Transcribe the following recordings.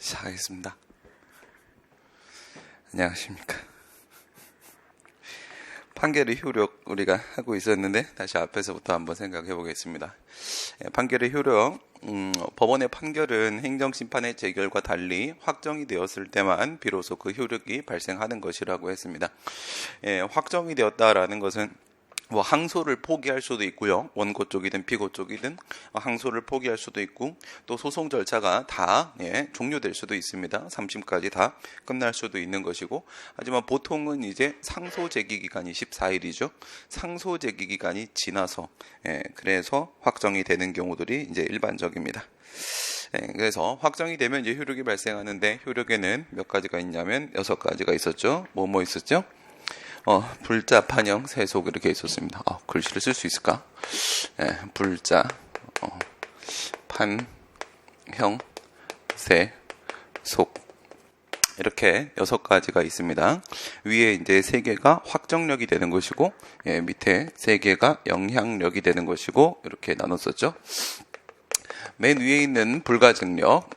시작하겠습니다. 안녕하십니까. 판결의 효력 우리가 하고 있었는데 다시 앞에서부터 한번 생각해 보겠습니다. 판결의 효력, 법원의 판결은 행정심판의 재결과 달리 확정이 되었을 때만 비로소 그 효력이 발생하는 것이라고 했습니다. 확정이 되었다라는 것은 뭐 항소를 포기할 수도 있고요. 원고 쪽이든 피고 쪽이든 항소를 포기할 수도 있고, 또 소송 절차가 다 종료될 수도 있습니다. 3심까지 다 끝날 수도 있는 것이고, 하지만 보통은 이제 상소 제기 기간이 14일이죠. 상소 제기 기간이 지나서 그래서 확정이 되는 경우들이 이제 일반적입니다. 그래서 확정이 되면 이제 효력이 발생하는데, 효력에는 몇 가지가 있냐면 6가지가 있었죠. 뭐 있었죠? 불자, 판형, 세속 이렇게 있었습니다. 글씨를 쓸 수 있을까? 불자, 판형, 세속 이렇게 6가지가 있습니다. 위에 이제 3개가 확정력이 되는 것이고, 밑에 3개가 영향력이 되는 것이고, 이렇게 나눴었죠. 맨 위에 있는 불가증력,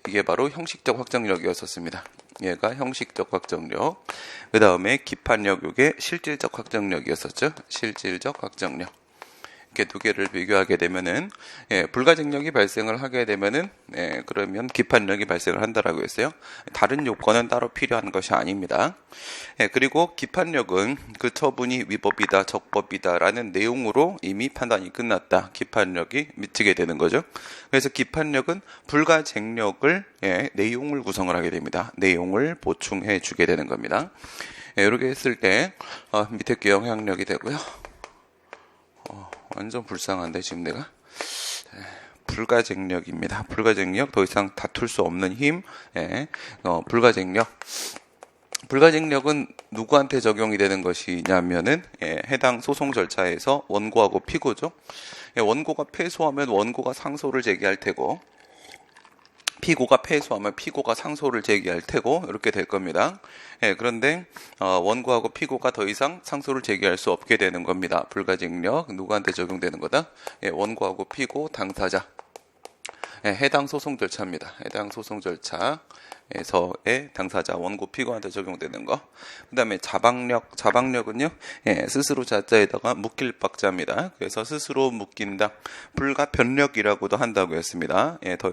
이게 바로 형식적 확정력이었었습니다. 얘가 형식적 확정력. 그 다음에 기판력, 이게 실질적 확정력이었었죠. 실질적 확정력. 이렇게 2개를 비교하게 되면은, 불가증력이 발생을 하게 되면은, 그러면 기판력이 발생을 한다라고 했어요. 다른 요건은 따로 필요한 것이 아닙니다. 그리고 기판력은 그 처분이 위법이다, 적법이다라는 내용으로 이미 판단이 끝났다. 기판력이 미치게 되는 거죠. 그래서 기판력은 불가증력을, 내용을 구성을 하게 됩니다. 내용을 보충해 주게 되는 겁니다. 이렇게 했을 때, 밑에 게 영향력이 되고요. 완전 불쌍한데 지금 내가 불가증력입니다. 불가증력, 더 이상 다툴 수 없는 힘. 불가증력. 불가증력은 누구한테 적용이 되는 것이냐면은 해당 소송 절차에서 원고하고 피고죠. 원고가 패소하면 원고가 상소를 제기할 테고, 피고가 패소하면 피고가 상소를 제기할 테고, 이렇게 될 겁니다. 그런데 원고하고 피고가 더 이상 상소를 제기할 수 없게 되는 겁니다. 불가증력 누구한테 적용되는 거다? 원고하고 피고, 당사자. 해당 소송 절차입니다. 해당 소송 절차에서의 당사자, 원고, 피고한테 적용되는 거. 그 다음에 자박력. 자박력은요, 스스로 자자에다가 묶일 박자입니다. 그래서 스스로 묶인다. 불가변력이라고도 한다고 했습니다. 더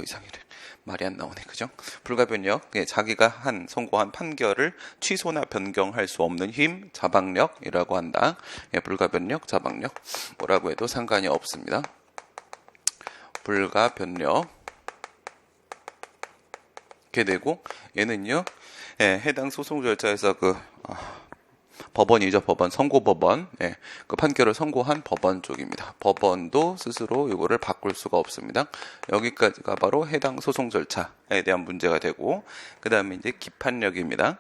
이상이래. 말이 안 나오네, 그죠? 불가변력, 자기가 선고한 판결을 취소나 변경할 수 없는 힘, 자박력이라고 한다. 불가변력, 자박력, 뭐라고 해도 상관이 없습니다. 불가변력. 이렇게 되고, 얘는요, 해당 소송 절차에서 법원이죠. 법원, 선고법원. 그 판결을 선고한 법원 쪽입니다. 법원도 스스로 이거를 바꿀 수가 없습니다. 여기까지가 바로 해당 소송 절차에 대한 문제가 되고, 그 다음에 이제 기판력입니다.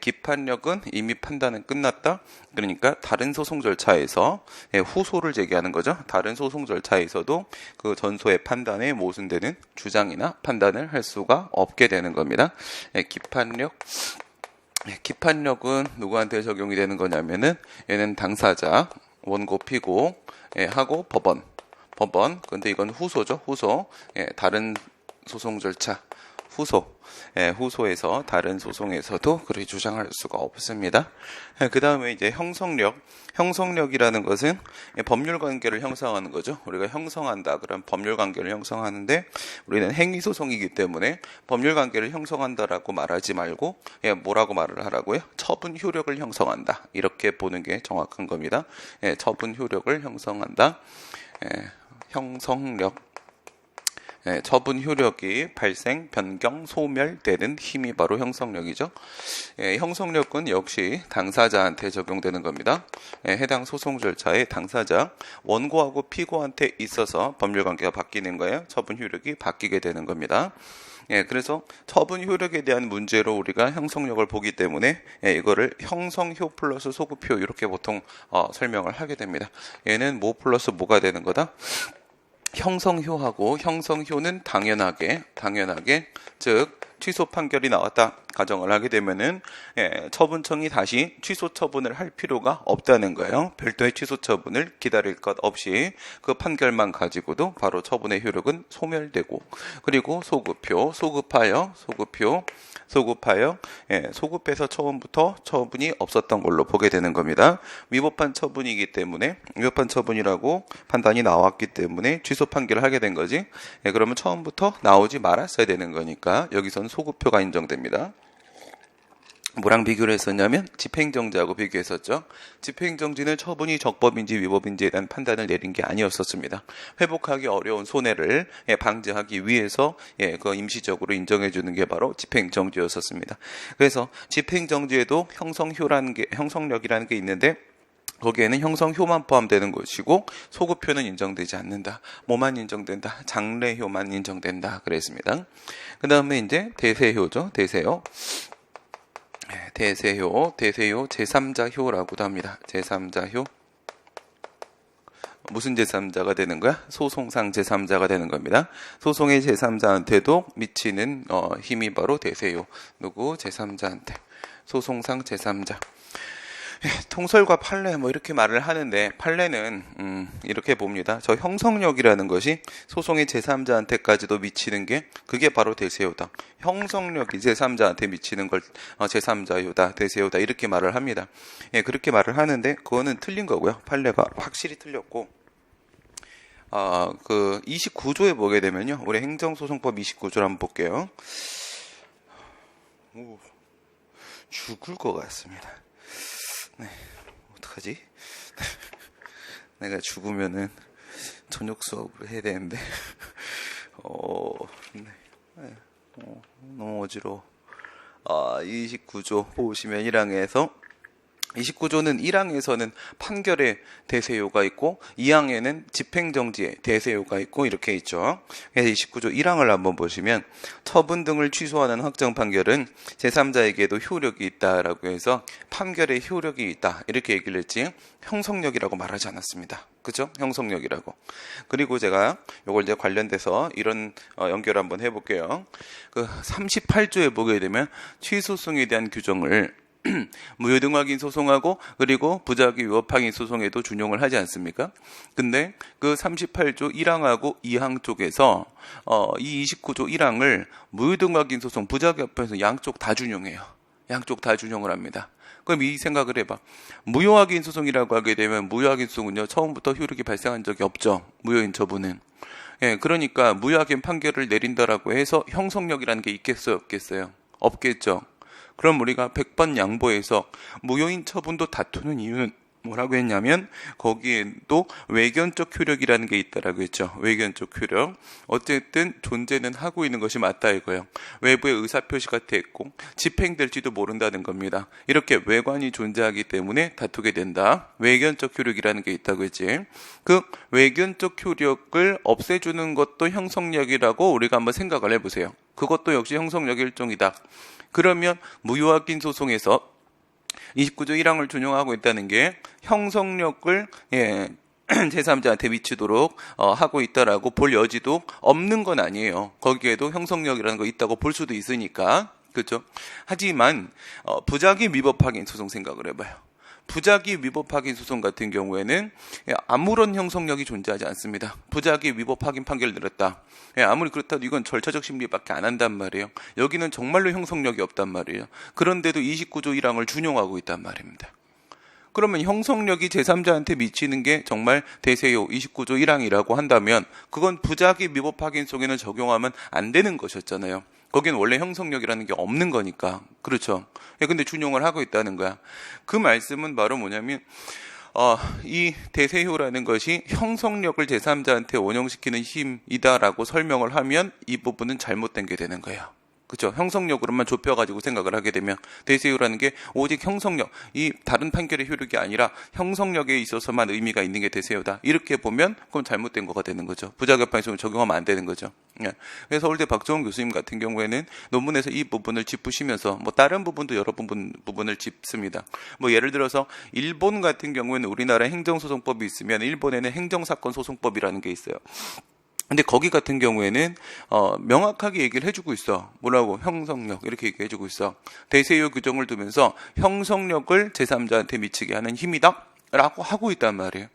기판력은 이미 판단은 끝났다. 그러니까 다른 소송 절차에서 후소를 제기하는 거죠. 다른 소송 절차에서도 그 전소의 판단에 모순되는 주장이나 판단을 할 수가 없게 되는 겁니다. 기판력. 기판력은 누구한테 적용이 되는 거냐면은, 얘는 당사자, 원고, 피고, 하고 법원. 근데 이건 후소죠. 후소. 다른 소송 절차. 후소에서 다른 소송에서도 그렇게 주장할 수가 없습니다. 그 다음에 이제 형성력. 형성력이라는 것은 법률 관계를 형성하는 거죠. 우리가 형성한다. 그럼 법률 관계를 형성하는데, 우리는 행위소송이기 때문에 법률 관계를 형성한다라고 말하지 말고, 뭐라고 말을 하라고요? 처분 효력을 형성한다. 이렇게 보는 게 정확한 겁니다. 처분 효력을 형성한다. 형성력. 처분 효력이 발생, 변경, 소멸되는 힘이 바로 형성력이죠. 형성력은 역시 당사자한테 적용되는 겁니다. 해당 소송 절차의 당사자, 원고하고 피고한테 있어서 법률관계가 바뀌는 거예요. 처분 효력이 바뀌게 되는 겁니다. 그래서 처분 효력에 대한 문제로 우리가 형성력을 보기 때문에 이거를 형성효 플러스 소급효 이렇게 보통 설명을 하게 됩니다. 얘는 뭐 플러스 뭐가 되는 거다? 형성효하고, 형성효는 당연하게 즉 취소 판결이 나왔다. 가정을 하게 되면은 처분청이 다시 취소 처분을 할 필요가 없다는 거예요. 별도의 취소 처분을 기다릴 것 없이 그 판결만 가지고도 바로 처분의 효력은 소멸되고, 그리고 소급표, 소급하여, 소급해서 처음부터 처분이 없었던 걸로 보게 되는 겁니다. 위법한 처분이기 때문에, 위법한 처분이라고 판단이 나왔기 때문에 취소 판결을 하게 된 거지. 그러면 처음부터 나오지 말았어야 되는 거니까 여기서는 소급표가 인정됩니다. 뭐랑 비교를 했었냐면 집행정지하고 비교했었죠. 집행정지는 처분이 적법인지 위법인지에 대한 판단을 내린 게 아니었었습니다. 회복하기 어려운 손해를 방지하기 위해서 그 임시적으로 인정해 주는 게 바로 집행정지였었습니다. 그래서 집행정지에도 형성력이라는 게 있는데, 거기에는 형성효만 포함되는 것이고 소급효는 인정되지 않는다. 뭐만 인정된다? 장래효만 인정된다. 그랬습니다. 그 다음에 이제 대세효죠. 대세효 제3자 효라고도 합니다. 제3자 효. 무슨 제3자가 되는 거야? 소송상 제3자가 되는 겁니다. 소송의 제3자한테도 미치는 힘이 바로 대세효. 누구? 제3자한테. 소송상 제3자. 통설과 판례 이렇게 말을 하는데, 판례는 이렇게 봅니다. 저 형성력이라는 것이 소송의 제3자한테까지도 미치는 게 그게 바로 대세효다. 형성력이 제3자한테 미치는 걸 제3자효다, 대세효다 이렇게 말을 합니다. 그렇게 말을 하는데 그거는 틀린 거고요. 판례가 확실히 틀렸고, 그 29조에 보게 되면요. 우리 행정소송법 29조를 한번 볼게요. 죽을 것 같습니다. 네, 어떡하지? 내가 죽으면은 저녁 수업을 해야 되는데, 너무 어지러워. 29조 보시면 29조는 1항에서는 판결의 대세효가 있고 2항에는 집행정지의 대세효가 있고 이렇게 있죠. 그래서 29조 1항을 한번 보시면 처분 등을 취소하는 확정 판결은 제3자에게도 효력이 있다라고 해서 판결의 효력이 있다 이렇게 얘기를 했지, 형성력이라고 말하지 않았습니다. 그죠? 형성력이라고. 그리고 제가 요걸 이제 관련돼서 이런 연결을 한번 해볼게요. 그 38조에 보게 되면 취소성에 대한 규정을 무효등 확인 소송하고 그리고 부작위 위법 확인 소송에도 준용을 하지 않습니까? 근데 그 38조 1항하고 2항 쪽에서 이 29조 1항을 무효등 확인 소송, 부작위 합헌에서 양쪽 다 준용해요. 양쪽 다 준용을 합니다. 그럼 이 생각을 해봐. 무효 확인 소송이라고 하게 되면 무효 확인 소송은요, 처음부터 효력이 발생한 적이 없죠. 무효인 처분은. 그러니까 무효 확인 판결을 내린다라고 해서 형성력이라는 게 있겠어요, 없겠어요? 없겠죠. 그럼 우리가 100번 양보해서 무효인 처분도 다투는 이유는 뭐라고 했냐면, 거기에도 외견적 효력이라는 게 있다라고 했죠. 외견적 효력. 어쨌든 존재는 하고 있는 것이 맞다 이거예요. 외부의 의사표시가 됐고 집행될지도 모른다는 겁니다. 이렇게 외관이 존재하기 때문에 다투게 된다. 외견적 효력이라는 게 있다고 했지. 그 외견적 효력을 없애주는 것도 형성력이라고 우리가 한번 생각을 해보세요. 그것도 역시 형성력의 일종이다. 그러면 무효 확인 소송에서 29조 1항을 준용하고 있다는 게 형성력을 제3자한테 미치도록 하고 있다라고 볼 여지도 없는 건 아니에요. 거기에도 형성력이라는 거 있다고 볼 수도 있으니까. 그렇죠? 하지만 부작위 위법 확인 소송 생각을 해봐요. 부작위 위법 확인 소송 같은 경우에는 아무런 형성력이 존재하지 않습니다. 부작위 위법 확인 판결을 내렸다. 아무리 그렇다도 이건 절차적 심리밖에 안 한단 말이에요. 여기는 정말로 형성력이 없단 말이에요. 그런데도 29조 1항을 준용하고 있단 말입니다. 그러면 형성력이 제3자한테 미치는 게 정말 대세효 29조 1항이라고 한다면 그건 부작위 위법 확인 속에는 적용하면 안 되는 것이었잖아요. 거기는 원래 형성력이라는 게 없는 거니까. 그렇죠. 근데 준용을 하고 있다는 거야. 그 말씀은 바로 뭐냐면 이 대세효라는 것이 형성력을 제3자한테 원용시키는 힘이다라고 설명을 하면 이 부분은 잘못된 게 되는 거예요. 그렇죠. 형성력으로만 좁혀가지고 생각을 하게 되면 대세효라는 게 오직 형성력, 이 다른 판결의 효력이 아니라 형성력에 있어서만 의미가 있는 게 대세효다. 이렇게 보면 그건 잘못된 거가 되는 거죠. 부작위 합헌에서 적용하면 안 되는 거죠. 그래서 서울대 박정훈 교수님 같은 경우에는 논문에서 이 부분을 짚으시면서 다른 부분도 여러 부분을 짚습니다. 예를 들어서 일본 같은 경우에는 우리나라 행정소송법이 있으면 일본에는 행정사건 소송법이라는 게 있어요. 근데 거기 같은 경우에는 명확하게 얘기를 해주고 있어. 뭐라고? 형성력 이렇게 얘기해주고 있어. 대세요 규정을 두면서 형성력을 제3자한테 미치게 하는 힘이다 라고 하고 있단 말이에요.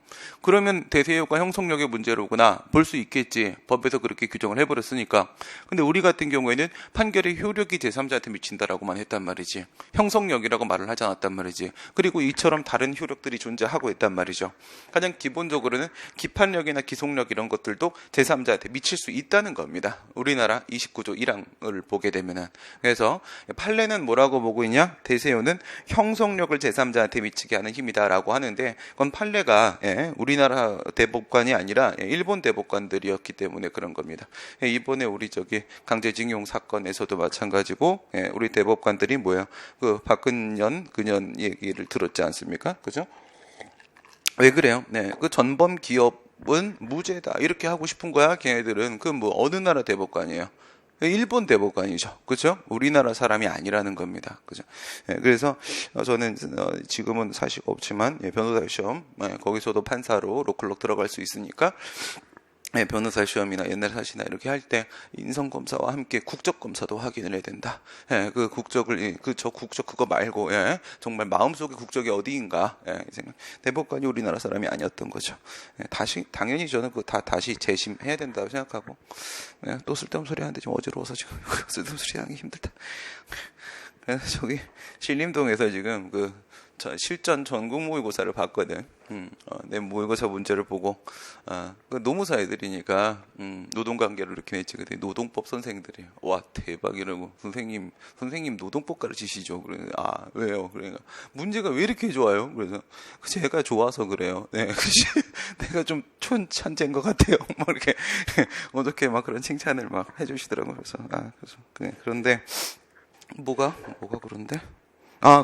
그러면 대세효가 형성력의 문제로구나 볼 수 있겠지. 법에서 그렇게 규정을 해버렸으니까. 근데 우리 같은 경우에는 판결의 효력이 제3자한테 미친다라고만 했단 말이지. 형성력이라고 말을 하지 않았단 말이지. 그리고 이처럼 다른 효력들이 존재하고 있단 말이죠. 가장 기본적으로는 기판력이나 기속력 이런 것들도 제3자한테 미칠 수 있다는 겁니다. 우리나라 29조 1항을 보게 되면은. 그래서 판례는 뭐라고 보고 있냐? 대세효는 형성력을 제3자한테 미치게 하는 힘이다라고 하는데 그건 판례가 우리나라 대법관이 아니라 일본 대법관들이었기 때문에 그런 겁니다. 이번에 우리 강제징용 사건에서도 마찬가지고 우리 대법관들이 뭐야? 그 박근년 그년 얘기를 들었지 않습니까? 그죠? 왜 그래요? 그 전범 기업은 무죄다 이렇게 하고 싶은 거야. 걔네들은 그 뭐 어느 나라 대법관이에요? 일본 대법관이죠. 그죠? 우리나라 사람이 아니라는 겁니다. 그죠? 그래서 저는 지금은 사실 없지만 변호사 시험 거기서도 판사로 로클록 들어갈 수 있으니까 변호사 시험이나 옛날 사시나 이렇게 할 때 인성검사와 함께 국적검사도 확인을 해야 된다. 그 국적을, 저 국적 그거 말고, 정말 마음속에 국적이 어디인가. 대법관이 우리나라 사람이 아니었던 거죠. 당연히 저는 다시 재심해야 된다고 생각하고, 또 쓸데없는 소리 하는데 좀 어지러워서 지금 쓸데없는 소리 하기 힘들다. 그래서 신림동에서 지금 실전 전국 모의고사를 봤거든. 내 모의고사 문제를 보고, 노무사 애들이니까, 노동관계를 이렇게 냈지. 근데 노동법 선생들이, 와, 대박, 이러고, 선생님 노동법 가르치시죠? 그래, 왜요? 그러니까, 문제가 왜 이렇게 좋아요? 그래서, 제가 좋아서 그래요. 네, 내가 좀 천재인 것 같아요. 뭐, 이렇게, 어떻게 막 그런 칭찬을 막 해주시더라고요. 그런데, 뭐가 그런데?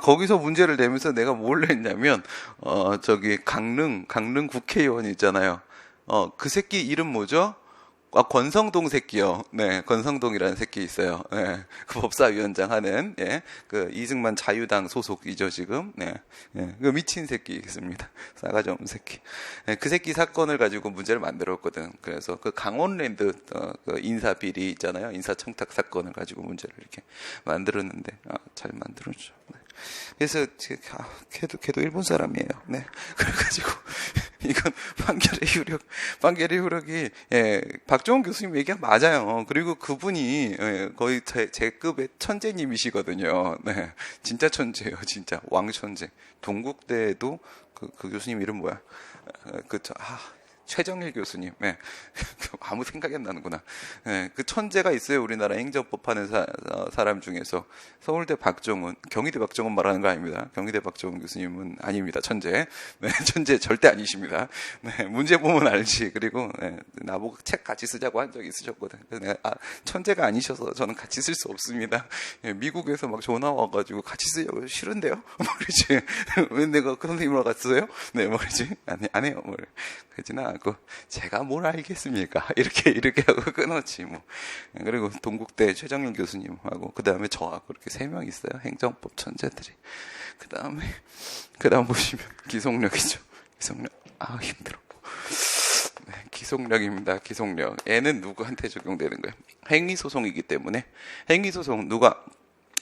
거기서 문제를 내면서 내가 뭘 냈냐면, 강릉 국회의원 있잖아요. 그 새끼 이름 뭐죠? 권성동 새끼요. 네, 권성동이라는 새끼 있어요. 네, 그 법사위원장 하는, 그 이승만 자유당 소속이죠, 지금. 네, 그 미친 새끼 있습니다. 싸가지 없는 새끼. 네, 그 새끼 사건을 가지고 문제를 만들었거든. 그래서 그 강원랜드, 그 인사비리 있잖아요. 인사청탁 사건을 가지고 문제를 이렇게 만들었는데, 잘 만들었죠. 네. 그래서 걔도 일본 사람이에요. 네. 그래가지고 이건 판결의 효력이 박종원 교수님 얘기가 맞아요. 그리고 그분이 거의 제 급의 천재님이시거든요. 네. 진짜 천재예요. 진짜 왕천재. 동국대에도 그 교수님 이름 뭐야? 최정일 교수님, 아무 생각이 안 나는구나. 그 천재가 있어요. 우리나라 행정법 하는 사람 중에서. 서울대 박정훈, 경희대 박정훈 말하는 거 아닙니다. 경희대 박정훈 교수님은 아닙니다. 천재. 천재 절대 아니십니다. 문제 보면 알지. 그리고 나보고 책 같이 쓰자고 한 적이 있으셨거든. 그래서 내가 천재가 아니셔서 저는 같이 쓸 수 없습니다. 미국에서 막 전화 와가지고 같이 쓰려고 싫은데요? 그러지. 왜 내가 그 선생님이랑 같이 써요? 네, 뭐지? 안 해요. 그러지는 않고 제가 뭘 알겠습니까? 이렇게 하고 끊었지 뭐. 그리고 동국대 최정일 교수님하고 그 다음에 저하고 이렇게 3명 있어요. 행정법 천재들이. 그 다음 보시면 기속력이죠. 기속력. 힘들어. 네, 기속력입니다. 기속력. 얘는 누구한테 적용되는 거예요? 행위소송이기 때문에. 행위소송 누가?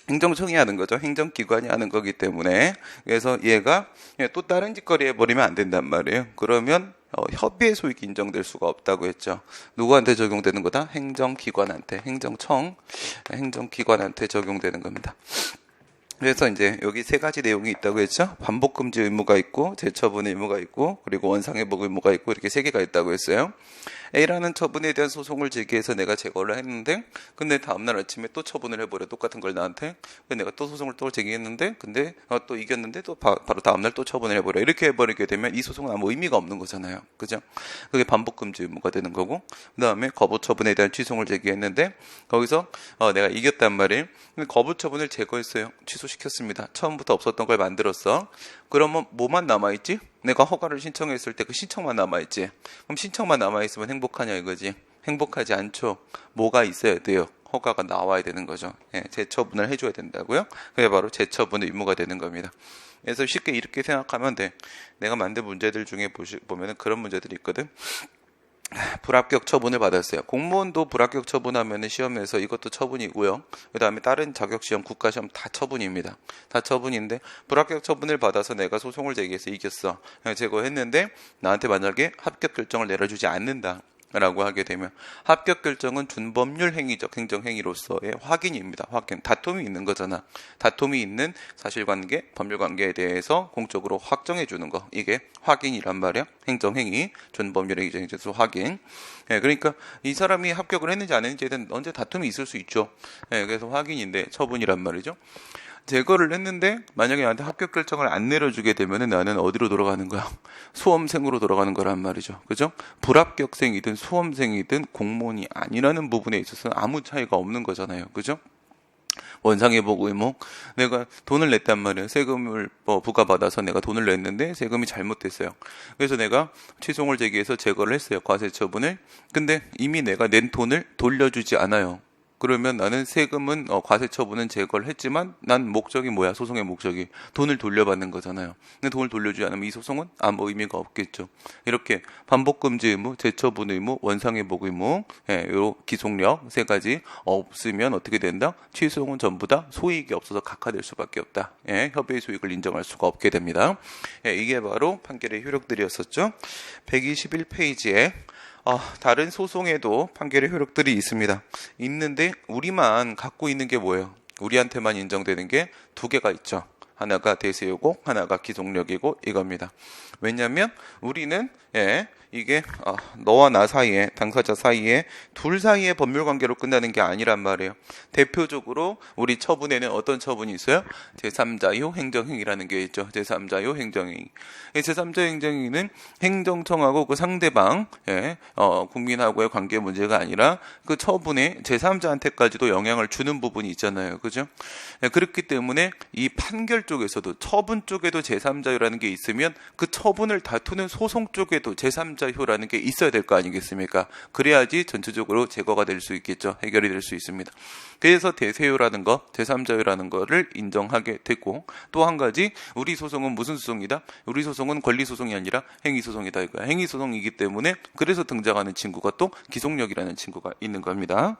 행정청이 하는 거죠. 행정기관이 하는 거기 때문에. 그래서 얘가 또 다른 짓거리 해버리면 안 된단 말이에요. 그러면 협의의 소익이 인정될 수가 없다고 했죠. 누구한테 적용되는 거다? 행정기관한테, 행정기관한테 적용되는 겁니다. 그래서 이제 여기 3가지 내용이 있다고 했죠. 반복금지 의무가 있고, 재처분 의무가 있고, 그리고 원상회복 의무가 있고, 이렇게 3개가 있다고 했어요. A라는 처분에 대한 소송을 제기해서 내가 제거를 했는데, 근데 다음날 아침에 또 처분을 해버려. 똑같은 걸 나한테. 근데 내가 또 소송을 또 제기했는데, 근데 또 이겼는데 또 바로 다음날 또 처분을 해버려. 이렇게 해버리게 되면 이 소송은 아무 의미가 없는 거잖아요. 그죠? 그게 반복금지 의무가 되는 거고, 그 다음에 거부처분에 대한 취소를 제기했는데, 거기서 내가 이겼단 말이에요. 거부 처분을 제거했어요. 취소시켰습니다. 처음부터 없었던 걸 만들었어. 그러면 뭐만 남아있지? 내가 허가를 신청했을 때 그 신청만 남아있지. 그럼 신청만 남아있으면 행복하냐 이거지. 행복하지 않죠. 뭐가 있어야 돼요? 허가가 나와야 되는 거죠. 재처분을 해줘야 된다고요. 그게 바로 재처분 의무가 되는 겁니다. 그래서 쉽게 이렇게 생각하면 돼. 내가 만든 문제들 중에 보면은 그런 문제들이 있거든. 불합격 처분을 받았어요. 공무원도 불합격 처분하면 시험에서 이것도 처분이고요. 그 다음에 다른 자격시험, 국가시험 다 처분입니다. 다 처분인데 불합격 처분을 받아서 내가 소송을 제기해서 이겼어. 제거했는데 나한테 만약에 합격 결정을 내려주지 않는다 라고 하게 되면 합격 결정은 준법률 행위적 행정행위로서의 확인입니다. 확인. 다툼이 있는 거잖아. 다툼이 있는 사실관계, 법률관계에 대해서 공적으로 확정해 주는 거. 이게 확인이란 말이야. 행정행위, 준법률 행위적 행위로서 확인. 그러니까 이 사람이 합격을 했는지 안 했는지에 대한 언제 다툼이 있을 수 있죠. 그래서 확인인데 처분이란 말이죠. 제거를 했는데 만약에 나한테 합격 결정을 안 내려주게 되면은 나는 어디로 돌아가는 거야? 수험생으로 돌아가는 거란 말이죠. 그죠? 불합격생이든 수험생이든 공무원이 아니라는 부분에 있어서는 아무 차이가 없는 거잖아요. 그죠? 원상회복 의무. 내가 돈을 냈단 말이에요. 세금을 부과받아서 내가 돈을 냈는데 세금이 잘못됐어요. 그래서 내가 취소를 제기해서 제거를 했어요. 과세처분을. 근데 이미 내가 낸 돈을 돌려주지 않아요. 그러면 나는 세금은 과세처분은 제거를 했지만 난 목적이 뭐야? 소송의 목적이 돈을 돌려받는 거잖아요. 근데 돈을 돌려주지 않으면 이 소송은 아무 의미가 없겠죠. 이렇게 반복금지 의무, 재처분 의무, 원상회복 의무, 요 기속력 세 가지 없으면 어떻게 된다? 취소는 전부 다 소익이 없어서 각하될 수밖에 없다. 협의의 소익을 인정할 수가 없게 됩니다. 이게 바로 판결의 효력들이었었죠. 121페이지에 다른 소송에도 판결의 효력들이 있습니다. 있는데 우리만 갖고 있는 게 뭐예요? 우리한테만 인정되는 게 두 개가 있죠. 하나가 대세효고 하나가 기속력이고 이겁니다. 왜냐하면 우리는 이게 너와 나 사이에, 당사자 사이에, 둘 사이의 법률관계로 끝나는 게 아니란 말이에요. 대표적으로 우리 처분에는 어떤 처분이 있어요? 제3자요 행정행위라는 게 있죠. 제3자요 행정행위. 제3자 행정행위는 행정청하고 그 상대방 국민하고의 관계 문제가 아니라 그 처분에 제3자한테까지도 영향을 주는 부분이 있잖아요. 그죠? 그렇기 때문에 이 판결 쪽에서도 처분 쪽에도 제3자요라는 게 있으면 그 처분을 다투는 소송 쪽에도 제3자효라는 게 있어야 될 거 아니겠습니까? 그래야지 전체적으로 제거가 될 수 있겠죠. 해결이 될 수 있습니다. 그래서 대세효라는 거, 제3자효라는 거를 인정하게 되고 또 한 가지 우리 소송은 무슨 소송이다? 우리 소송은 권리소송이 아니라 행위소송이다 이거야. 행위소송이기 때문에 그래서 등장하는 친구가 또 기속력이라는 친구가 있는 겁니다.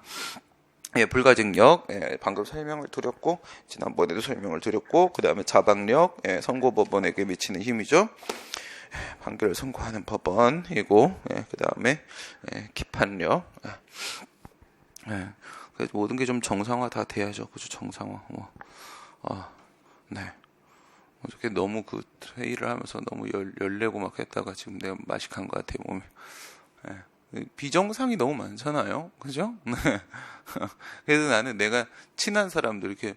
불가증력, 방금 설명을 드렸고, 지난번에도 설명을 드렸고, 그 다음에 자박력, 선고법원에게 미치는 힘이죠. 판결을 선고하는 법원이고, 그 다음에 기판력. 그래서 모든 게 좀 정상화 다 돼야죠. 그죠? 정상화. 네. 어저께 너무 그 회의를 하면서 너무 열내고 막 했다가 지금 내가 마식한 것 같아요, 몸이. 비정상이 너무 많잖아요. 그죠? 그래서 나는 내가 친한 사람들, 이렇게,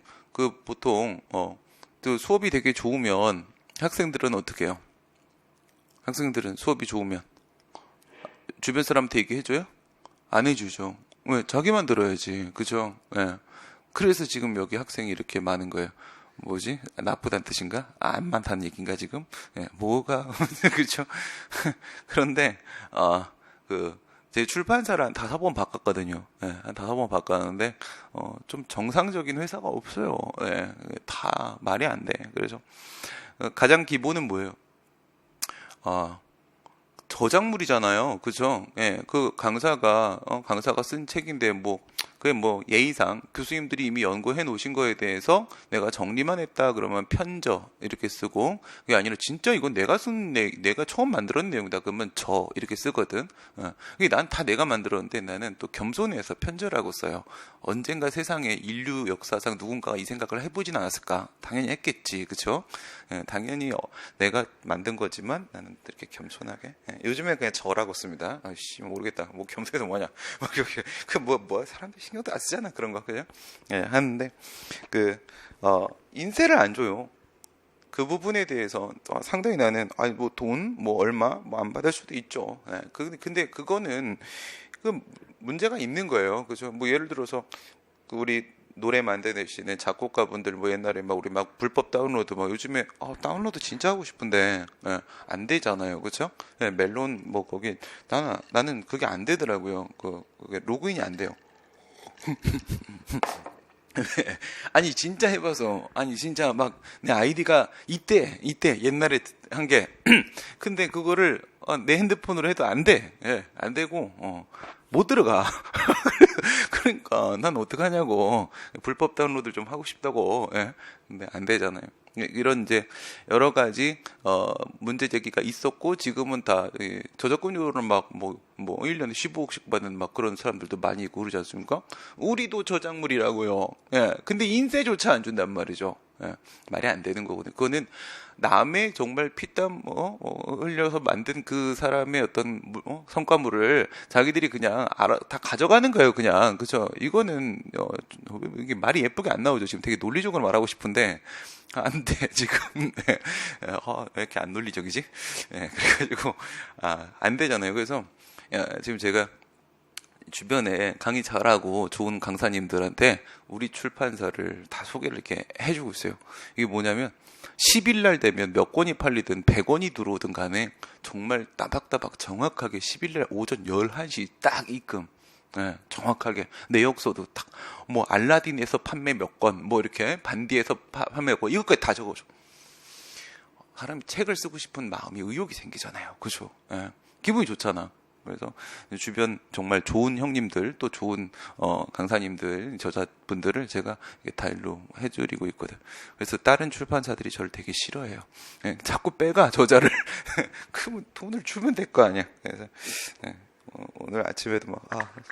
보통, 또 수업이 되게 좋으면 학생들은 어떻게 해요? 학생들은 수업이 좋으면 주변 사람한테 얘기해줘요? 안 해주죠. 왜? 자기만 들어야지. 그죠? 그래서 지금 여기 학생이 이렇게 많은 거예요. 뭐지? 나쁘다는 뜻인가? 안 많다는 얘기인가, 지금? 뭐가? 그렇죠? 그런데, 제 출판사를 한 5번 바꿨거든요. 한 5번 바꿨는데, 좀 정상적인 회사가 없어요. 다 말이 안 돼. 그래서, 가장 기본은 뭐예요? 저작물이잖아요. 그죠? 그 강사가 쓴 책인데, 그게 예의상 교수님들이 이미 연구해 놓으신 거에 대해서 내가 정리만 했다 그러면 편저 이렇게 쓰고, 그게 아니라 진짜 이건 내가 내가 처음 만들었는 내용이다 그러면 저 이렇게 쓰거든. 그게 난 다 내가 만들었는데 나는 또 겸손해서 편저라고 써요. 언젠가 세상에 인류 역사상 누군가가 이 생각을 해보진 않았을까? 당연히 했겠지. 그쵸? 당연히 내가 만든 거지만 나는 이렇게 겸손하게. 요즘에 그냥 저라고 씁니다. 아씨 모르겠다. 겸손해서 뭐냐? 사람들 신경도 안 쓰잖아 그런 거. 그죠? 하는데 인세를 안 줘요. 그 부분에 대해서 상당히 나는 돈 얼마 안 받을 수도 있죠. 근데 그거는 문제가 있는 거예요. 그죠? 예를 들어서 우리 노래 만드시는 작곡가분들 옛날에 우리 불법 다운로드 요즘에 다운로드 진짜 하고 싶은데 안 되잖아요. 그렇죠? 멜론 거기 나는 그게 안 되더라고요. 그게 로그인이 안 돼요. 아니 진짜 해봐서 진짜 내 아이디가 이때 옛날에 한 게 근데 그거를 내 핸드폰으로 해도 안 돼. 예, 안 되고, 못 들어가. 그러니까, 난 어떡하냐고. 불법 다운로드 좀 하고 싶다고. 예, 근데 안 되잖아요. 이런 이제 여러 가지 문제 제기가 있었고 지금은 다 저작권료를 막 뭐 1년에 15억씩 받는 막 그런 사람들도 많이 있고 그러지 않습니까? 우리도 저작물이라고요. 예. 근데 인세조차 안 준단 말이죠. 예. 말이 안 되는 거거든요. 그거는 남의 정말 피땀 흘려서 만든 그 사람의 어떤 성과물을 자기들이 그냥 다 가져가는 거예요. 그냥 그죠? 이거는 이게 말이 예쁘게 안 나오죠. 지금 되게 논리적으로 말하고 싶은데 안 돼, 지금. 네. 왜 이렇게 안 논리적이지? 네, 그래가지고, 안 되잖아요. 그래서, 지금 제가 주변에 강의 잘하고 좋은 강사님들한테 우리 출판사를 다 소개를 이렇게 해주고 있어요. 이게 뭐냐면, 10일 날 되면 몇 권이 팔리든 100원이 들어오든 간에 정말 따박따박 정확하게 10일 날 오전 11시 딱 입금. 네, 정확하게 내역서도 딱 뭐 알라딘에서 판매 몇 건, 뭐 이렇게 반디에서 판매 몇 건, 이것까지 다 적어줘. 사람이 책을 쓰고 싶은 마음이 의욕이 생기잖아요. 그죠? 예, 기분이 좋잖아. 그래서 주변 정말 좋은 형님들 또 좋은 강사님들 저자분들을 제가 다 일로 해드리고 있거든. 그래서 다른 출판사들이 저를 되게 싫어해요. 예, 자꾸 빼가 저자를 그러면 돈을 주면 될 거 아니야. 그래서 오늘 아침에도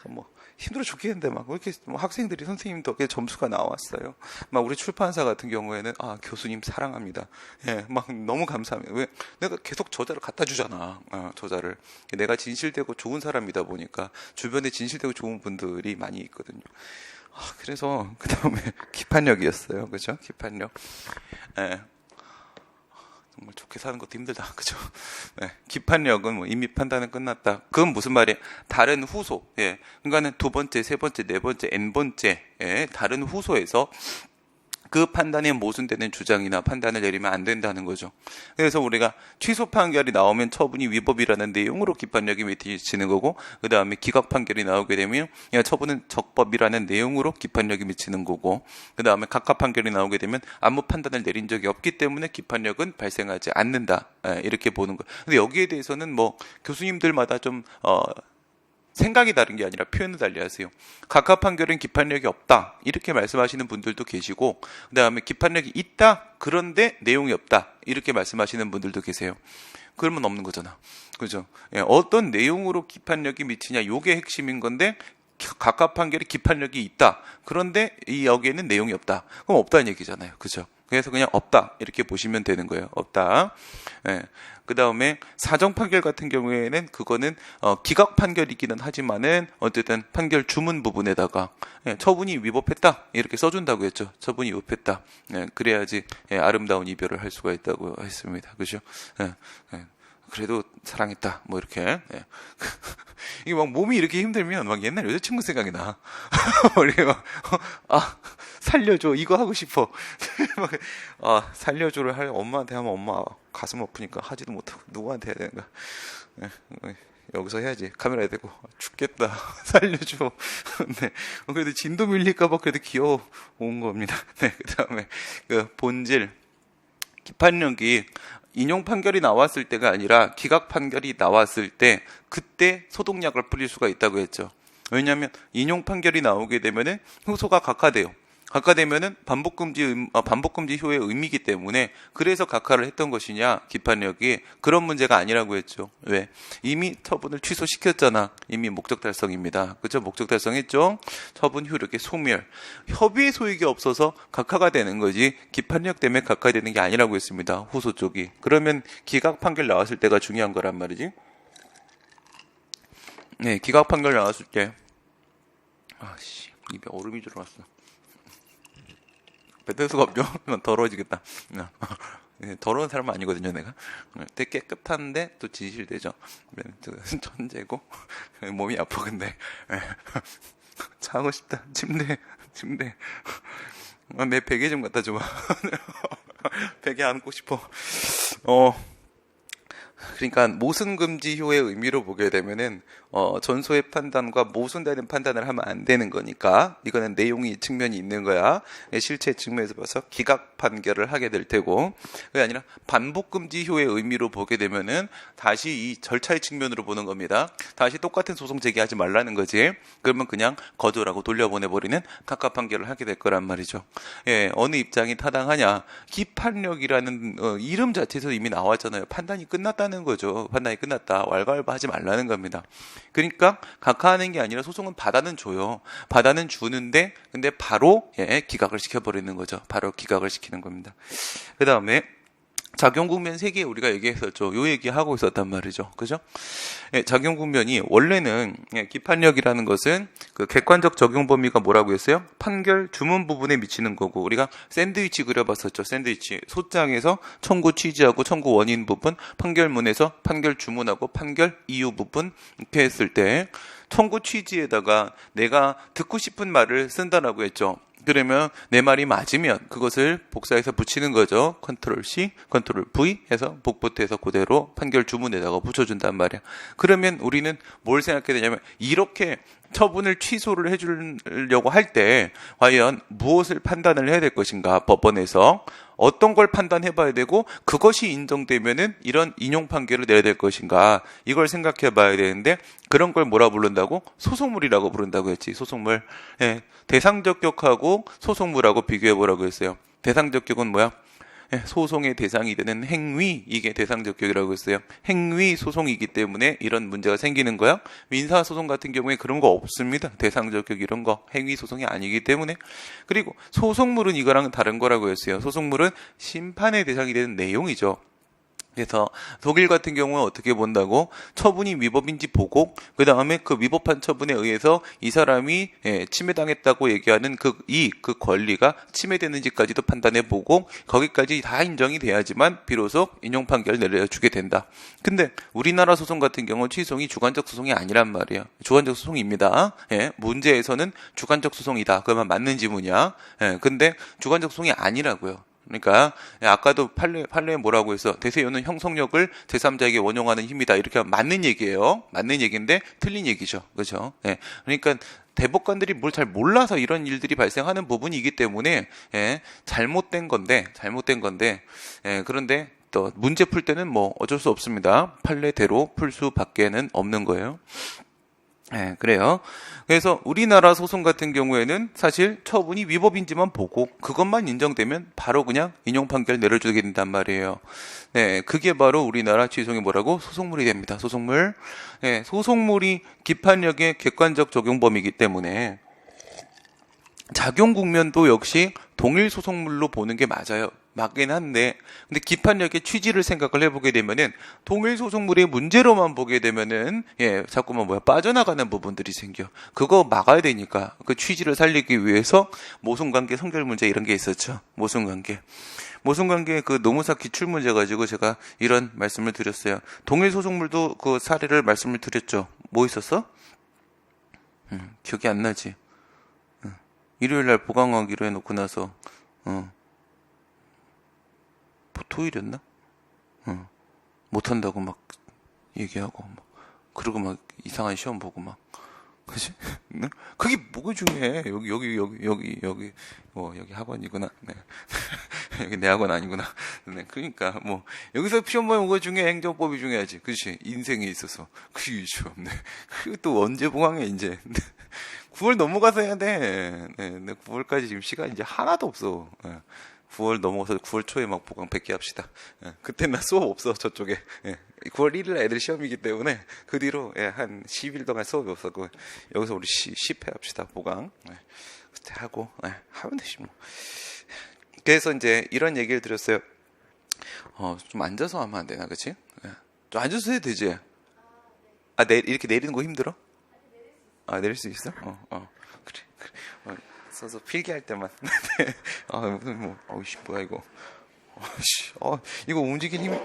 뭐 힘들어 죽겠는데 막 왜 이렇게 학생들이 선생님 덕에 점수가 나왔어요. 막 우리 출판사 같은 경우에는 교수님 사랑합니다. 예, 막 너무 감사합니다. 왜 내가 계속 저자를 갖다 주잖아. 저자를 내가 진실되고 좋은 사람이다 보니까 주변에 진실되고 좋은 분들이 많이 있거든요. 그래서 그 다음에 기판력이었어요. 그죠? 기판력. 예. 정말 좋게 사는 것도 힘들다. 그죠? 네. 기판력은 뭐 이미 판단은 끝났다. 그건 무슨 말이에요? 다른 후소. 예. 그러니까는 두 번째, 세 번째, 네 번째, n 번째, 다른 후소에서 그 판단에 모순되는 주장이나 판단을 내리면 안 된다는 거죠. 그래서 우리가 취소 판결이 나오면 처분이 위법이라는 내용으로 기판력이 미치는 거고, 그 다음에 기각 판결이 나오게 되면 처분은 적법이라는 내용으로 기판력이 미치는 거고, 그 다음에 각하 판결이 나오게 되면 아무 판단을 내린 적이 없기 때문에 기판력은 발생하지 않는다. 이렇게 보는 거예요. 근데 여기에 대해서는 뭐 교수님들마다 좀 생각이 다른 게 아니라 표현을 달리 하세요. 각하 판결은 기판력이 없다. 이렇게 말씀하시는 분들도 계시고, 그 다음에 기판력이 있다. 그런데 내용이 없다. 이렇게 말씀하시는 분들도 계세요. 그러면 없는 거잖아. 그죠? 예, 어떤 내용으로 기판력이 미치냐. 요게 핵심인 건데, 각하 판결이 기판력이 있다. 그런데 여기에는 내용이 없다. 그럼 없다는 얘기잖아요. 그죠? 그래서 그냥 없다. 이렇게 보시면 되는 거예요. 없다. 예. 그 다음에 사정 판결 같은 경우에는 그거는 기각 판결이기는 하지만은 어쨌든 판결 주문 부분에다가 처분이 위법했다 이렇게 써준다고 했죠. 처분이 위법했다. 그래야지 아름다운 이별을 할 수가 있다고 했습니다. 그죠? 그래도 사랑했다. 뭐 이렇게. 이게 막 몸이 이렇게 힘들면 막 옛날 여자친구 생각이 나. 우리 막 살려줘. 이거 하고 싶어. 살려줘를 할 엄마한테 하면 엄마 가슴 아프니까 하지도 못하고 누구한테 해야 되는가. 여기서 해야지. 카메라에 대고 죽겠다. 살려줘. 네. 그래도 진도 밀릴까봐 그래도 귀여운 겁니다. 네. 그 다음에 그 본질 기판력이 인용 판결이 나왔을 때가 아니라 기각 판결이 나왔을 때 그때 소독약을 뿌릴 수가 있다고 했죠. 왜냐하면 인용 판결이 나오게 되면은 후소가 각하돼요. 각하되면은 반복금지 효의 의미이기 때문에 그래서 각하를 했던 것이냐 기판력이 그런 문제가 아니라고 했죠. 왜? 이미 처분을 취소시켰잖아. 이미 목적 달성입니다. 그렇죠? 목적 달성했죠. 처분 효력의 소멸. 협의의 소익이 없어서 각하가 되는 거지 기판력 때문에 각하되는 게 아니라고 했습니다. 후소 쪽이. 그러면 기각 판결 나왔을 때가 중요한 거란 말이지. 네, 기각 판결 나왔을 때 입에 얼음이 들어왔어. 뱉을 수가 없죠. 더러워지겠다. 더러운 사람은 아니거든요, 내가. 되게 깨끗한데 또 진실되죠. 천재고 몸이 아파 근데 자고 싶다. 침대. 내 베개 좀 갖다 줘봐. 베개 안고 싶어. 그러니까 모순금지효의 의미로 보게 되면은 전소의 판단과 모순되는 판단을 하면 안 되는 거니까 이거는 내용이 측면이 있는 거야. 실체 측면에서 봐서 기각 판결을 하게 될 테고, 그게 아니라 반복금지효의 의미로 보게 되면은 다시 이 절차의 측면으로 보는 겁니다. 다시 똑같은 소송 제기하지 말라는 거지. 그러면 그냥 거절하고 돌려보내버리는 각각 판결을 하게 될 거란 말이죠. 예, 어느 입장이 타당하냐? 기판력이라는 이름 자체에서 이미 나왔잖아요. 판단이 끝났다는 거죠. 판단이 끝났다. 왈가왈부하지 말라는 겁니다. 그러니까 각하하는 게 아니라 소송은 받아는 줘요. 받아는 주는데 근데 바로 기각을 시켜버리는 거죠. 바로 기각을 시키는 겁니다. 그 다음에 작용국면 3개 우리가 얘기했었죠. 요 얘기하고 있었단 말이죠. 그죠? 작용국면이 원래는 기판력이라는 것은 그 객관적 적용 범위가 뭐라고 했어요? 판결 주문 부분에 미치는 거고, 우리가 샌드위치 그려봤었죠. 샌드위치. 소장에서 청구 취지하고 청구 원인 부분, 판결문에서 판결 주문하고 판결 이유 부분 이렇게 했을 때 청구 취지에다가 내가 듣고 싶은 말을 쓴다라고 했죠. 그러면 내 말이 맞으면 그것을 복사해서 붙이는 거죠. 컨트롤 C, 컨트롤 V 해서 복붙해서 그대로 판결 주문에다가 붙여준단 말이야. 그러면 우리는 뭘 생각해야 되냐면, 이렇게 처분을 취소를 해주려고 할 때 과연 무엇을 판단을 해야 될 것인가, 법원에서 어떤 걸 판단해 봐야 되고, 그것이 인정되면은 이런 인용 판결을 내야 될 것인가, 이걸 생각해 봐야 되는데, 그런 걸 뭐라 부른다고? 소송물이라고 부른다고 했지. 소송물. 대상적격하고 소송물하고 비교해 보라고 했어요. 대상적격은 뭐야? 소송의 대상이 되는 행위, 이게 대상적격이라고 했어요. 행위 소송이기 때문에 이런 문제가 생기는 거야. 민사소송 같은 경우에 그런 거 없습니다. 대상적격 이런 거 행위 소송이 아니기 때문에. 그리고 소송물은 이거랑은 다른 거라고 했어요. 소송물은 심판의 대상이 되는 내용이죠. 그래서 독일 같은 경우는 어떻게 본다고? 처분이 위법인지 보고, 그 다음에 그 위법한 처분에 의해서 이 사람이 침해당했다고 얘기하는 그 권리가 침해되는지까지도 판단해 보고, 거기까지 다 인정이 돼야지만 비로소 인용 판결을 내려주게 된다. 근데 우리나라 소송 같은 경우는 취소이 주관적 소송이 아니란 말이에요. 주관적 소송입니다. 문제에서는 주관적 소송이다. 그러면 맞는 지문이야. 근데 주관적 소송이 아니라고요. 그러니까 아까도 판례에 뭐라고 해서 대세요는 형성력을 제3자에게 원용하는 힘이다, 이렇게 하면 맞는 얘기예요. 맞는 얘기인데 틀린 얘기죠. 그렇죠? 그러니까 대법관들이 뭘 잘 몰라서 이런 일들이 발생하는 부분이기 때문에 잘못된 건데 그런데 또 문제 풀 때는 뭐 어쩔 수 없습니다. 판례대로 풀 수밖에는 없는 거예요. 그래요. 그래서 우리나라 소송 같은 경우에는 사실 처분이 위법인지만 보고 그것만 인정되면 바로 그냥 인용 판결 내려주게 된단 말이에요. 그게 바로 우리나라 취소송이 뭐라고? 소송물이 됩니다. 소송물. 소송물이 기판력의 객관적 적용 범위이기 때문에 작용 국면도 역시 동일 소송물로 보는 게 맞아요. 맞긴 한데, 근데 기판력의 취지를 생각을 해보게 되면은 동일 소송물의 문제로만 보게 되면은 자꾸만 빠져나가는 부분들이 생겨. 그거 막아야 되니까 그 취지를 살리기 위해서 모순관계 성결 문제 이런 게 있었죠. 모순관계 그 노무사 기출 문제 가지고 제가 이런 말씀을 드렸어요. 동일 소송물도 그 사례를 말씀을 드렸죠. 뭐 있었어? 기억이 안 나지. 일요일날 보강하기로 해놓고 나서 토요일이었나? 못한다고 막 얘기하고 막 그러고 막 이상한 시험 보고 막, 그치? 그게 뭐가 중요해? 여기 학원이구나. 여기 내 학원 아니구나. 그러니까 뭐 여기서 시험 보면 뭐가 중요해? 행정법이 중요하지. 그치? 인생에 있어서. 그게 없네. 그리고 또 언제 보강해 이제? 9월 넘어가서 해야 돼. 9월까지 지금 시간 이제 하나도 없어. 9월 넘어가서 9월 초에 막 보강 100개 합시다. 그때 나 수업 없어, 저쪽에. 9월 1일 애들 시험이기 때문에 그 뒤로 한 10일 동안 수업이 없었고, 여기서 우리 10회 합시다, 보강. 그때 하고 하면 되지 뭐. 그래서 이제 이런 얘기를 드렸어요. 좀 앉아서 하면 안 되나, 그치? 좀 앉아서 해도 되지? 이렇게 내리는 거 힘들어? 내릴 수 있어? 그래. 서서 필기할 때만. 어이씨, 뭐야, 이거. 이거 움직일 힘이,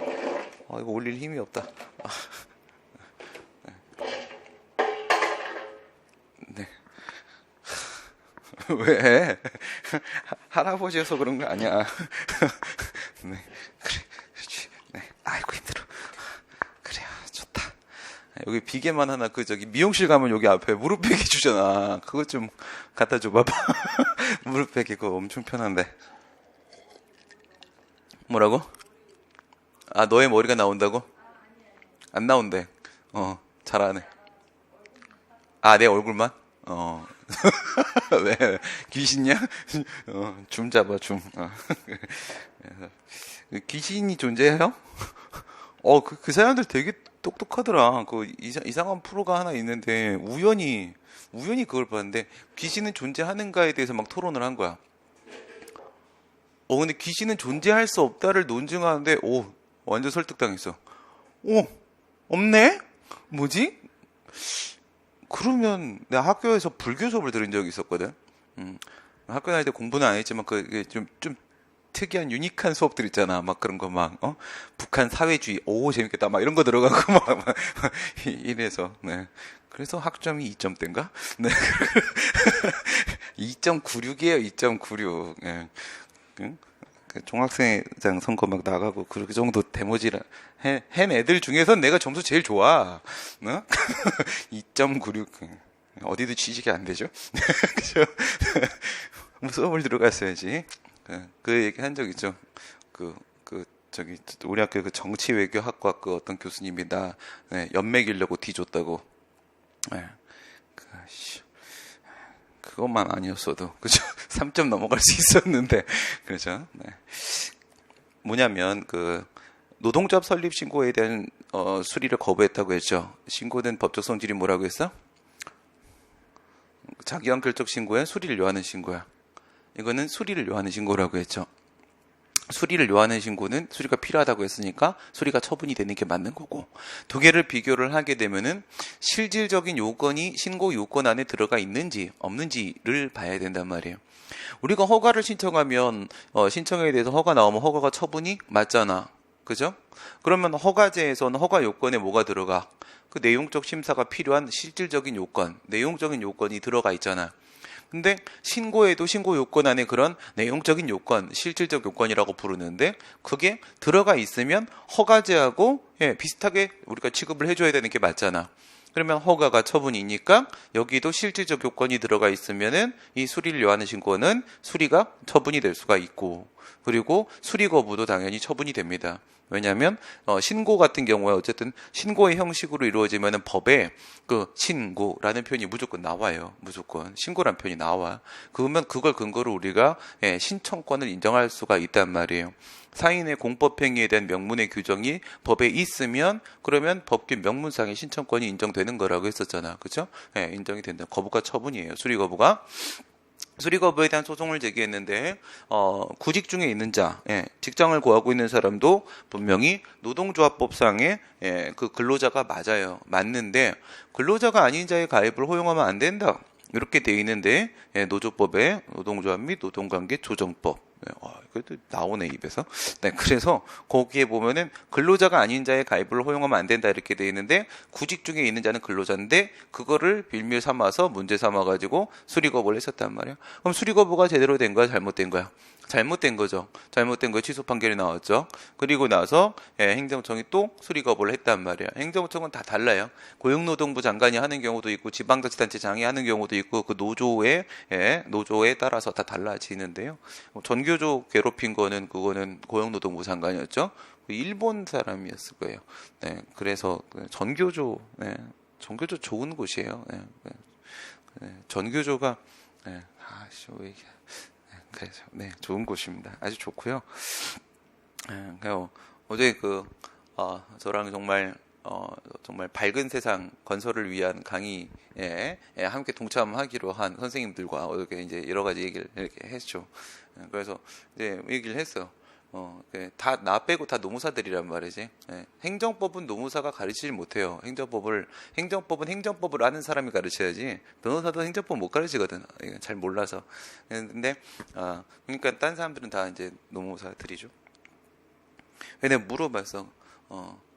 이거 올릴 힘이 없다. 네. 왜? 할아버지여서 그런 거 아니야. 네. 그래, 그렇지. 네. 아이고, 힘들어. 여기 비계만 하나 저기 미용실 가면 여기 앞에 무릎 베개 주잖아. 그거 좀 갖다 줘 봐봐. 무릎 베개 그거 엄청 편한데. 뭐라고? 아, 너의 머리가 나온다고? 안 나온대. 잘하네. 아, 내 얼굴만? 왜? 귀신이야? 줌 잡아, 줌. 귀신이 존재해요? 그 사람들 되게 똑똑하더라. 이상한 프로가 하나 있는데, 우연히 그걸 봤는데, 귀신은 존재하는가에 대해서 막 토론을 한 거야. 근데 귀신은 존재할 수 없다를 논증하는데, 완전 설득당했어. 없네? 뭐지? 그러면 내가 학교에서 불교 수업을 들은 적이 있었거든. 학교 다닐 때 공부는 안 했지만 그게 좀 특이한 유니크한 수업들 있잖아. 막 그런 거 막 북한 사회주의 재밌겠다 막 이런 거 들어가고 막 이래서 네. 그래서 학점이 2점대인가? 네. 2.96이에요. 2.96. 네. 종합생회장 선거 막 나가고 그 정도 대모지를 한 애들 중에선 내가 점수 제일 좋아. 2.96. 어디도 취직이 안 되죠? 그죠? 수업을 들어갔어야지. 그 얘기 한 적 있죠. 저기 우리 학교 그 정치외교학과 그 어떤 교수님이 나 연맥이려고 뒤줬다고. 네. 그것만 아니었어도 그죠? 3점 넘어갈 수 있었는데 그죠? 네. 뭐냐면 노동조합 설립 신고에 대한 수리를 거부했다고 했죠. 신고된 법적 성질이 뭐라고 했어? 자기한 결적 신고에 수리를 요하는 신고야. 이거는 수리를 요하는 신고라고 했죠. 수리를 요하는 신고는 수리가 필요하다고 했으니까 수리가 처분이 되는 게 맞는 거고, 두 개를 비교를 하게 되면은 실질적인 요건이 신고 요건 안에 들어가 있는지 없는지를 봐야 된단 말이에요. 우리가 허가를 신청하면 신청에 대해서 허가 나오면 허가가 처분이 맞잖아. 그죠? 그러면 허가제에서는 허가 요건에 뭐가 들어가? 그 내용적 심사가 필요한 실질적인 요건, 내용적인 요건이 들어가 있잖아. 근데 신고에도 신고 요건 안에 그런 내용적인 요건, 실질적 요건이라고 부르는데, 그게 들어가 있으면 허가제하고 비슷하게 우리가 취급을 해줘야 되는 게 맞잖아. 그러면 허가가 처분이니까 여기도 실질적 요건이 들어가 있으면은 이 수리를 요하는 신고는 수리가 처분이 될 수가 있고, 그리고 수리 거부도 당연히 처분이 됩니다. 왜냐하면 신고 같은 경우에 어쨌든 신고의 형식으로 이루어지면은 법에 그 신고라는 표현이 무조건 나와요. 무조건 신고라는 표현이 나와. 그러면 그걸 근거로 우리가 신청권을 인정할 수가 있단 말이에요. 사인의 공법행위에 대한 명문의 규정이 법에 있으면 그러면 법규 명문상의 신청권이 인정되는 거라고 했었잖아. 그죠? 인정이 된다. 거부가 처분이에요. 수리 거부가. 수리 거부에 대한 소송을 제기했는데 구직 중에 있는 자, 직장을 구하고 있는 사람도 분명히 노동조합법상의 그 근로자가 맞는데 근로자가 아닌 자의 가입을 허용하면 안 된다. 이렇게 돼 있는데 노조법에 노동조합 및 노동관계 조정법 그래도 나오네 입에서. 네, 그래서 거기에 보면은 근로자가 아닌 자의 가입을 허용하면 안 된다 이렇게 돼 있는데 구직 중에 있는 자는 근로자인데 그거를 빌밀 삼아서 문제 삼아가지고 수리 거부를 했었단 말이야. 그럼 수리 거부가 제대로 된 거야, 잘못된 거야? 잘못된 거죠. 잘못된 거에 취소 판결이 나왔죠. 그리고 나서 행정청이 또 수리 거부를 했단 말이야. 행정청은 다 달라요. 고용노동부 장관이 하는 경우도 있고 지방자치단체장이 하는 경우도 있고 그 노조에 따라서 다 달라지는데요. 전교조 괴롭힌 거는 그거는 고용노동부 장관이었죠. 일본 사람이었을 거예요. 네, 그래서 전교조 좋은 곳이에요. 전교조가 그래서 좋은 곳입니다. 아주 좋고요. 어제 저랑 정말 밝은 세상 건설을 위한 강의에 함께 동참하기로 한 선생님들과 이렇게 이제 여러 가지 얘기를 이렇게 했죠. 그래서 이제 얘기를 했어요. 다 나 빼고 다 노무사들이란 말이지. 행정법은 노무사가 가르치지 못해요. 행정법을 행정법을 아는 사람이 가르쳐야지. 변호사도 행정법 못 가르치거든. 잘 몰라서. 근데 그러니까 딴 사람들은 다 이제 노무사들이죠. 근데 물어봤어.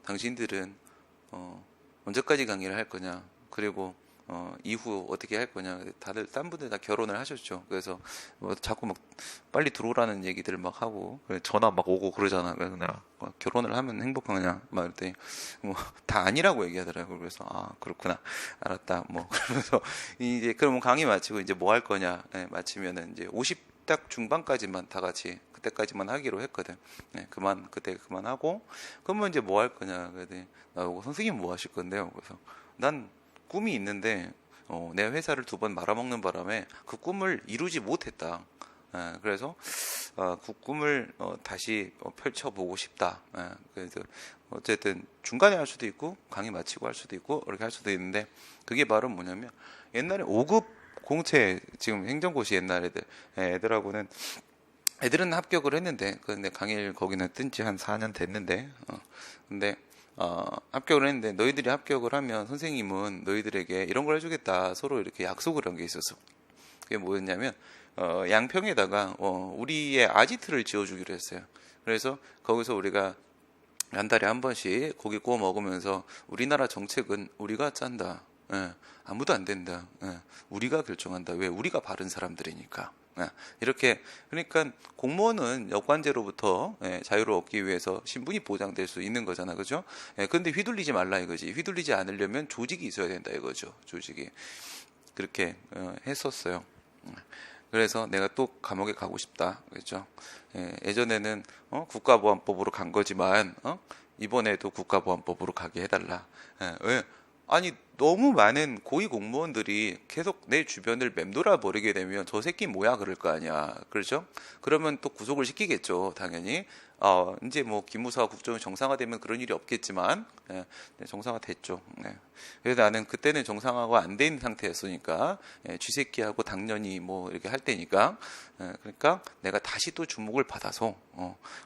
당신들은 언제까지 강의를 할 거냐? 그리고 이후 어떻게 할 거냐. 다들 딴 분들 다 결혼을 하셨죠. 그래서 뭐 자꾸 막 빨리 들어오라는 얘기들을 막 하고 전화 막 오고 그러잖아. 그래서 내가 결혼을 하면 행복하냐 막 그랬더니 뭐 다 아니라고 얘기하더라고요. 그래서 아 그렇구나 알았다 뭐 그러면서 이제 그러면 강의 마치고 이제 뭐 할 거냐. 마치면은 이제 50 딱 중반까지만 다 같이 그때까지만 하기로 했거든. 그때 그만하고 그러면 이제 뭐 할 거냐. 그랬더니 나보고 선생님 뭐 하실 건데요. 그래서 난 꿈이 있는데 내 회사를 2번 말아먹는 바람에 그 꿈을 이루지 못했다. 그래서 그 꿈을 다시 펼쳐보고 싶다. 그래서 어쨌든 중간에 할 수도 있고 강의 마치고 할 수도 있고 이렇게 할 수도 있는데 그게 바로 뭐냐면 옛날에 5급 공채 지금 행정고시 옛날 애들하고는 애들은 합격을 했는데 근데 강의를 거기는 뜬 지 한 4년 됐는데 근데 합격을 했는데 너희들이 합격을 하면 선생님은 너희들에게 이런 걸 해주겠다 서로 이렇게 약속을 한 게 있었어. 그게 뭐였냐면 양평에다가 우리의 아지트를 지어주기로 했어요. 그래서 거기서 우리가 한 달에 한 번씩 고기 구워 먹으면서 우리나라 정책은 우리가 짠다. 아무도 안 된다. 우리가 결정한다. 왜? 우리가 바른 사람들이니까. 이렇게 그러니까 공무원은 여관제로부터 자유를 얻기 위해서 신분이 보장될 수 있는 거잖아, 그죠? 근데 휘둘리지 말라 이거지. 휘둘리지 않으려면 조직이 있어야 된다 이거죠. 조직이 그렇게 했었어요. 그래서 내가 또 감옥에 가고 싶다, 그렇죠? 예전에는 국가보안법으로 간 거지만 이번에도 국가보안법으로 가게 해달라. 왜? 아니 너무 많은 고위 공무원들이 계속 내 주변을 맴돌아 버리게 되면 저 새끼 뭐야 그럴 거 아니야. 그렇죠? 그러면 또 구속을 시키겠죠, 당연히. 이제 뭐 기무사와 국정이 정상화되면 그런 일이 없겠지만 정상화됐죠. 그래서 나는 그때는 정상화가 안 된 상태였으니까 쥐새끼하고 당연히 뭐 이렇게 할 때니까 그러니까 내가 다시 또 주목을 받아서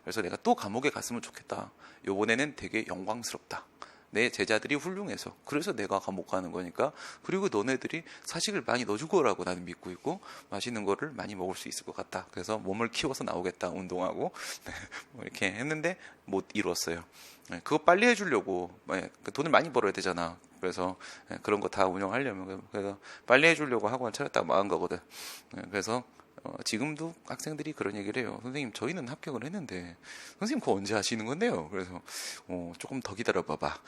그래서 내가 또 감옥에 갔으면 좋겠다. 요번에는 되게 영광스럽다. 내 제자들이 훌륭해서 그래서 내가 감옥 가는 거니까. 그리고 너네들이 사식을 많이 넣어줄 거라고 나는 믿고 있고 맛있는 거를 많이 먹을 수 있을 것 같다. 그래서 몸을 키워서 나오겠다. 운동하고 뭐 이렇게 했는데 못 이뤘어요. 그거 빨리 해주려고 돈을 많이 벌어야 되잖아. 그래서 그런 거 다 운영하려면 그래서 빨리 해주려고 학원 차렸다가 망한 거거든. 그래서 지금도 학생들이 그런 얘기를 해요. 선생님 저희는 합격을 했는데 선생님 그거 언제 하시는 건데요? 그래서 조금 더 기다려봐봐.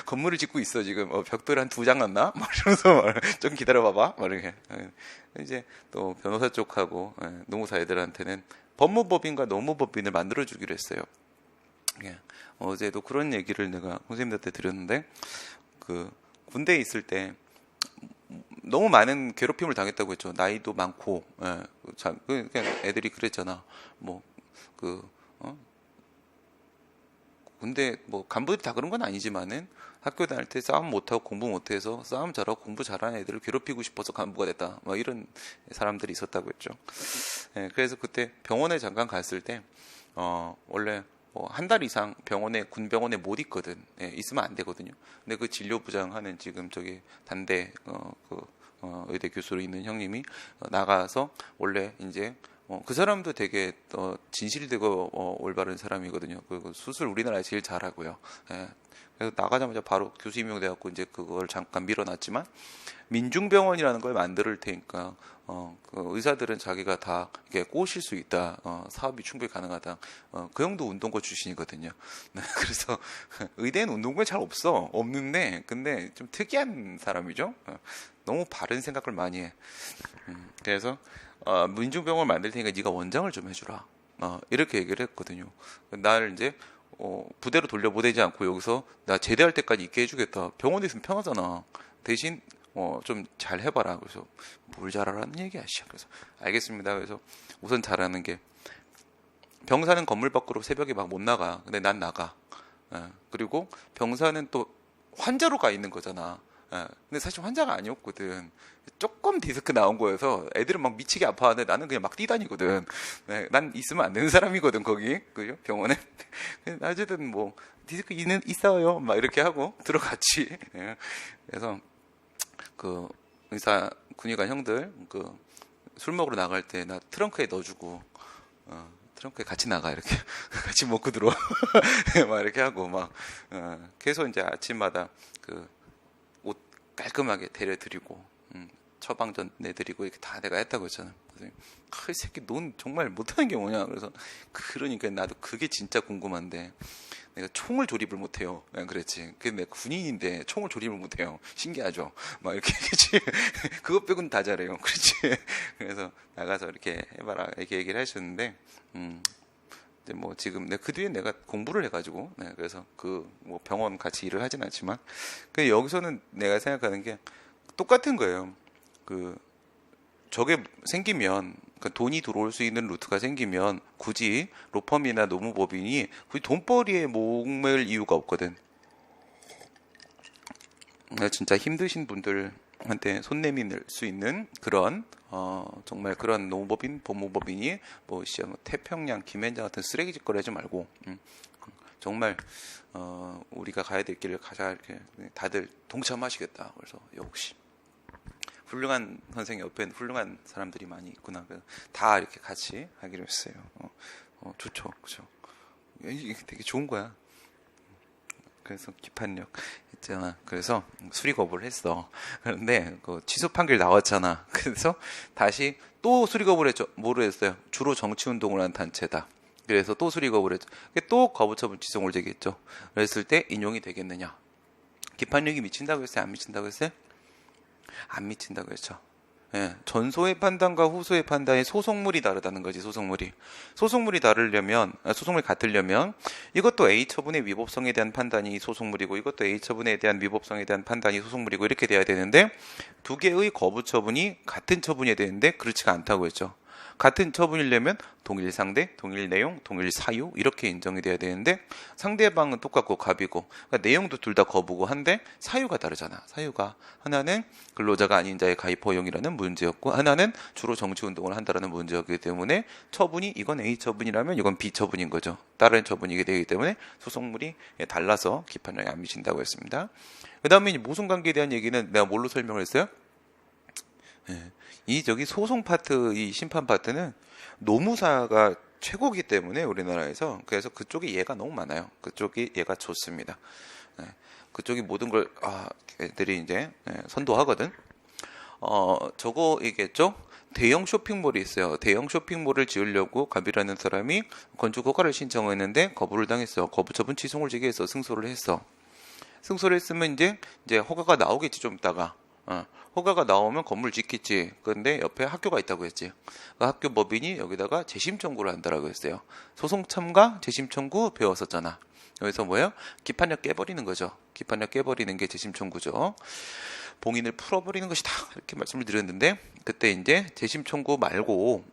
건물을 짓고 있어 지금. 벽돌 한 2장 났나? 막 이러면서 좀 기다려봐봐. 막 이렇게. 이제 또 변호사 쪽하고 노무사 애들한테는 법무법인과 노무법인을 만들어주기로 했어요. 어제도 그런 얘기를 내가 선생님들한테 드렸는데 그 군대에 있을 때 너무 많은 괴롭힘을 당했다고 했죠. 나이도 많고, 그냥 애들이 그랬잖아. 근데 뭐 간부들이 다 그런 건 아니지만은 학교 다닐 때 싸움 못하고 공부 못해서 싸움 잘하고 공부 잘하는 애들을 괴롭히고 싶어서 간부가 됐다. 뭐 이런 사람들이 있었다고 했죠. 그래서 그때 병원에 잠깐 갔을 때, 원래 한 달 이상 군병원에 못 있거든. 있으면 안 되거든요. 근데 그 진료부장하는 지금 저기 단대, 의대 교수로 있는 형님이 나가서 원래 이제 그 사람도 되게 진실되고 올바른 사람이거든요. 그리고 수술 우리나라에 제일 잘하고요. 그래서 나가자마자 바로 교수 임명돼갖고 이제 그걸 잠깐 밀어놨지만 민중병원이라는 걸 만들 테니까 그 의사들은 자기가 다 이렇게 꼬실 수 있다. 사업이 충분히 가능하다. 그 형도 운동권 출신이거든요. 그래서 의대는 운동권이 잘 없는데 근데 좀 특이한 사람이죠. 너무 바른 생각을 많이 해. 그래서 민중병원을 만들 테니까 네가 원장을 좀 해주라. 이렇게 얘기를 했거든요. 나를 이제 부대로 돌려보내지 않고 여기서 나 제대할 때까지 있게 해주겠다. 병원에 있으면 편하잖아. 대신 좀 잘 해봐라. 그래서 뭘 잘하라는 얘기야. 그래서 알겠습니다. 그래서 우선 잘하는 게 병사는 건물 밖으로 새벽에 막 못 나가. 근데 난 나가. 그리고 병사는 또 환자로 가 있는 거잖아. 근데 사실 환자가 아니었거든. 조금 디스크 나온 거여서 애들은 막 미치게 아파하는데 나는 그냥 막 뛰다니거든. 난 있으면 안 되는 사람이거든 거기 그죠? 병원에. 어쨌든 뭐 디스크 있어요. 막 이렇게 하고 들어갔지. 그래서 그 의사 군의관 형들 그 술 먹으러 나갈 때 나 트렁크에 넣어주고 트렁크에 같이 나가 이렇게 같이 먹고 들어와. 막 이렇게 하고 막 계속 이제 아침마다 그 깔끔하게 데려드리고 처방전 내드리고 이렇게 다 내가 했다고 했잖아. 그래서 이 새끼 넌 정말 못하는 게 뭐냐. 그래서 그러니까 나도 그게 진짜 궁금한데 내가 총을 조립을 못해요. 그냥 그랬지. 근데 내가 군인인데 총을 조립을 못해요. 신기하죠. 막 이렇게 얘기지. 그것 빼고는 다 잘해요. 그렇지. 그래서 나가서 이렇게 해봐라 이렇게 얘기를 하셨는데 이제 뭐 지금 내가 그 뒤에 내가 공부를 해가지고 그래서 그 뭐 병원 같이 일을 하진 않지만 그 여기서는 내가 생각하는 게 똑같은 거예요. 그 저게 생기면 그러니까 돈이 들어올 수 있는 루트가 생기면 굳이 로펌이나 노무법인이 굳이 돈벌이에 목매일 이유가 없거든. 그러니까 진짜 힘드신 분들한테 손 내밀 수 있는 그런 정말 그런 노무법인, 법무법인이 뭐 태평양, 김앤장 같은 쓰레기 짓거리 하지 말고 정말 우리가 가야 될 길을 가자 이렇게 다들 동참하시겠다. 그래서 역시 훌륭한 선생님 옆에는 훌륭한 사람들이 많이 있구나. 그래서 다 이렇게 같이 하기로 했어요. 좋죠, 그죠? 이게 되게 좋은 거야. 그래서 기판력 있잖아. 그래서 수리 거부를 했어. 그런데 그 취소 판결 나왔잖아. 그래서 다시 또 수리 거부를 했죠. 뭐로 했어요? 주로 정치 운동을 한 단체다. 그래서 또 수리 거부를 했죠. 또 거부처분 취소를 제기했죠. 그랬을 때 인용이 되겠느냐? 기판력이 미친다고 했어요? 안 미친다고 했어요? 안 미친다고 했죠. 예, 전소의 판단과 후소의 판단의 소속물이 다르다는 거지. 소속물이 다르려면 소속물이 같으려면 이것도 A 처분의 위법성에 대한 판단이 소속물이고 이것도 A 처분에 대한 위법성에 대한 판단이 소속물이고 이렇게 돼야 되는데 두 개의 거부 처분이 같은 처분이 되는데 그렇지가 않다고 했죠. 같은 처분이려면 동일 상대, 동일 내용, 동일 사유 이렇게 인정이 돼야 되는데 상대방은 똑같고 갑이고 그러니까 내용도 둘 다 거부고 한데 사유가 다르잖아. 사유가 하나는 근로자가 아닌 자의 가입 허용이라는 문제였고 하나는 주로 정치운동을 한다라는 문제였기 때문에 처분이 이건 A 처분이라면 이건 B 처분인 거죠. 다른 처분이게 되기 때문에 소속물이 달라서 기판력이 안 미친다고 했습니다. 그 다음에 모순관계에 대한 얘기는 내가 뭘로 설명을 했어요? 이 소송 파트, 이 심판 파트는 노무사가 최고기 때문에 우리나라에서 그래서 그쪽이 예가 너무 많아요. 그쪽이 예가 좋습니다. 그쪽이 모든 걸 애들이 이제 선도하거든. 저거 얘기했죠. 대형 쇼핑몰이 있어요. 대형 쇼핑몰을 지으려고 갑이라는 사람이 건축 허가를 신청했는데 거부를 당했어. 거부 처분 취소를 제기해서 승소를 했어. 승소를 했으면 이제 허가가 나오겠지 좀 있다가. 허가가 나오면 건물 짓겠지. 그런데 옆에 학교가 있다고 했지. 그 학교 법인이 여기다가 재심 청구를 한다라고 했어요. 소송 참가, 재심 청구 배웠었잖아. 여기서 뭐예요? 기판력 깨버리는 거죠. 기판력 깨버리는 게 재심 청구죠. 봉인을 풀어버리는 것이다. 이렇게 말씀을 드렸는데 그때 이제 재심 청구 말고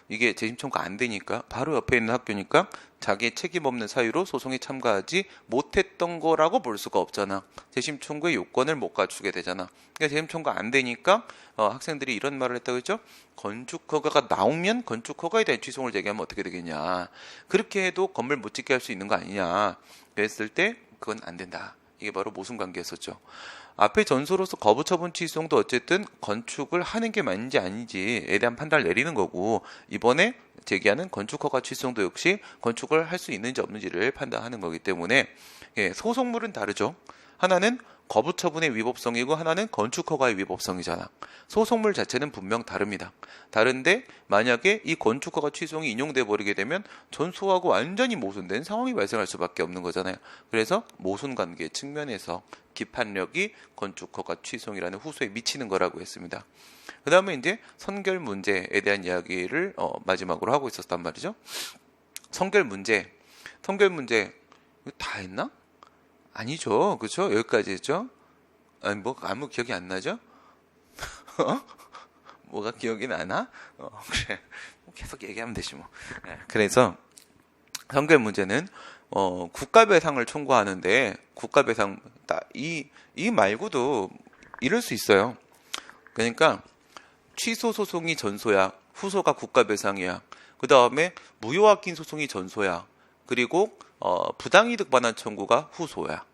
이게 재심 청구가 안 되니까 바로 옆에 있는 학교니까 자기의 책임 없는 사유로 소송에 참가하지 못했던 거라고 볼 수가 없잖아. 재심 청구의 요건을 못 갖추게 되잖아. 그러니까 재심 청구가 안 되니까 학생들이 이런 말을 했다고 했죠. 건축 허가가 나오면 건축 허가에 대한 취소를 제기하면 어떻게 되겠냐. 그렇게 해도 건물 못 짓게 할 수 있는 거 아니냐. 그랬을 때 그건 안 된다. 이게 바로 모순관계였었죠. 앞에 전소로서 거부처분 취소도 어쨌든 건축을 하는 게 맞는지 아닌지에 대한 판단을 내리는 거고 이번에 제기하는 건축허가 취소도 역시 건축을 할 수 있는지 없는지를 판단하는 거기 때문에 소속물은 다르죠. 하나는 거부처분의 위법성이고 하나는 건축허가의 위법성이잖아. 소속물 자체는 분명 다릅니다. 다른데 만약에 이 건축허가 취소이 인용돼 버리게 되면 전소하고 완전히 모순된 상황이 발생할 수밖에 없는 거잖아요. 그래서 모순관계 측면에서 기판력이 건축허가 취소이라는 후소에 미치는 거라고 했습니다. 그 다음에 이제 선결 문제에 대한 이야기를 마지막으로 하고 있었단 말이죠. 선결 문제 다 했나? 아니죠. 그렇죠? 여기까지 했죠? 아니, 뭐 아무 기억이 안 나죠? 뭐가 기억이 나나? 그래. 계속 얘기하면 되지 뭐. 그래서 선결 문제는 국가배상을 청구하는데 국가배상 이 말고도 이럴 수 있어요. 그러니까 취소 소송이 전소야. 후소가 국가배상이야. 그 다음에 무효확인 소송이 전소야. 그리고 부당이득 반환 청구가 후소야.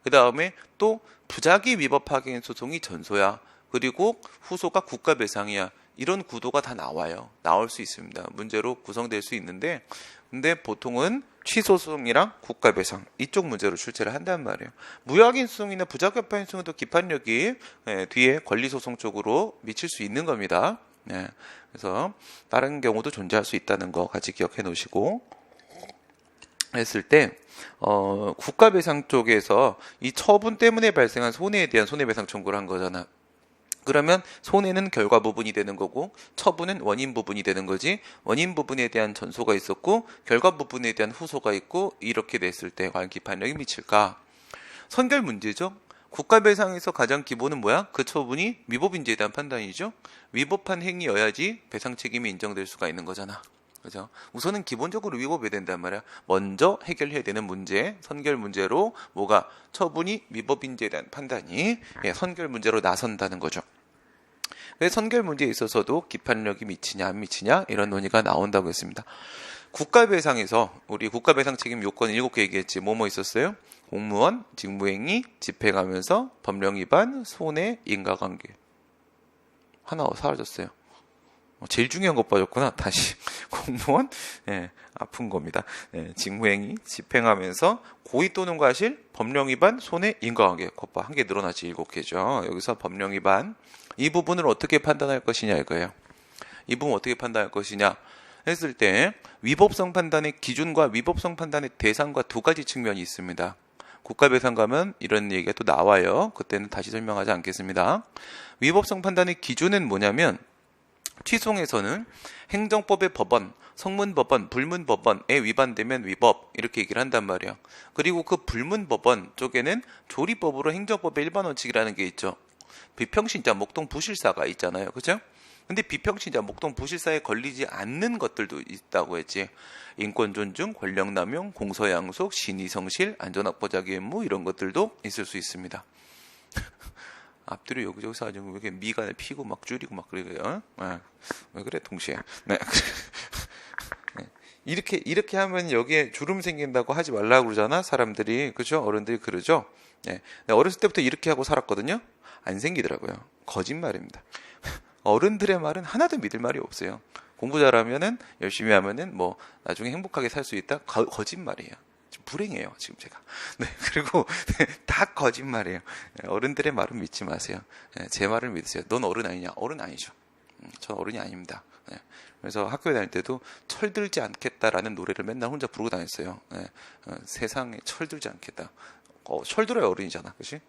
그 다음에 또 부작위 위법 확인 소송이 전소야. 그리고 후소가 국가배상이야. 이런 구도가 다 나와요. 나올 수 있습니다. 문제로 구성될 수 있는데, 근데 보통은 취소송이랑 국가배상 이쪽 문제로 출제를 한단 말이에요. 무효확인소송이나 부적격파인소송도 기판력이 뒤에 권리소송 쪽으로 미칠 수 있는 겁니다. 그래서 다른 경우도 존재할 수 있다는 거 같이 기억해 놓으시고, 했을 때 국가배상 쪽에서 이 처분 때문에 발생한 손해에 대한 손해배상 청구를 한 거잖아. 그러면 손해는 결과 부분이 되는 거고 처분은 원인 부분이 되는 거지. 원인 부분에 대한 전소가 있었고 결과 부분에 대한 후소가 있고, 이렇게 됐을 때 과연 기판력이 미칠까? 선결 문제죠. 국가배상에서 가장 기본은 뭐야? 그 처분이 위법인지에 대한 판단이죠. 위법한 행위여야지 배상 책임이 인정될 수가 있는 거잖아. 그죠? 우선은 기본적으로 위법해야 된단 말이야. 먼저 해결해야 되는 문제, 선결 문제로 뭐가 처분이 위법인지에 대한 판단이 선결 문제로 나선다는 거죠. 그래서 선결 문제에 있어서도 기판력이 미치냐 안 미치냐 이런 논의가 나온다고 했습니다. 국가배상에서 우리 국가배상 책임 요건 7개 얘기했지. 뭐뭐 있었어요? 공무원, 직무행위, 집행하면서 법령 위반, 손해, 인과관계. 하나 사라졌어요. 제일 중요한 거 빠졌구나. 다시 공무원, 아픈 겁니다. 직무행위, 집행하면서 고의 또는 과실, 법령 위반, 손해, 인과관계. 겉봐 한 개 늘어나지 7개죠. 여기서 법령 위반 이 부분을 어떻게 판단할 것이냐 이거예요. 이 부분 어떻게 판단할 것이냐 했을 때 위법성 판단의 기준과 위법성 판단의 대상과 두 가지 측면이 있습니다. 국가배상 가면 이런 얘기가 또 나와요. 그때는 다시 설명하지 않겠습니다. 위법성 판단의 기준은 뭐냐면 취송에서는 행정법의 법원, 성문법원, 불문법원에 위반되면 위법 이렇게 얘기를 한단 말이에요. 그리고 그 불문법원 쪽에는 조리법으로 행정법의 일반 원칙이라는 게 있죠. 비평신자, 목동 부실사가 있잖아요. 그죠? 근데 비평신자, 목동 부실사에 걸리지 않는 것들도 있다고 했지. 인권 존중, 권력 남용, 공소양속, 신의성실, 안전확보자기 의무 이런 것들도 있을 수 있습니다. 앞뒤로 여기저기서 아주 왜 이렇게 미간을 피고 막 줄이고 막 그래요. 왜 그래 동시에. 네. 이렇게 하면 여기에 주름 생긴다고 하지 말라고 그러잖아 사람들이. 그죠? 어른들이 그러죠. 어렸을 때부터 이렇게 하고 살았거든요. 안 생기더라고요. 거짓말입니다. 어른들의 말은 하나도 믿을 말이 없어요. 공부 잘하면은 열심히 하면은 뭐 나중에 행복하게 살 수 있다. 거짓말이에요. 불행해요 지금 제가. 그리고 다 거짓말이에요. 어른들의 말은 믿지 마세요. 제 말을 믿으세요. 넌 어른 아니냐? 어른 아니죠. 전 어른이 아닙니다. 그래서 학교에 다닐 때도 철들지 않겠다라는 노래를 맨날 혼자 부르고 다녔어요. 세상에 철들지 않겠다. 철들어야 어른이잖아, 그렇지?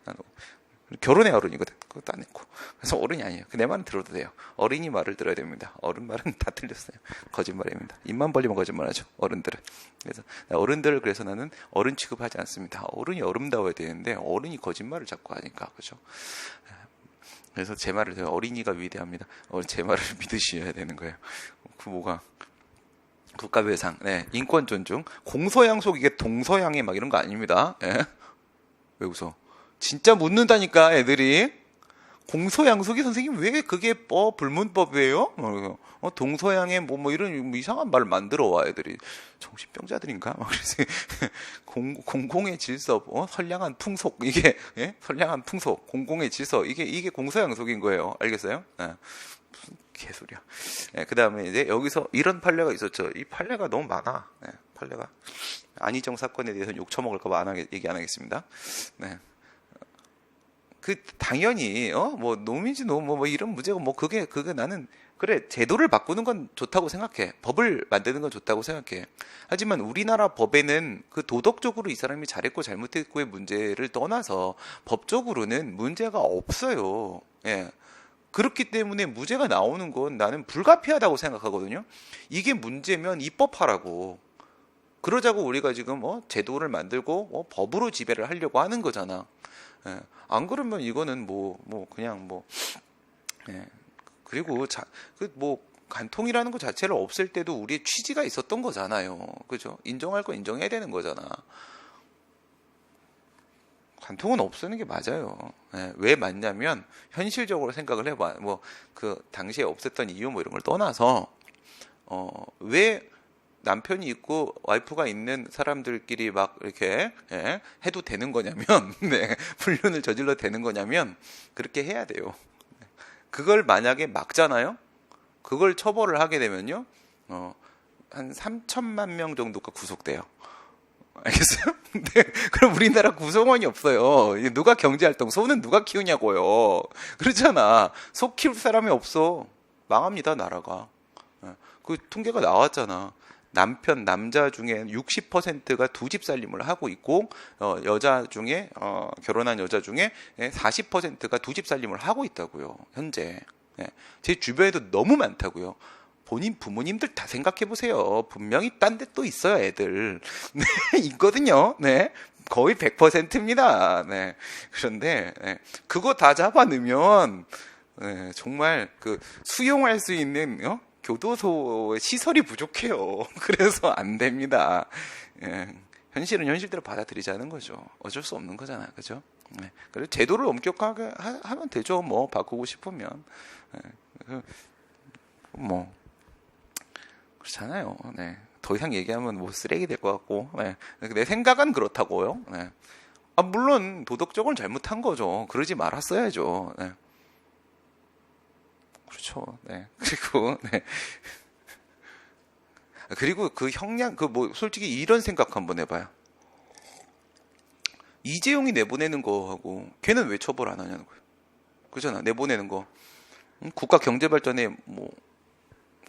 결혼의 어른이거든. 그것도 안 했고. 그래서 어른이 아니에요. 내 말은 들어도 돼요. 어린이 말을 들어야 됩니다. 어른 말은 다 틀렸어요. 거짓말입니다. 입만 벌리면 거짓말하죠. 어른들은. 그래서 어른들을 그래서 나는 어른 취급하지 않습니다. 어른이 어른다워야 되는데 어른이 거짓말을 자꾸 하니까 그죠. 그래서 제 말을 들어요. 어린이가 위대합니다. 제 말을 믿으셔야 되는 거예요. 그 뭐가 국가배상, 인권 존중, 공소양속 이게 동서양해 막 이런 거 아닙니다. 왜 웃어? 진짜 묻는다니까 애들이. 공소양속이 선생님 왜 그게 불문법이에요? 동서양에 뭐 이런 이상한 말을 만들어 와 애들이. 정신병자들인가? 그래서 공공의 질서, 선량한 풍속 이게 선량한 풍속, 공공의 질서 이게 공소양속인 거예요. 알겠어요? 무슨 개소리야. 그 다음에 이제 여기서 이런 판례가 있었죠. 이 판례가 너무 많아. 판례가 안희정 사건에 대해서 욕 처먹을까 봐 얘기 안 하겠습니다. 당연히 뭐 노민지 뭐 이런 문제가 뭐 그게 나는 그래 제도를 바꾸는 건 좋다고 생각해. 법을 만드는 건 좋다고 생각해. 하지만 우리나라 법에는 그 도덕적으로 이 사람이 잘했고 잘못했고의 문제를 떠나서 법적으로는 문제가 없어요. 그렇기 때문에 무죄가 나오는 건 나는 불가피하다고 생각하거든요. 이게 문제면 입법하라고. 그러자고 우리가 지금 제도를 만들고 법으로 지배를 하려고 하는 거잖아. 안 그러면 이거는 그냥 그리고 간통이라는 것 자체를 없앨 때도 우리의 취지가 있었던 거잖아요. 그죠? 인정할 거 인정해야 되는 거잖아. 간통은 없애는 게 맞아요. 왜 맞냐면 현실적으로 생각을 해봐. 그 당시에 없앴던 이유 이런 걸 떠나서 왜 남편이 있고 와이프가 있는 사람들끼리 막 이렇게 해도 되는 거냐면 불륜을 저질러도 되는 거냐면 그렇게 해야 돼요. 그걸 만약에 막잖아요. 그걸 처벌을 하게 되면요, 한 3천만 명 정도가 구속돼요. 알겠어요? 네, 그럼 우리나라 구성원이 없어요. 누가 경제활동, 소는 누가 키우냐고요. 그렇잖아. 소 키울 사람이 없어. 망합니다, 나라가. 그 통계가 나왔잖아. 남자 중에 60%가 두 집 살림을 하고 있고, 여자 중에, 결혼한 여자 중에 40%가 두 집 살림을 하고 있다고요, 현재. 제 주변에도 너무 많다고요. 본인 부모님들 다 생각해 보세요. 분명히 딴 데 또 있어요, 애들. 네, 있거든요. 네. 거의 100%입니다. 네. 그런데, 그거 다 잡아 넣으면, 정말 그 수용할 수 있는, 교도소의 시설이 부족해요. 그래서 안 됩니다. 현실은 현실대로 받아들이자는 거죠. 어쩔 수 없는 거잖아요. 그죠? 그래서 제도를 엄격하게 하면 되죠. 뭐, 바꾸고 싶으면. 뭐. 그렇잖아요. 네. 더 이상 얘기하면 뭐 쓰레기 될 것 같고, 내 생각은 그렇다고요. 물론 도덕적으로 잘못한 거죠. 그러지 말았어야죠. 그렇죠. 그리고 그 형량, 솔직히 이런 생각 한번 해봐요. 이재용이 내보내는 거하고 걔는 왜 처벌 안 하냐는 거예요. 그렇잖아. 내보내는 거. 국가 경제 발전에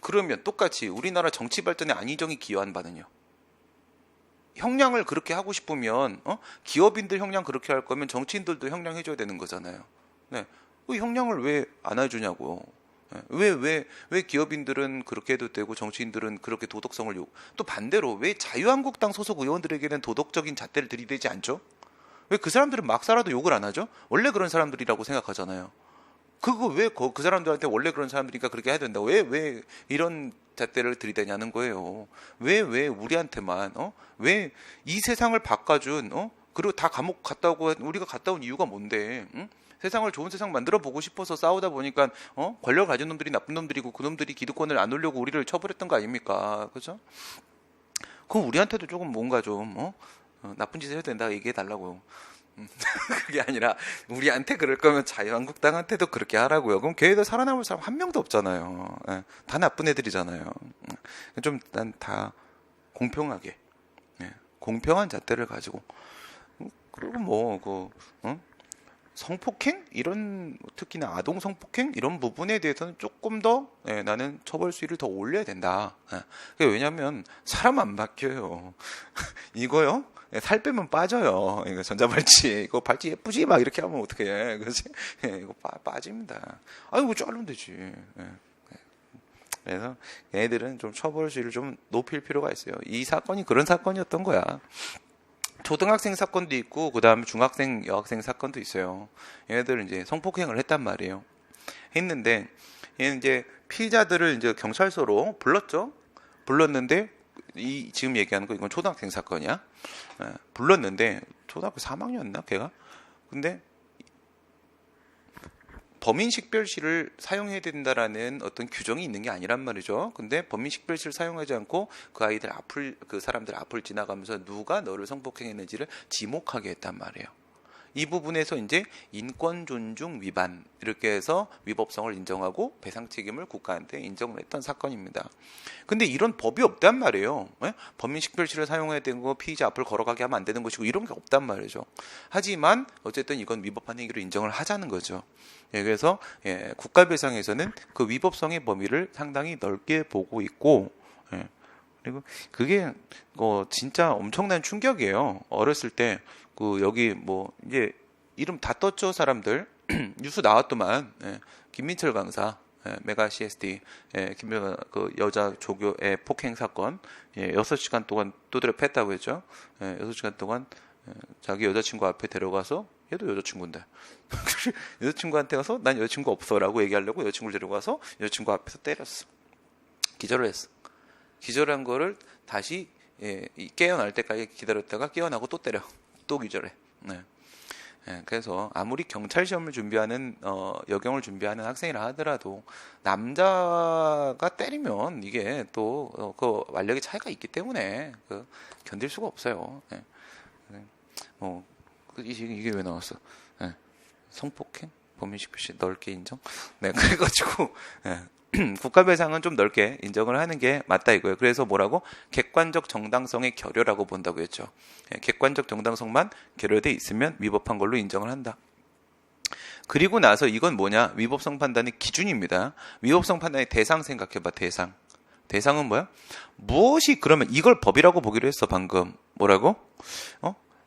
그러면 똑같이 우리나라 정치 발전에 안희정이 기여한 바는요. 형량을 그렇게 하고 싶으면 기업인들 형량 그렇게 할 거면 정치인들도 형량 해줘야 되는 거잖아요. 그 형량을 왜 안 해주냐고. 왜 기업인들은 그렇게 해도 되고 정치인들은 그렇게 도덕성을 또 반대로 왜 자유한국당 소속 의원들에게는 도덕적인 잣대를 들이대지 않죠? 왜 그 사람들은 막 살아도 욕을 안 하죠? 원래 그런 사람들이라고 생각하잖아요. 그거 왜 그 사람들한테 원래 그런 사람들이니까 그렇게 해야 된다고 왜 이런 잣대를 들이대냐는 거예요. 왜 우리한테만 왜 이 세상을 바꿔준 그리고 다 감옥 갔다 오고 우리가 갔다 온 이유가 뭔데? 응? 세상을 좋은 세상 만들어 보고 싶어서 싸우다 보니까 권력을 가진 놈들이 나쁜 놈들이고 그 놈들이 기득권을 안 올려고 우리를 처벌했던 거 아닙니까? 그죠? 그럼 우리한테도 조금 뭔가 좀 나쁜 짓을 해야 된다 얘기해 달라고요. 그게 아니라 우리한테 그럴 거면 자유한국당한테도 그렇게 하라고요. 그럼 걔네들 살아남을 사람 한 명도 없잖아요. 다 나쁜 애들이잖아요. 좀 난 다 공평하게 공평한 잣대를 가지고 그리고 성폭행 이런 특히나 아동 성폭행 이런 부분에 대해서는 조금 더 나는 처벌 수위를 더 올려야 된다. 왜냐하면 사람 안 바뀌어요. 이거요? 살 빼면 빠져요. 이거 전자발찌, 이거 발찌 예쁘지? 막 이렇게 하면 어떡해. 그지? 이거 빠집니다. 아이고, 자르면 되지. 그래서 얘네들은 좀 처벌 수위를 좀 높일 필요가 있어요. 이 사건이 그런 사건이었던 거야. 초등학생 사건도 있고, 그 다음에 중학생, 여학생 사건도 있어요. 얘네들은 이제 성폭행을 했단 말이에요. 했는데, 얘는 이제 피의자들을 이제 경찰서로 불렀죠? 불렀는데, 지금 얘기하는 거 이건 초등학생 사건이야. 불렀는데 초등학교 3학년이었나 걔가? 근데 범인식별실을 사용해야 된다라는 어떤 규정이 있는 게 아니란 말이죠. 근데 범인식별실을 사용하지 않고 그 사람들 앞을 지나가면서 누가 너를 성폭행했는지를 지목하게 했단 말이에요. 이 부분에서 이제 인권 존중 위반 이렇게 해서 위법성을 인정하고 배상 책임을 국가한테 인정을 했던 사건입니다. 근데 이런 법이 없단 말이에요. 범인식별실을 사용해야 되는 거 피의자 앞을 걸어가게 하면 안 되는 것이고 이런 게 없단 말이죠. 하지만 어쨌든 이건 위법한 행위로 인정을 하자는 거죠. 그래서 국가배상에서는 그 위법성의 범위를 상당히 넓게 보고 있고 그리고 그게 진짜 엄청난 충격이에요. 어렸을 때 여기 이제 이름 다 떴죠 사람들. 뉴스 나왔더만 김민철 강사 메가 CSD 김민철 그 여자 조교의 폭행 사건 6시간 동안 두드려 팼다고 했죠. 6시간 동안 자기 여자친구 앞에 데려가서 얘도 여자친구인데 여자친구한테 가서 난 여자친구 없어라고 얘기하려고 여자친구를 데려가서 여자친구 앞에서 때렸어. 기절을 했어. 기절한 거를 다시 깨어날 때까지 기다렸다가 깨어나고 또 때려. 또 기절해. 그래서 아무리 경찰 시험을 준비하는 여경을 준비하는 학생이라 하더라도 남자가 때리면 이게 또 그 완력의 차이가 있기 때문에 견딜 수가 없어요. 이게 왜 나왔어? 성폭행 범인식별실 넓게 인정. 그래가지고 국가배상은 좀 넓게 인정을 하는 게 맞다 이거예요. 그래서 뭐라고? 객관적 정당성의 결여라고 본다고 했죠. 객관적 정당성만 결여돼 있으면 위법한 걸로 인정을 한다. 그리고 나서 이건 뭐냐? 위법성 판단의 기준입니다. 위법성 판단의 대상 생각해봐. 대상은 뭐야? 무엇이 그러면 이걸 법이라고 보기로 했어 방금. 뭐라고?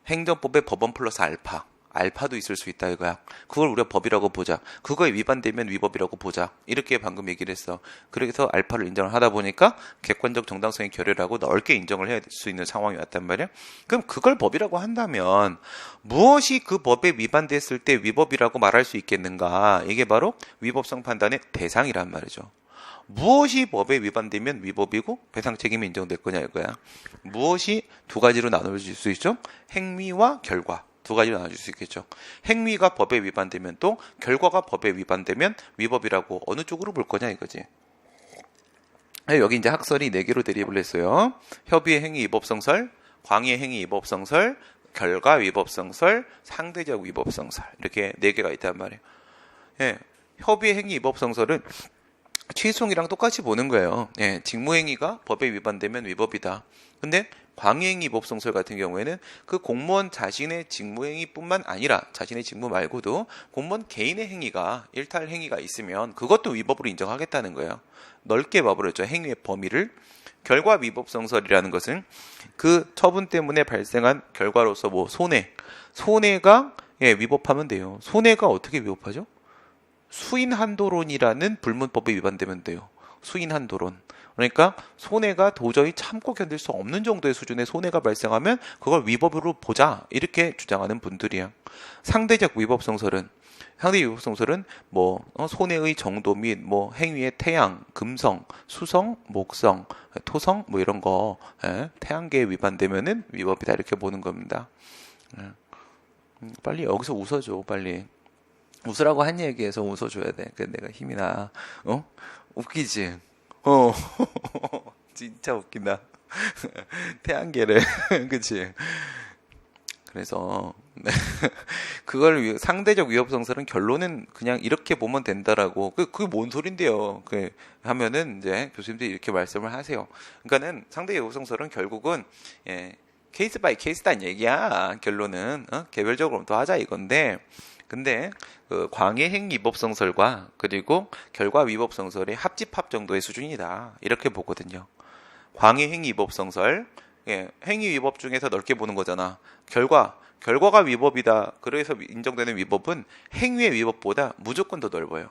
행정법의 법원 플러스 알파도 있을 수 있다 이거야. 그걸 우리가 법이라고 보자. 그거에 위반되면 위법이라고 보자. 이렇게 방금 얘기를 했어. 그래서 알파를 인정을 하다 보니까 객관적 정당성의 결여라고 넓게 인정을 해야 될 수 있는 상황이 왔단 말이야. 그럼 그걸 법이라고 한다면 무엇이 그 법에 위반됐을 때 위법이라고 말할 수 있겠는가? 이게 바로 위법성 판단의 대상이란 말이죠. 무엇이 법에 위반되면 위법이고 배상 책임이 인정될 거냐 이거야. 무엇이 두 가지로 나눠질 수 있죠? 행위와 결과. 두 가지로 나눠질 수 있겠죠. 행위가 법에 위반되면 또 결과가 법에 위반되면 위법이라고 어느 쪽으로 볼 거냐 이거지. 여기 이제 학설이 4개로 대립을 했어요. 협의의 행위 위법성설, 광의의 행위 위법성설, 결과 위법성설, 상대적 위법성설 이렇게 4개가 있단 말이에요. 협의의 행위 위법성설은 취소행위랑 똑같이 보는 거예요. 직무행위가 법에 위반되면 위법이다. 근데 광의행위 위법성설 같은 경우에는 그 공무원 자신의 직무행위뿐만 아니라 자신의 직무 말고도 공무원 개인의 행위가 일탈 행위가 있으면 그것도 위법으로 인정하겠다는 거예요. 넓게 봐버렸죠. 행위의 범위를. 결과 위법성설이라는 것은 그 처분 때문에 발생한 결과로서 뭐 손해가 위법하면 돼요. 손해가 어떻게 위법하죠? 수인한도론이라는 불문법에 위반되면 돼요. 수인한도론. 그러니까 손해가 도저히 참고 견딜 수 없는 정도의 수준의 손해가 발생하면 그걸 위법으로 보자 이렇게 주장하는 분들이야. 상대적 위법성설은 뭐 손해의 정도 및 뭐 행위의 태양, 금성, 수성, 목성, 토성 뭐 이런 거 태양계에 위반되면은 위법이다 이렇게 보는 겁니다. 빨리 여기서 웃어줘 빨리. 웃으라고 한 얘기에서 웃어줘야 돼. 그래 내가 힘이 나. 웃기지? 진짜 웃긴다. 태양계를 그치? 그래서 그걸 상대적 위법성설은 결론은 그냥 이렇게 보면 된다라고. 그게 뭔 소린데요? 하면은 이제 교수님들이 이렇게 말씀을 하세요. 그러니까는 상대적 위법성설은 결국은 케이스 바이 케이스다는 얘기야. 결론은 개별적으로 더 하자 이건데. 근데 그 광의행위 위법성설과 그리고 결과 위법성설의 합집합 정도의 수준이다 이렇게 보거든요. 광의행위 위법성설, 행위 위법 중에서 넓게 보는 거잖아. 결과가 위법이다. 그래서 인정되는 위법은 행위의 위법보다 무조건 더 넓어요.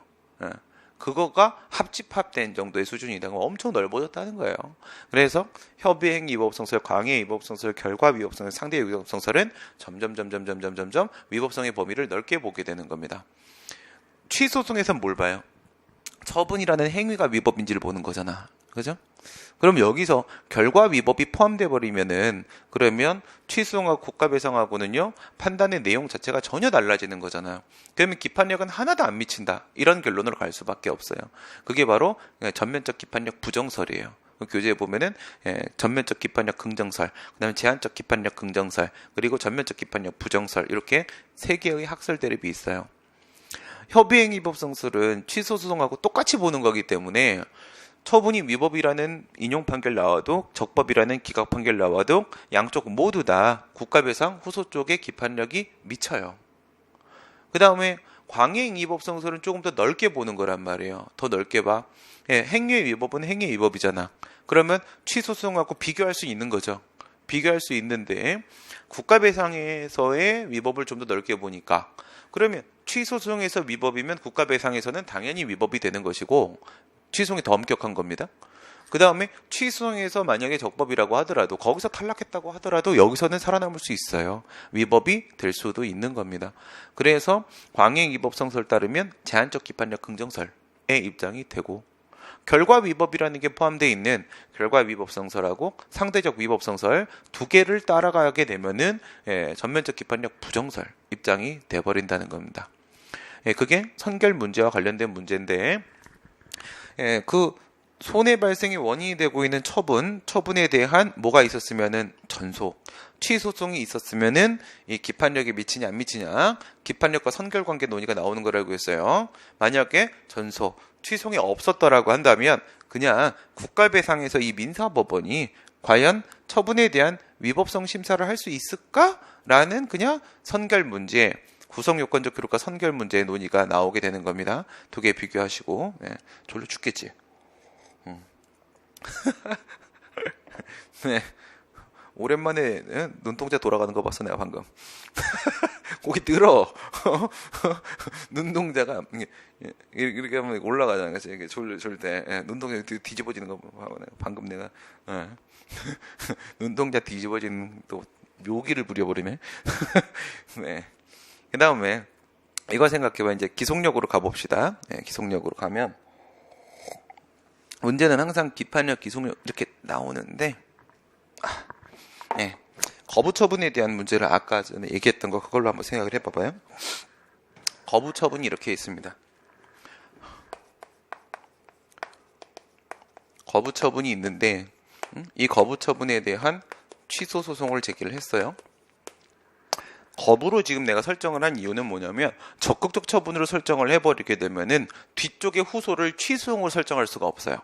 그거가 합집합된 정도의 수준이다. 엄청 넓어졌다는 거예요. 그래서 협의행위 위법성설, 광의 위법성설, 결과 위법성설, 상대 위법성설은 점점 위법성의 범위를 넓게 보게 되는 겁니다. 취소송에서는 뭘 봐요? 처분이라는 행위가 위법인지를 보는 거잖아. 그죠? 그럼 여기서 결과 위법이 포함돼 버리면은 그러면 취소송하고 국가배상하고는요 판단의 내용 자체가 전혀 달라지는 거잖아요. 그러면 기판력은 하나도 안 미친다 이런 결론으로 갈 수밖에 없어요. 그게 바로 전면적 기판력 부정설이에요. 교재에 보면은 전면적 기판력 긍정설, 그다음에 제한적 기판력 긍정설, 그리고 전면적 기판력 부정설 이렇게 3개의 학설 대립이 있어요. 협의행위 위법성설은 취소 소송하고 똑같이 보는 거기 때문에 처분이 위법이라는 인용 판결 나와도 적법이라는 기각 판결 나와도 양쪽 모두 다 국가배상 후소 쪽에 기판력이 미쳐요. 그 다음에 광의행위 위법성설은 조금 더 넓게 보는 거란 말이에요. 더 넓게 봐. 행위의 위법은 행위의 위법이잖아. 그러면 취소소송하고 비교할 수 있는 거죠. 비교할 수 있는데 국가배상에서의 위법을 좀 더 넓게 보니까 그러면 취소소송에서 위법이면 국가배상에서는 당연히 위법이 되는 것이고 취소송이 더 엄격한 겁니다. 그 다음에 취소송에서 만약에 적법이라고 하더라도 거기서 탈락했다고 하더라도 여기서는 살아남을 수 있어요. 위법이 될 수도 있는 겁니다. 그래서 광행 위법성설 따르면 제한적 기판력 긍정설의 입장이 되고 결과 위법이라는 게 포함되어 있는 결과 위법성설하고 상대적 위법성설 2개를 따라가게 되면은 전면적 기판력 부정설 입장이 돼버린다는 겁니다. 그게 선결 문제와 관련된 문제인데 그 손해 발생의 원인이 되고 있는 처분에 대한 뭐가 있었으면은 전소, 취소송이 있었으면은 이 기판력이 미치냐 안 미치냐, 기판력과 선결관계 논의가 나오는 거라고 했어요. 만약에 전소, 취소송이 없었더라고 한다면 그냥 국가배상에서 이 민사법원이 과연 처분에 대한 위법성 심사를 할 수 있을까라는 그냥 선결 문제, 구성 요건적 기록과 선결 문제의 논의가 나오게 되는 겁니다. 두 개 비교하시고, 졸려 죽겠지. 네. 오랜만에 눈동자 돌아가는 거 봤어 내가 방금. 거기 들어. 눈동자가 이렇게 하면 올라가잖아. 그치? 이게 졸 때 눈동자 뒤집어지는 거 봐. 방금 내가 눈동자 뒤집어지는 또 묘기를 부려버리네. 네. 그 다음에 이거 생각해봐. 이제 기속력으로 가봅시다. 기속력으로 가면 문제는 항상 기판력, 기속력 이렇게 나오는데 거부 처분에 대한 문제를 아까 전에 얘기했던 거 그걸로 한번 생각을 해봐봐요. 거부 처분이 이렇게 있습니다. 거부 처분이 있는데 이 거부 처분에 대한 취소 소송을 제기를 했어요. 거부로 지금 내가 설정을 한 이유는 뭐냐면 적극적 처분으로 설정을 해버리게 되면은 뒤쪽에 후소를 취소용으로 설정할 수가 없어요.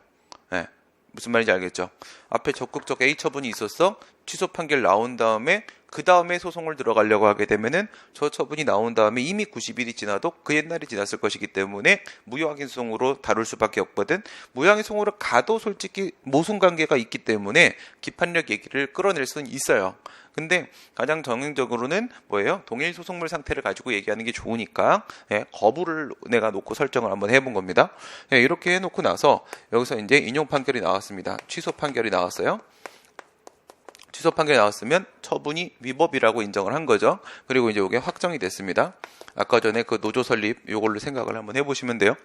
무슨 말인지 알겠죠? 앞에 적극적 A 처분이 있었어. 취소 판결 나온 다음에 그 다음에 소송을 들어가려고 하게 되면은 저 처분이 나온 다음에 이미 90일이 지나도 그 옛날이 지났을 것이기 때문에 무효확인 소송으로 다룰 수밖에 없거든. 무효확인 소송으로 가도 솔직히 모순관계가 있기 때문에 기판력 얘기를 끌어낼 수는 있어요. 근데 가장 정형적으로는 뭐예요? 동일 소송물 상태를 가지고 얘기하는 게 좋으니까 거부를 내가 놓고 설정을 한번 해본 겁니다. 이렇게 해놓고 나서 여기서 이제 인용 판결이 나왔습니다. 취소 판결이 나왔어요. 취소 판결이 나왔으면 처분이 위법이라고 인정을 한 거죠. 그리고 이제 이게 확정이 됐습니다. 아까 전에 그 노조 설립 요걸로 생각을 한번 해보시면 돼요.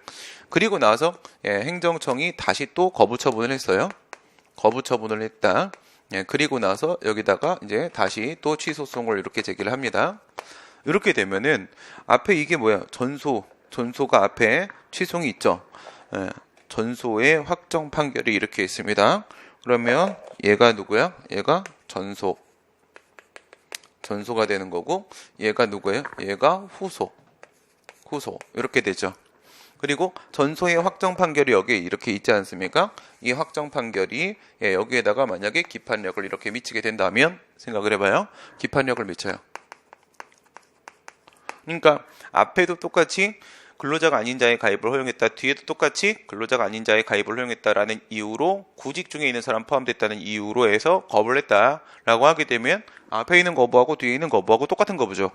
그리고 나서 행정청이 다시 또 거부 처분을 했어요. 거부 처분을 했다. 그리고 나서 여기다가 이제 다시 또 취소송을 이렇게 제기를 합니다. 이렇게 되면은 앞에 이게 뭐야? 전소가 앞에 취소이 있죠. 전소의 확정 판결이 이렇게 있습니다. 그러면 얘가 누구야? 얘가 전소가 되는 거고 얘가 누구예요? 얘가 후소 이렇게 되죠. 그리고 전소의 확정 판결이 여기에 이렇게 있지 않습니까? 이 확정 판결이 여기에다가 만약에 기판력을 이렇게 미치게 된다면 생각을 해봐요. 기판력을 미쳐요. 그러니까 앞에도 똑같이 근로자가 아닌 자의 가입을 허용했다. 뒤에도 똑같이 근로자가 아닌 자의 가입을 허용했다라는 이유로 구직 중에 있는 사람 포함됐다는 이유로 해서 거부를 했다라고 하게 되면 앞에 있는 거부하고 뒤에 있는 거부하고 똑같은 거부죠.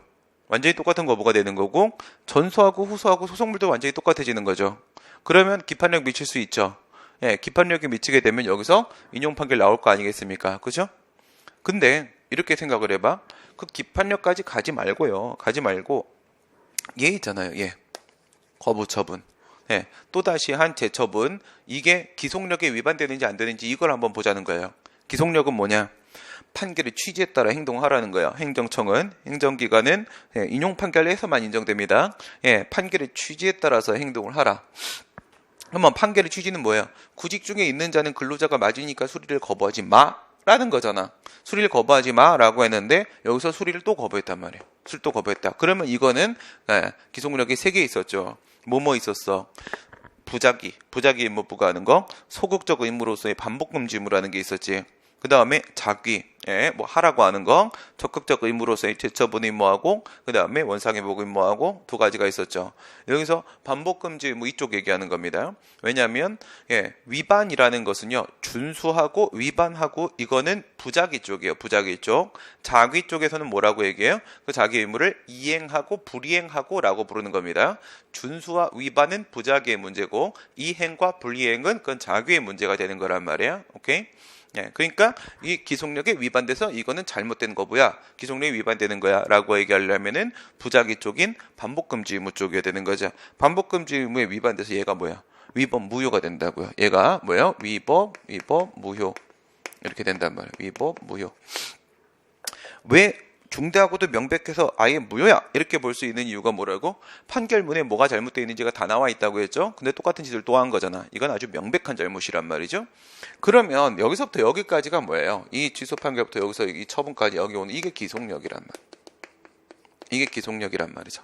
완전히 똑같은 거부가 되는 거고 전소하고 후소하고 소송물도 완전히 똑같아지는 거죠. 그러면 기판력 미칠 수 있죠. 기판력이 미치게 되면 여기서 인용 판결 나올 거 아니겠습니까? 그죠? 근데 이렇게 생각을 해봐. 그 기판력까지 가지 말고요. 가지 말고 얘 있잖아요. 얘. 거부 처분. 또다시 한 재처분. 이게 기속력에 위반되는지 안 되는지 이걸 한번 보자는 거예요. 기속력은 뭐냐? 판결의 취지에 따라 행동하라는 거예요. 행정청은, 행정기관은 인용 판결에서만 인정됩니다. 판결의 취지에 따라서 행동을 하라. 그러면 판결의 취지는 뭐예요? 구직 중에 있는 자는 근로자가 맞으니까 수리를 거부하지 마 라는 거잖아. 수리를 거부하지 마 라고 했는데 여기서 수리를 또 거부했단 말이에요. 수리를 또 거부했다. 그러면 이거는 기속력이 3개 있었죠. 뭐뭐 있었어? 부작위 의무 부과하는 거, 소극적 의무로서의 반복금지 의무라는 게 있었지. 그 다음에 작위, 뭐 하라고 하는 거, 적극적 의무로서의 재처분 의무하고, 그 다음에 원상회복 의무하고 2가지가 있었죠. 여기서 반복금지 의무 이쪽 얘기하는 겁니다. 왜냐하면 위반이라는 것은요, 준수하고 위반하고 이거는 부작위 쪽이에요. 부작위 쪽. 작위 쪽에서는 뭐라고 얘기해요? 그 자기 의무를 이행하고 불이행하고 라고 부르는 겁니다. 준수와 위반은 부작위의 문제고 이행과 불이행은 그건 작위의 문제가 되는 거란 말이에요. 오케이? 그러니까 이 기속력에 위반돼서 이거는 잘못된 거고야 기속력이 위반되는 거야 라고 얘기하려면은 부작위 쪽인 반복금지 의무 쪽이어야 되는 거죠. 반복금지 의무에 위반돼서 얘가 뭐야? 위법 무효가 된다고요. 얘가 뭐예요? 위법 무효 이렇게 된단 말이에요. 위법 무효. 왜 중대하고도 명백해서 아예 무효야 이렇게 볼 수 있는 이유가 뭐라고? 판결문에 뭐가 잘못되어 있는지가 다 나와 있다고 했죠. 근데 똑같은 짓을 또 한 거잖아. 이건 아주 명백한 잘못이란 말이죠. 그러면 여기서부터 여기까지가 뭐예요? 이 취소 판결부터 여기서 이 처분까지 여기 오는 이게 기속력이란 말. 이게 기속력이란 말이죠.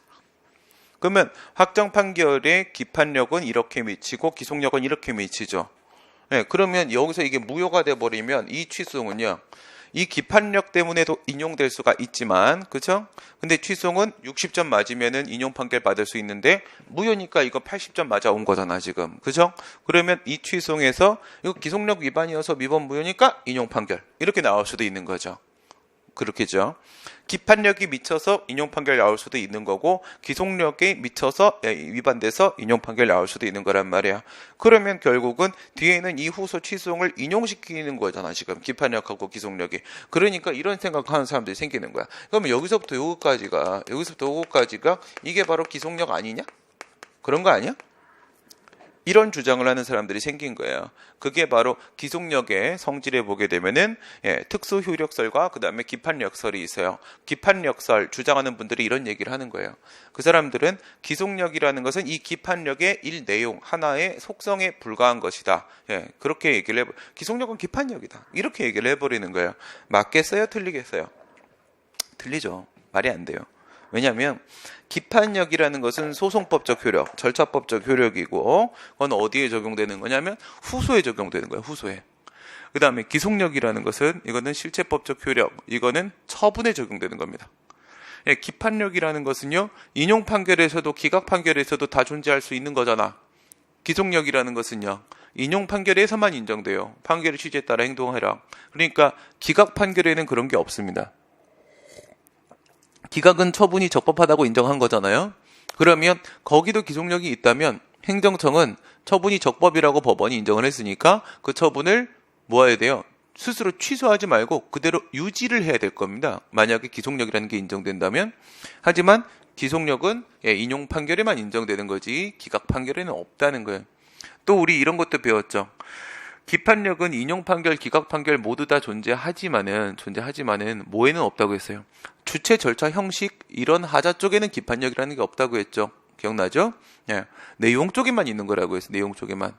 그러면 확정 판결의 기판력은 이렇게 미치고 기속력은 이렇게 미치죠. 네, 그러면 여기서 이게 무효가 돼 버리면 이 취소는요. 이 기판력 때문에도 인용될 수가 있지만, 그죠? 근데 취소는 60점 맞으면은 인용 판결 받을 수 있는데, 무효니까 이거 80점 맞아온 거잖아, 지금. 그죠? 그러면 이 취소에서 이거 기속력 위반이어서 위법 무효니까 인용 판결. 이렇게 나올 수도 있는 거죠. 그렇겠죠. 기판력이 미쳐서 인용 판결 나올 수도 있는 거고 기속력이 미쳐서 위반돼서 인용 판결 나올 수도 있는 거란 말이야. 그러면 결국은 뒤에는 이 후소 취소를 인용시키는 거잖아. 지금 기판력하고 기속력이. 그러니까 이런 생각하는 사람들이 생기는 거야. 그러면 여기서부터 요거까지가 이게 바로 기속력 아니냐? 그런 거 아니야? 이런 주장을 하는 사람들이 생긴 거예요. 그게 바로 기속력의 성질에 보게 되면은 특수 효력설과 그 다음에 기판력설이 있어요. 기판력설 주장하는 분들이 이런 얘기를 하는 거예요. 그 사람들은 기속력이라는 것은 이 기판력의 일 내용 하나의 속성에 불과한 것이다. 그렇게 얘기를 기속력은 기판력이다. 이렇게 얘기를 해버리는 거예요. 맞겠어요? 틀리겠어요? 틀리죠. 말이 안 돼요. 왜냐하면 기판력이라는 것은 소송법적 효력, 절차법적 효력이고 그건 어디에 적용되는 거냐면 후소에 적용되는 거예요. 후소에. 그 다음에 기속력이라는 것은 이거는 실체법적 효력, 이거는 처분에 적용되는 겁니다. 기판력이라는 것은요. 인용 판결에서도 기각 판결에서도 다 존재할 수 있는 거잖아. 기속력이라는 것은요. 인용 판결에서만 인정돼요. 판결의 취지에 따라 행동해라. 그러니까 기각 판결에는 그런 게 없습니다. 기각은 처분이 적법하다고 인정한 거잖아요. 그러면 거기도 기속력이 있다면 행정청은 처분이 적법이라고 법원이 인정을 했으니까 그 처분을 뭐 해야 돼요? 스스로 취소하지 말고 그대로 유지를 해야 될 겁니다. 만약에 기속력이라는 게 인정된다면. 하지만 기속력은 인용 판결에만 인정되는 거지 기각 판결에는 없다는 거예요. 또 우리 이런 것도 배웠죠. 기판력은 인용 판결, 기각 판결 모두 다 존재하지만은 뭐에는 없다고 했어요. 주체, 절차, 형식 이런 하자 쪽에는 기판력이라는 게 없다고 했죠. 기억나죠? 내용 쪽에만 있는 거라고 했어요. 내용 쪽에만.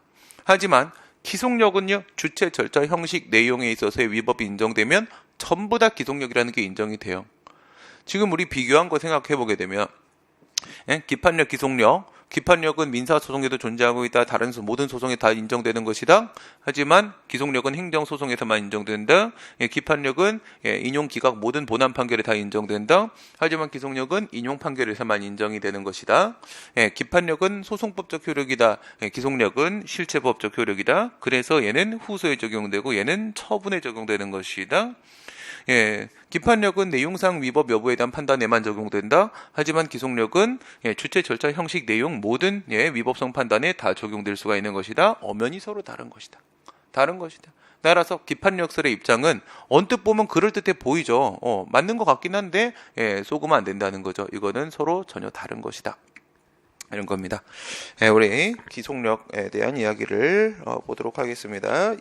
하지만 기속력은요. 주체, 절차, 형식, 내용에 있어서의 위법이 인정되면 전부 다 기속력이라는 게 인정이 돼요. 지금 우리 비교한 거 생각해 보게 되면 기판력, 기판력은 민사소송에도 존재하고 있다. 다른 모든 소송에 다 인정되는 것이다. 하지만 기속력은 행정소송에서만 인정된다. 기판력은 인용, 기각 모든 본안 판결에 다 인정된다. 하지만 기속력은 인용 판결에서만 인정이 되는 것이다. 기판력은 소송법적 효력이다. 기속력은 실체법적 효력이다. 그래서 얘는 후소에 적용되고 얘는 처분에 적용되는 것이다. 기판력은 내용상 위법 여부에 대한 판단에만 적용된다. 하지만 기속력은 주체, 절차, 형식, 내용 모든 위법성 판단에 다 적용될 수가 있는 것이다. 엄연히 서로 다른 것이다. 따라서 기판력설의 입장은 언뜻 보면 그럴듯해 보이죠. 맞는 것 같긴 한데 속으면 안 된다는 거죠. 이거는 서로 전혀 다른 것이다. 이런 겁니다. 우리 기속력에 대한 이야기를 보도록 하겠습니다.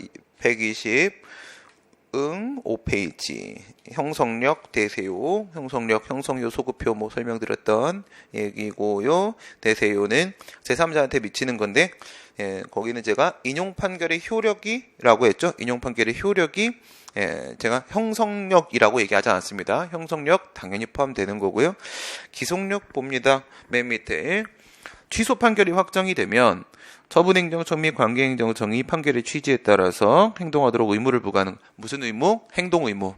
5페이지 형성력 대세요. 형성요 소급표 뭐 설명드렸던 얘기고요. 대세요는 제3자한테 미치는 건데 거기는 제가 인용 판결의 효력이라고 했죠. 인용 판결의 효력이 제가 형성력이라고 얘기하지 않았습니다. 형성력 당연히 포함되는 거고요. 기속력 봅니다. 맨 밑에 취소 판결이 확정이 되면 처분행정청 및 관계행정청이 판결의 취지에 따라서 행동하도록 의무를 부과하는 무슨 의무? 행동 의무.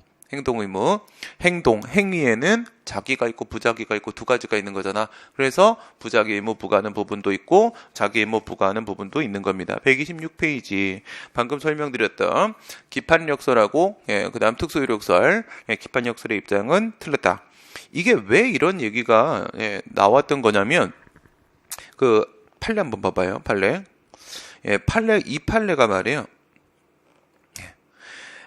행위에는 자기가 있고 부자기가 있고 두 가지가 있는 거잖아. 그래서 부자기 의무 부과하는 부분도 있고 자기 의무 부과하는 부분도 있는 겁니다. 126페이지 방금 설명드렸던 기판력설하고 그 다음 특수효력설 기판력설의 입장은 틀렸다. 이게 왜 이런 얘기가 나왔던 거냐면 그 판례 한번 봐봐요. 이 판례가 말이에요.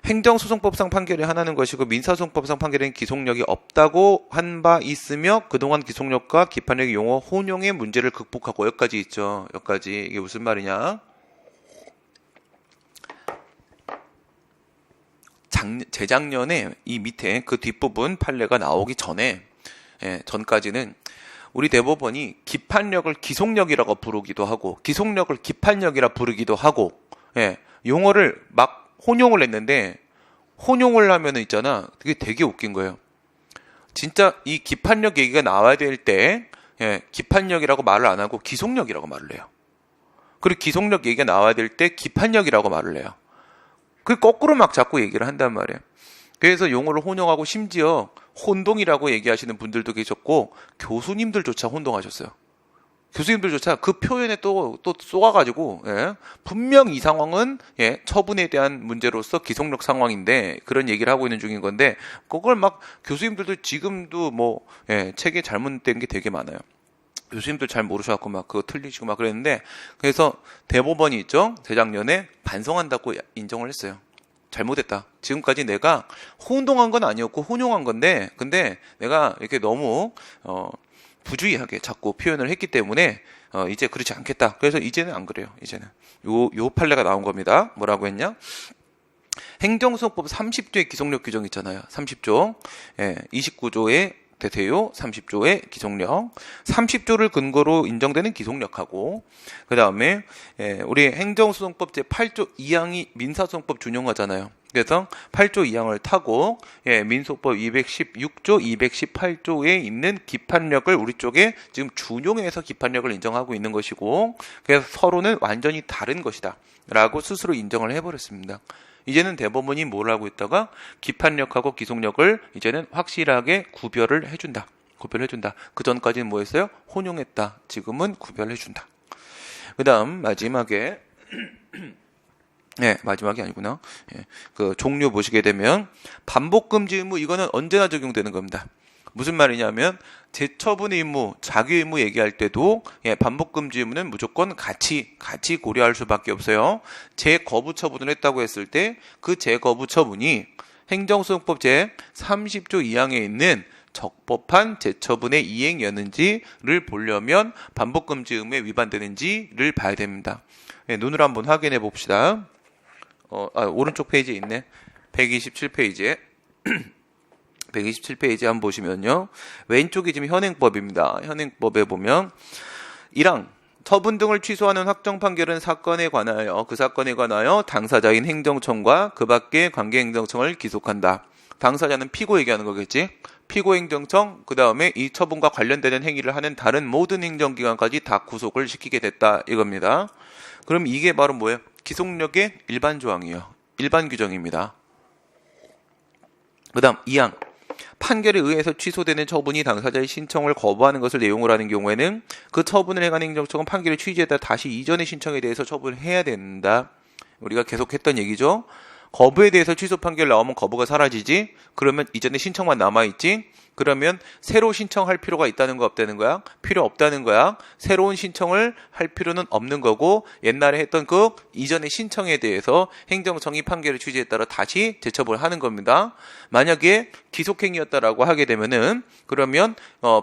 행정소송법상 판결이 하나는 것이고 민사소송법상 판결에는 기속력이 없다고 한 바 있으며 그동안 기속력과 기판력의 용어 혼용의 문제를 극복하고 여기까지 있죠. 여기까지. 이게 무슨 말이냐? 재작년에 이 밑에 그 뒷부분 판례가 나오기 전에, 전까지는 우리 대법원이 기판력을 기속력이라고 부르기도 하고 기속력을 기판력이라 부르기도 하고, 용어를 막 혼용을 했는데, 혼용을 하면은 있잖아, 그게 되게 웃긴 거예요. 진짜 이 기판력 얘기가 나와야 될 때, 기판력이라고 말을 안 하고 기속력이라고 말을 해요. 그리고 기속력 얘기가 나와야 될 때 기판력이라고 말을 해요. 그 거꾸로 막 자꾸 얘기를 한단 말이에요. 그래서 용어를 혼용하고 심지어 혼동이라고 얘기하시는 분들도 계셨고, 교수님들조차 혼동하셨어요. 교수님들조차 그 표현에 또 쏘아가지고, 분명 이 상황은, 처분에 대한 문제로서 기속력 상황인데, 그런 얘기를 하고 있는 중인 건데, 그걸 막 교수님들도 지금도 책에 잘못된 게 되게 많아요. 교수님들 잘 모르셔갖고 막 그거 틀리시고 막 그랬는데, 그래서 대법원이 있죠, 재작년에 반성한다고 인정을 했어요. 잘못했다. 지금까지 내가 혼동한 건 아니었고 혼용한 건데, 근데 내가 이렇게 너무 부주의하게 자꾸 표현을 했기 때문에 이제 그렇지 않겠다. 그래서 이제는 안 그래요. 이제는 요 판례가 나온 겁니다. 뭐라고 했냐? 행정소송법 30조의 기속력 규정 있잖아요. 30조, 29조의 대세요, 30조의 기속력, 30조를 근거로 인정되는 기속력하고, 그 다음에 우리 행정소송법 제8조 2항이 민사소송법 준용하잖아요. 그래서 8조 2항을 타고 민소법 216조, 218조에 있는 기판력을 우리 쪽에 지금 준용해서 기판력을 인정하고 있는 것이고, 그래서 서로는 완전히 다른 것이다 라고 스스로 인정을 해버렸습니다. 이제는 대법원이 뭘 하고 있다가 기판력하고 기속력을 이제는 확실하게 구별을 해준다. 그 전까지는 뭐였어요? 혼용했다. 지금은 구별해준다. 그 다음 마지막에 마지막이 아니구나. 그 종류 보시게 되면 반복금지 의무, 이거는 언제나 적용되는 겁니다. 무슨 말이냐면 재처분의 의무, 자기 의무 얘기할 때도 반복금지 의무는 무조건 같이 고려할 수밖에 없어요. 재거부 처분을 했다고 했을 때 그 재거부 처분이 행정소송법 제30조 2항에 있는 적법한 재처분의 이행이었는지를 보려면 반복금지 의무에 위반되는지를 봐야 됩니다. 눈으로 한번 확인해 봅시다. 오른쪽 페이지에 있네. 127페이지에 127페이지 한번 보시면요. 왼쪽이 지금 현행법입니다. 현행법에 보면 1항 처분 등을 취소하는 확정 판결은 사건에 관하여 그 사건에 관하여 당사자인 행정청과 그 밖의 관계행정청을 기속한다. 당사자는 피고 얘기하는 거겠지. 피고행정청, 그 다음에 이 처분과 관련되는 행위를 하는 다른 모든 행정기관까지 다 구속을 시키게 됐다 이겁니다. 그럼 이게 바로 뭐예요? 기속력의 일반 조항이에요. 일반 규정입니다. 그 다음 2항 판결에 의해서 취소되는 처분이 당사자의 신청을 거부하는 것을 내용으로 하는 경우에는 그 처분을 행한 행정청은 판결의 취지에 따라 다시 이전의 신청에 대해서 처분을 해야 된다. 우리가 계속 했던 얘기죠. 거부에 대해서 취소 판결 나오면 거부가 사라지지. 그러면 이전의 신청만 남아있지. 그러면 새로 신청할 필요가 있다는 거 없다는 거야? 필요 없다는 거야. 새로운 신청을 할 필요는 없는 거고, 옛날에 했던 그 이전의 신청에 대해서 행정청이 판결의 취지에 따라 다시 재처분을 하는 겁니다. 만약에 기속행위였다라고 하게 되면은 그러면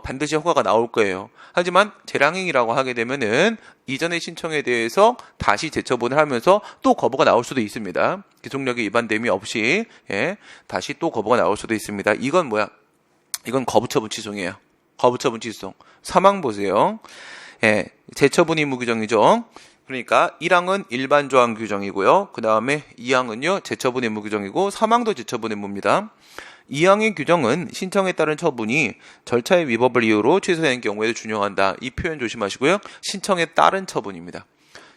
반드시 허가가 나올 거예요. 하지만 재량행위라고 하게 되면은 이전의 신청에 대해서 다시 재처분을 하면서 또 거부가 나올 수도 있습니다. 기속력의 위반됨이 없이 다시 또 거부가 나올 수도 있습니다. 이건 뭐야? 이건 거부처분 취소이에요. 거부처분 취소. 3항 보세요. 재처분 의무 규정이죠. 그러니까 1항은 일반 조항 규정이고요. 그 다음에 2항은요 재처분 의무 규정이고 3항도 재처분 의무입니다. 2항의 규정은 신청에 따른 처분이 절차의 위법을 이유로 취소되는 경우에도 준용한다. 이 표현 조심하시고요. 신청에 따른 처분입니다.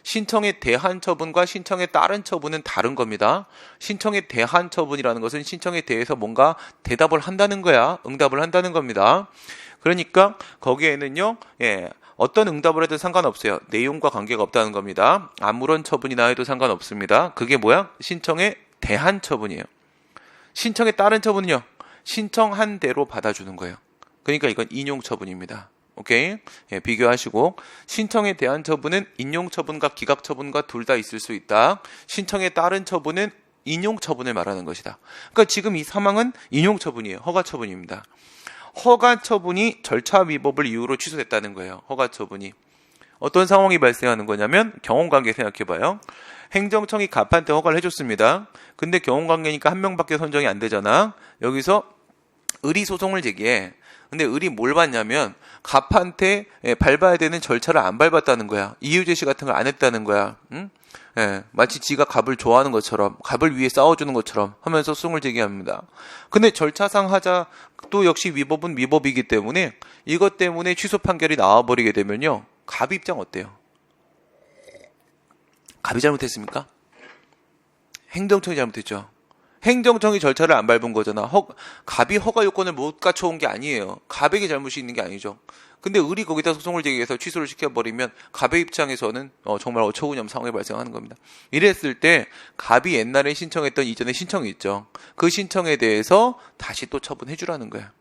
신청에 대한 처분과 신청에 따른 처분은 다른 겁니다. 신청에 대한 처분이라는 것은 신청에 대해서 뭔가 대답을 한다는 거야. 응답을 한다는 겁니다. 그러니까 거기에는요, 어떤 응답을 해도 상관없어요. 내용과 관계가 없다는 겁니다. 아무런 처분이나 해도 상관없습니다. 그게 뭐야? 신청에 대한 처분이에요. 신청에 따른 처분은요, 신청한 대로 받아주는 거예요. 그러니까 이건 인용 처분입니다. 오케이? 비교하시고 신청에 대한 처분은 인용 처분과 기각 처분과 둘 다 있을 수 있다. 신청에 따른 처분은 인용 처분을 말하는 것이다. 그러니까 지금 이 3항은 인용 처분이에요. 허가 처분입니다. 허가 처분이 절차 위법을 이유로 취소됐다는 거예요. 허가 처분이. 어떤 상황이 발생하는 거냐면 경험관계 생각해봐요. 행정청이 갑한테 허가를 해줬습니다. 근데 경험관계니까 한 명밖에 선정이 안 되잖아. 여기서 의리 소송을 제기해. 근데 의리 뭘 받냐면 갑한테 밟아야 되는 절차를 안 밟았다는 거야. 이유 제시 같은 걸 안 했다는 거야. 응? 예, 마치 지가 갑을 좋아하는 것처럼, 갑을 위해 싸워주는 것처럼 하면서 소송을 제기합니다. 근데 절차상 하자 또 역시 위법은 위법이기 때문에 이것 때문에 취소 판결이 나와버리게 되면요, 갑 입장 어때요? 갑이 잘못했습니까? 행정청이 잘못했죠. 행정청이 절차를 안 밟은 거잖아. 갑이 허가 요건을 못 갖춰온 게 아니에요. 갑에게 잘못이 있는 게 아니죠. 근데 의리 거기다 소송을 제기해서 취소를 시켜버리면 갑의 입장에서는 정말 어처구니없는 상황이 발생하는 겁니다. 이랬을 때 갑이 옛날에 신청했던 이전에 신청이 있죠. 그 신청에 대해서 다시 또 처분해주라는 거야.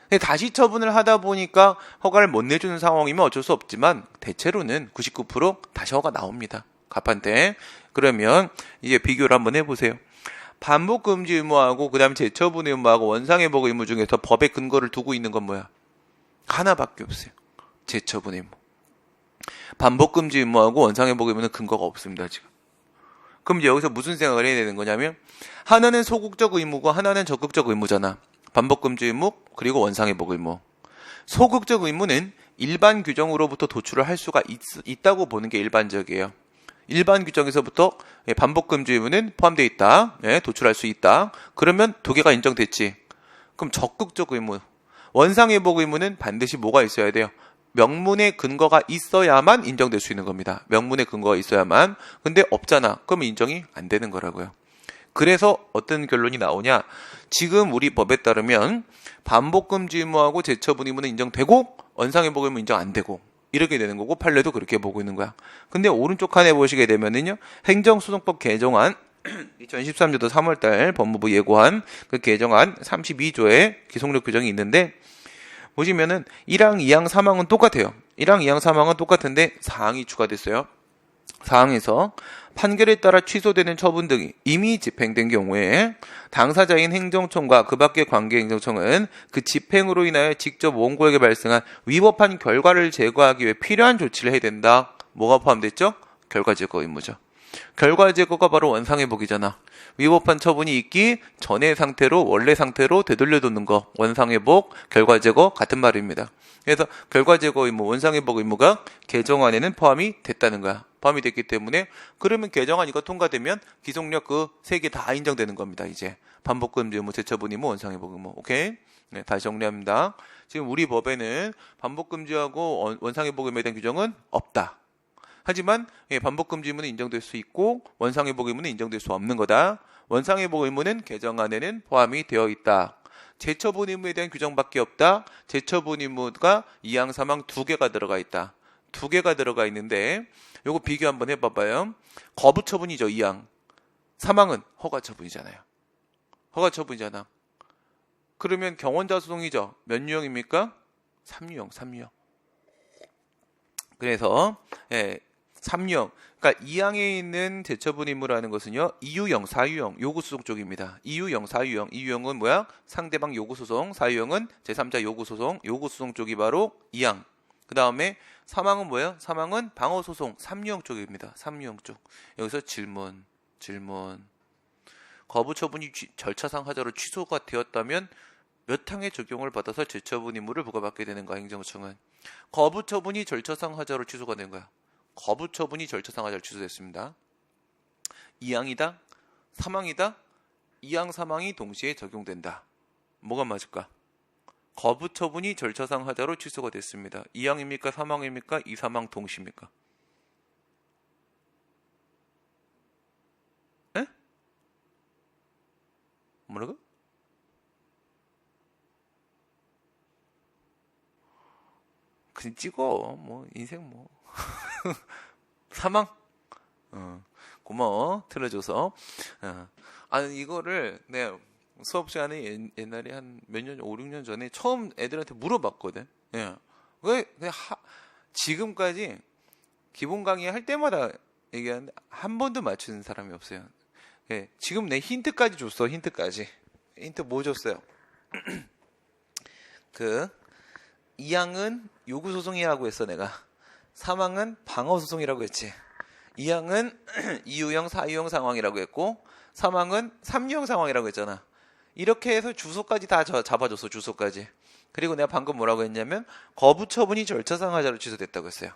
근데 다시 처분을 하다 보니까 허가를 못 내주는 상황이면 어쩔 수 없지만 대체로는 99% 다시 허가 나옵니다. 갑한테. 그러면 이제 비교를 한번 해보세요. 반복 금지 의무하고 그다음에 재처분 의무하고 원상회복 의무 중에서 법의 근거를 두고 있는 건 뭐야? 하나밖에 없어요. 재처분 의무. 반복 금지 의무하고 원상회복 의무는 근거가 없습니다, 지금. 그럼 이제 여기서 무슨 생각을 해야 되는 거냐면 하나는 소극적 의무고 하나는 적극적 의무잖아. 반복 금지 의무 그리고 원상회복 의무. 소극적 의무는 일반 규정으로부터 도출을 할 수가 있다고 보는 게 일반적이에요. 일반 규정에서부터 반복 금지 의무는 포함되어 있다. 도출할 수 있다. 그러면 두 개가 인정됐지. 그럼 적극적 의무. 원상회복 의무는 반드시 뭐가 있어야 돼요? 명문의 근거가 있어야만 인정될 수 있는 겁니다. 명문의 근거가 있어야만. 근데 없잖아. 그러면 인정이 안 되는 거라고요. 그래서 어떤 결론이 나오냐? 지금 우리 법에 따르면 반복 금지 의무하고 재처분 의무는 인정되고 원상회복 의무 인정 안 되고 이렇게 되는 거고 판례도 그렇게 보고 있는 거야. 근데 오른쪽 칸에 보시게 되면은요, 행정소송법 개정안 2013년도 3월달 법무부 예고한 그 개정안 32조에 기속력 규정이 있는데 보시면은 1항, 2항, 3항은 똑같아요. 1항, 2항, 3항은 똑같은데 4항이 추가됐어요. 4항에서 판결에 따라 취소되는 처분 등이 이미 집행된 경우에 당사자인 행정청과 그 밖의 관계 행정청은 그 집행으로 인하여 직접 원고에게 발생한 위법한 결과를 제거하기 위해 필요한 조치를 해야 된다. 뭐가 포함됐죠? 결과 제거 의무죠. 결과 제거가 바로 원상회복이잖아. 위법한 처분이 있기 전의 상태로 원래 상태로 되돌려두는 거, 원상회복, 결과 제거 같은 말입니다. 그래서 결과 제거 의무, 원상회복 의무가 개정안에는 포함이 됐다는 거야. 포함이 됐기 때문에 그러면 개정안 이거 통과되면 기속력 그 세 개 다 인정되는 겁니다. 이제 반복금지 의무, 재처분 의무, 원상회복 의무. 오케이? 네, 다시 정리합니다. 지금 우리 법에는 반복금지하고 원상회복 의무에 대한 규정은 없다. 하지만 반복금지 의무는 인정될 수 있고 원상회복 의무는 인정될 수 없는 거다. 원상회복 의무는 개정안에는 포함이 되어 있다. 재처분 의무에 대한 규정밖에 없다. 재처분 의무가 2항, 3항 두 개가 들어가 있다. 두 개가 들어가 있는데 요거 비교 한번 해봐봐요. 거부 처분이죠, 2항. 3항은 허가 처분이잖아요. 허가 처분이잖아. 그러면 경원자 소송이죠. 몇 유형입니까? 3유형, 3유형. 그래서 3유형. 그러니까 2항에 있는 재처분 의무라는 것은요, 2유형, 4유형 요구소송 쪽입니다. 2유형, 4유형. 2유형은 뭐야? 상대방 요구소송. 4유형은 제3자 요구소송. 요구소송 쪽이 바로 2항. 그 다음에 3항은 뭐예요? 3항은 방어소송 3유형 쪽입니다. 3유형 쪽. 여기서 질문. 거부처분이 절차상 하자로 취소가 되었다면 몇 항의 적용을 받아서 재처분 의무를 부과받게 되는가, 행정청은? 거부처분이 절차상 하자로 취소가 된 거야. 거부처분이 절차상 하자로 취소됐습니다. 2항이다? 3항이다? 2항, 3항이 동시에 적용된다. 뭐가 맞을까? 거부처분이 절차상 하자로 취소가 됐습니다. 2항입니까? 3항입니까? 2, 3항 동시입니까? 에? 뭐라고? 그냥 찍어. 뭐 인생 뭐. 3항? 고마워. 틀어줘서. 아니 이거를 내가 수업 시간에 옛날에 한 몇 년, 5, 6년 전에 처음 애들한테 물어봤거든. 예. 왜 그냥 지금까지 기본 강의 할 때마다 얘기하는데 한 번도 맞추는 사람이 없어요. 예. 지금 내 힌트까지 줬어. 힌트 뭐 줬어요? 그 2항은 요구소송이라고 했어 내가. 사망은 방어소송이라고 했지. 이항은 이유형, 사유형 상황이라고 했고 사망은 삼유형 상황이라고 했잖아. 이렇게 해서 주소까지 다 잡아줬어. 주소까지. 그리고 내가 방금 뭐라고 했냐면 거부 처분이 절차상하자로 취소됐다고 했어요.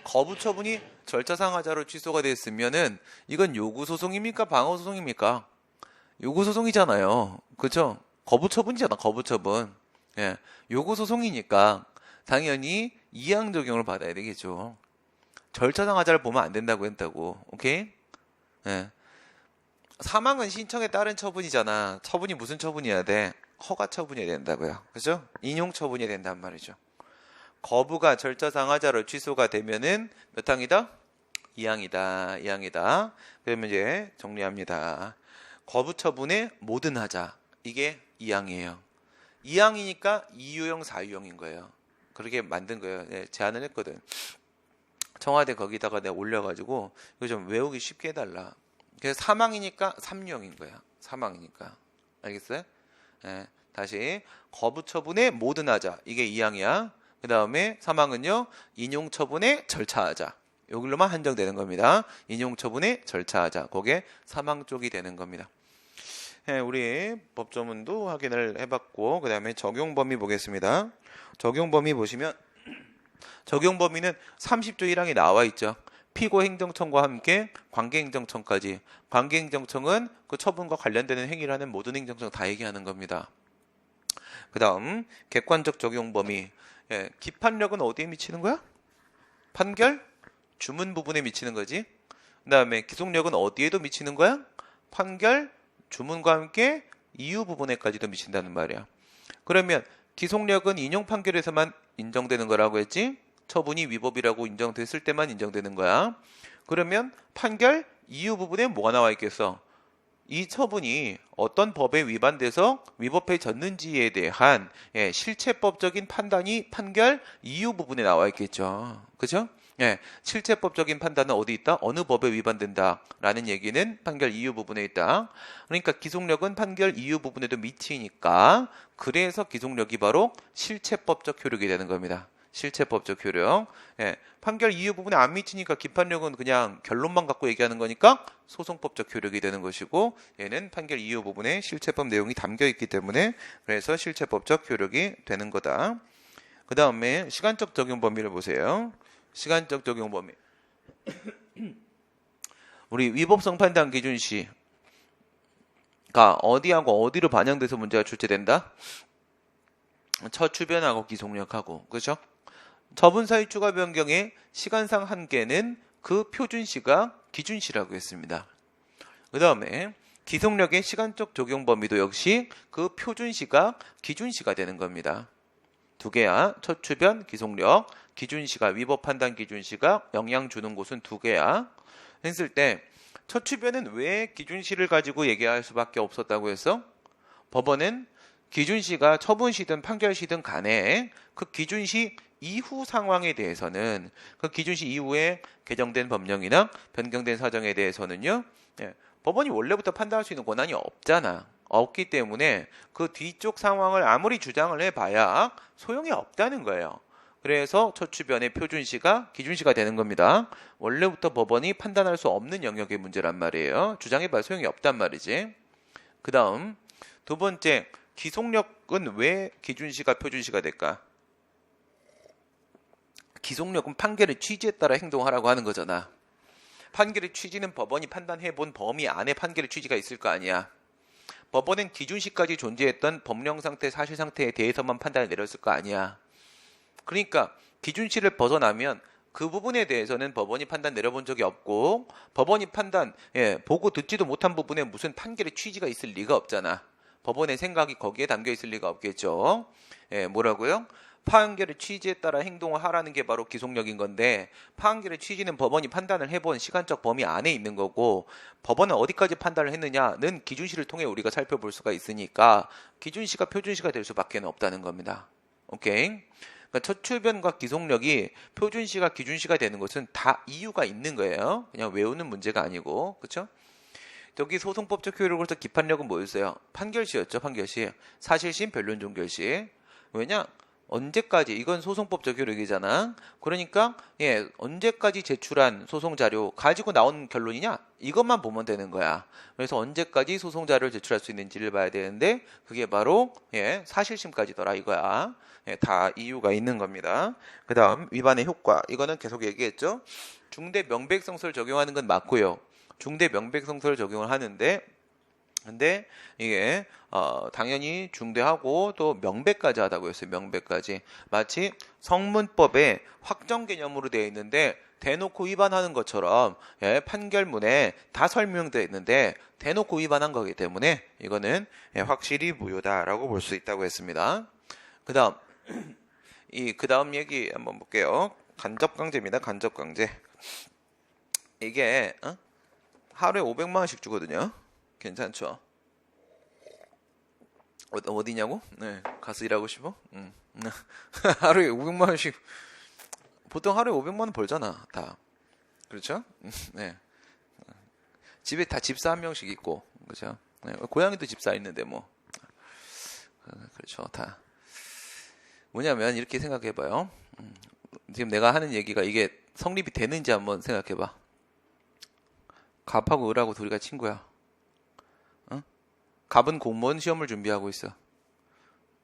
거부 처분이 절차상하자로 취소가 됐으면은 이건 요구소송입니까? 방어소송입니까? 요구소송이잖아요. 그쵸? 거부 처분이잖아. 거부 처분. 예. 요구소송이니까 당연히 이항 적용을 받아야 되겠죠. 절차상하자를 보면 안 된다고 했다고. 오케이? 예. 사망은 신청에 따른 처분이잖아. 처분이 무슨 처분이어야 돼? 허가 처분이 된다고요. 그죠? 인용 처분이 된단 말이죠. 거부가 절차상하자로 취소가 되면은 몇 항이다? 2항이다. 2항이다. 그러면 이제 정리합니다. 거부 처분의 모든 하자. 이게 2항이에요. 2항이니까 이유형, 사유형인 거예요. 그렇게 만든 거예요. 네, 제안을 했거든. 청와대 거기다가 내가 올려가지고 이거 좀 외우기 쉽게 해달라. 그래서 사망이니까 3유형인 거야. 사망이니까. 알겠어요? 네, 다시 거부 처분의 모든 하자. 이게 2항이야. 그 다음에 사망은요. 인용 처분의 절차하자. 여기로만 한정되는 겁니다. 인용 처분의 절차하자. 그게 사망 쪽이 되는 겁니다. 네, 우리 법조문도 확인을 해봤고 그 다음에 적용 범위 보겠습니다. 적용 범위 보시면 적용 범위는 30조 1항에 나와 있죠. 피고 행정청과 함께 관계행정청까지. 관계행정청은 그 처분과 관련되는 행위를 하는 모든 행정청 다 얘기하는 겁니다. 그 다음 객관적 적용 범위. 예, 기판력은 어디에 미치는 거야? 판결? 주문 부분에 미치는 거지. 그 다음에 기속력은 어디에도 미치는 거야? 판결, 주문과 함께 이유 부분에까지도 미친다는 말이야. 그러면 기속력은 인용 판결에서만 인정되는 거라고 했지? 처분이 위법이라고 인정됐을 때만 인정되는 거야. 그러면 판결, 이유 부분에 뭐가 나와 있겠어? 이 처분이 어떤 법에 위반돼서 위법해졌는지에 대한 실체법적인 판단이 판결, 이유 부분에 나와 있겠죠. 그죠? 예, 실체법적인 판단은 어디 있다? 어느 법에 위반된다 라는 얘기는 판결 이유 부분에 있다. 그러니까 기속력은 판결 이유 부분에도 미치니까 그래서 기속력이 바로 실체법적 효력이 되는 겁니다. 실체법적 효력. 예, 판결 이유 부분에 안 미치니까 기판력은 그냥 결론만 갖고 얘기하는 거니까 소송법적 효력이 되는 것이고 얘는 판결 이유 부분에 실체법 내용이 담겨 있기 때문에 그래서 실체법적 효력이 되는 거다. 그 다음에 시간적 적용 범위를 보세요. 시간적 적용 범위. 우리 위법성 판단 기준시가 어디하고 어디로 반영돼서 문제가 출제된다? 첫 추변하고 기속력하고. 그죠? 처분 사유 추가 변경의 시간상 한계는 그 표준시가 기준시라고 했습니다. 그 다음에 기속력의 시간적 적용 범위도 역시 그 표준시가 기준시가 되는 겁니다. 두 개야. 첫 추변, 기속력. 기준시가 위법 판단 기준시가 영향 주는 곳은 두 개야. 했을 때 첫 추변은 왜 기준시를 가지고 얘기할 수밖에 없었다고 했어? 법원은 기준시가 처분시든 판결시든 간에 그 기준시 이후 상황에 대해서는 그 기준시 이후에 개정된 법령이나 변경된 사정에 대해서는요. 법원이 원래부터 판단할 수 있는 권한이 없잖아. 없기 때문에 그 뒤쪽 상황을 아무리 주장을 해봐야 소용이 없다는 거예요. 그래서 첫 추변의 표준시가 기준시가 되는 겁니다. 원래부터 법원이 판단할 수 없는 영역의 문제란 말이에요. 주장해봐야 소용이 없단 말이지. 그 다음 두 번째, 기속력은 왜 기준시가 표준시가 될까? 기속력은 판결의 취지에 따라 행동하라고 하는 거잖아. 판결의 취지는 법원이 판단해본 범위 안에 판결의 취지가 있을 거 아니야. 법원은 기준시까지 존재했던 법령 상태, 사실 상태에 대해서만 판단을 내렸을 거 아니야. 그러니까 기준시를 벗어나면 그 부분에 대해서는 법원이 판단 내려본 적이 없고 법원이 판단 보고 듣지도 못한 부분에 무슨 판결의 취지가 있을 리가 없잖아. 법원의 생각이 거기에 담겨 있을 리가 없겠죠. 뭐라고요? 판결의 취지에 따라 행동을 하라는 게 바로 기속력인 건데 판결의 취지는 법원이 판단을 해본 시간적 범위 안에 있는 거고 법원은 어디까지 판단을 했느냐는 기준시를 통해 우리가 살펴볼 수가 있으니까 기준시가 표준시가 될 수밖에 없다는 겁니다. 오케이? 그러니까 첫 추변과 기속력이 표준시가 기준시가 되는 것은 다 이유가 있는 거예요. 그냥 외우는 문제가 아니고. 그렇죠? 여기 소송법적 효력으로서 기판력은 뭐였어요? 판결시였죠. 판결시. 사실심, 변론 종결시. 왜냐? 언제까지, 이건 소송법 적용력이잖아. 그러니까 언제까지 제출한 소송 자료 가지고 나온 결론이냐? 이것만 보면 되는 거야. 그래서 언제까지 소송 자료를 제출할 수 있는지를 봐야 되는데 그게 바로 사실심까지더라 이거야. 다 이유가 있는 겁니다. 그다음 위반의 효과. 이거는 계속 얘기했죠. 중대 명백성서를 적용하는 건 맞고요. 중대 명백성서를 적용을 하는데 근데 이게 당연히 중대하고 또 명백까지 하다고 했어요. 명백까지. 마치 성문법에 확정 개념으로 되어 있는데 대놓고 위반하는 것처럼 판결문에 다 설명되어 있는데 대놓고 위반한 거기 때문에 이거는 확실히 무효다라고 볼 수 있다고 했습니다. 그다음 그다음 얘기 한번 볼게요. 간접강제입니다. 간접강제. 이게 하루에 500만 원씩 주거든요. 괜찮죠? 어디냐고? 네, 가서 일하고 싶어? 하루에 500만 원씩. 보통 하루에 500만 원 벌잖아, 다. 그렇죠? 네. 집에 다 집사 한 명씩 있고, 그렇죠? 네, 고양이도 집사 있는데 뭐. 그렇죠, 다. 뭐냐면 이렇게 생각해봐요. 지금 내가 하는 얘기가 이게 성립이 되는지 한번 생각해봐. 갑하고 을하고 둘이가 친구야. 갑은 공무원 시험을 준비하고 있어.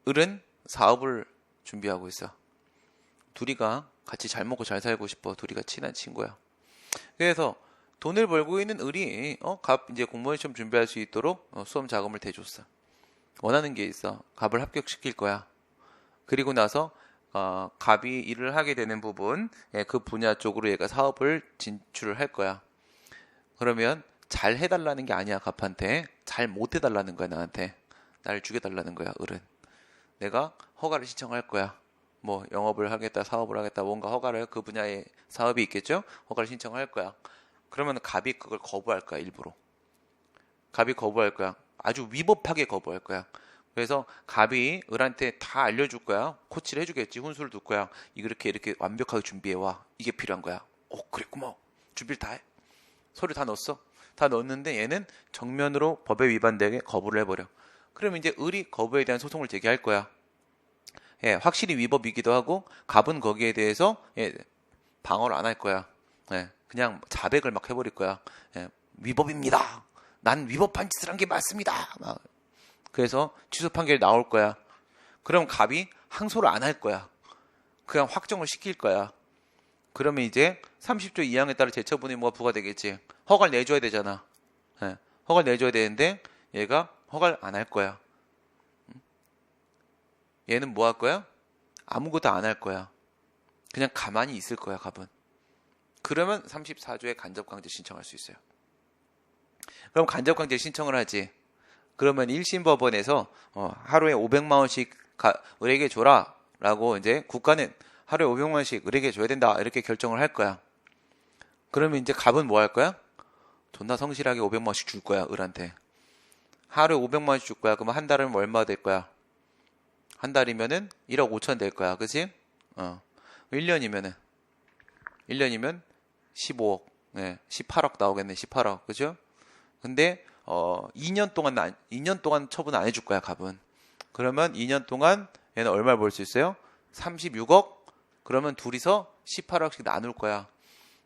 을은 사업을 준비하고 있어. 둘이가 같이 잘 먹고 잘 살고 싶어. 둘이가 친한 친구야. 그래서 돈을 벌고 있는 을이 갑 이제 공무원 시험 준비할 수 있도록 수험 자금을 대줬어. 원하는 게 있어. 갑을 합격시킬 거야. 그리고 나서 갑이 일을 하게 되는 부분, 그 분야 쪽으로 얘가 사업을 진출을 할 거야. 그러면 잘 해달라는 게 아니야, 갑한테. 잘 못해달라는 거야, 나한테. 나를 죽여달라는 거야, 을은. 내가 허가를 신청할 거야. 뭐 영업을 하겠다, 사업을 하겠다, 뭔가 허가를, 그 분야에 사업이 있겠죠? 허가를 신청할 거야. 그러면 갑이 그걸 거부할 거야, 일부러. 갑이 거부할 거야. 아주 위법하게 거부할 거야. 그래서 갑이 을한테 다 알려줄 거야. 코치를 해주겠지. 훈수를 둘 거야. 이렇게 완벽하게 준비해와. 이게 필요한 거야. 그랬구먼. 준비를 다 해. 서류 다 넣었어. 다 넣었는데 얘는 정면으로 법에 위반되게 거부를 해버려. 그럼 이제 을이 거부에 대한 소송을 제기할 거야. 확실히 위법이기도 하고 갑은 거기에 대해서 방어를 안 할 거야. 그냥 자백을 막 해버릴 거야. 위법입니다. 난 위법한 짓을 한 게 맞습니다. 그래서 취소 판결이 나올 거야. 그럼 갑이 항소를 안 할 거야. 그냥 확정을 시킬 거야. 그러면 이제 30조 2항에 따라 재처분이 뭐가 부과되겠지. 허가를 내줘야 되잖아. 허가를 내줘야 되는데 얘가 허가를 안 할 거야. 얘는 뭐 할 거야? 아무것도 안 할 거야. 그냥 가만히 있을 거야, 갑은. 그러면 34조에 간접강제 신청할 수 있어요. 그럼 간접강제 신청을 하지. 그러면 1심 법원에서 하루에 500만 원씩 을에게 줘라 라고 이제 국가는 하루에 500만 원씩 을에게 줘야 된다 이렇게 결정을 할 거야. 그러면 이제 갑은 뭐 할 거야? 존나 성실하게 500만 원씩 줄 거야, 을한테. 하루에 500만 원씩 줄 거야. 그러면 한 달은 얼마 될 거야? 한 달이면은 1억 5천 될 거야. 그치? 1년이면 15억. 18억 나오겠네. 18억. 그죠? 근데 2년 동안 처분 안 해줄 거야, 갑은. 그러면 2년 동안 얘는 얼마를 벌 수 있어요? 36억? 그러면 둘이서 18억씩 나눌 거야.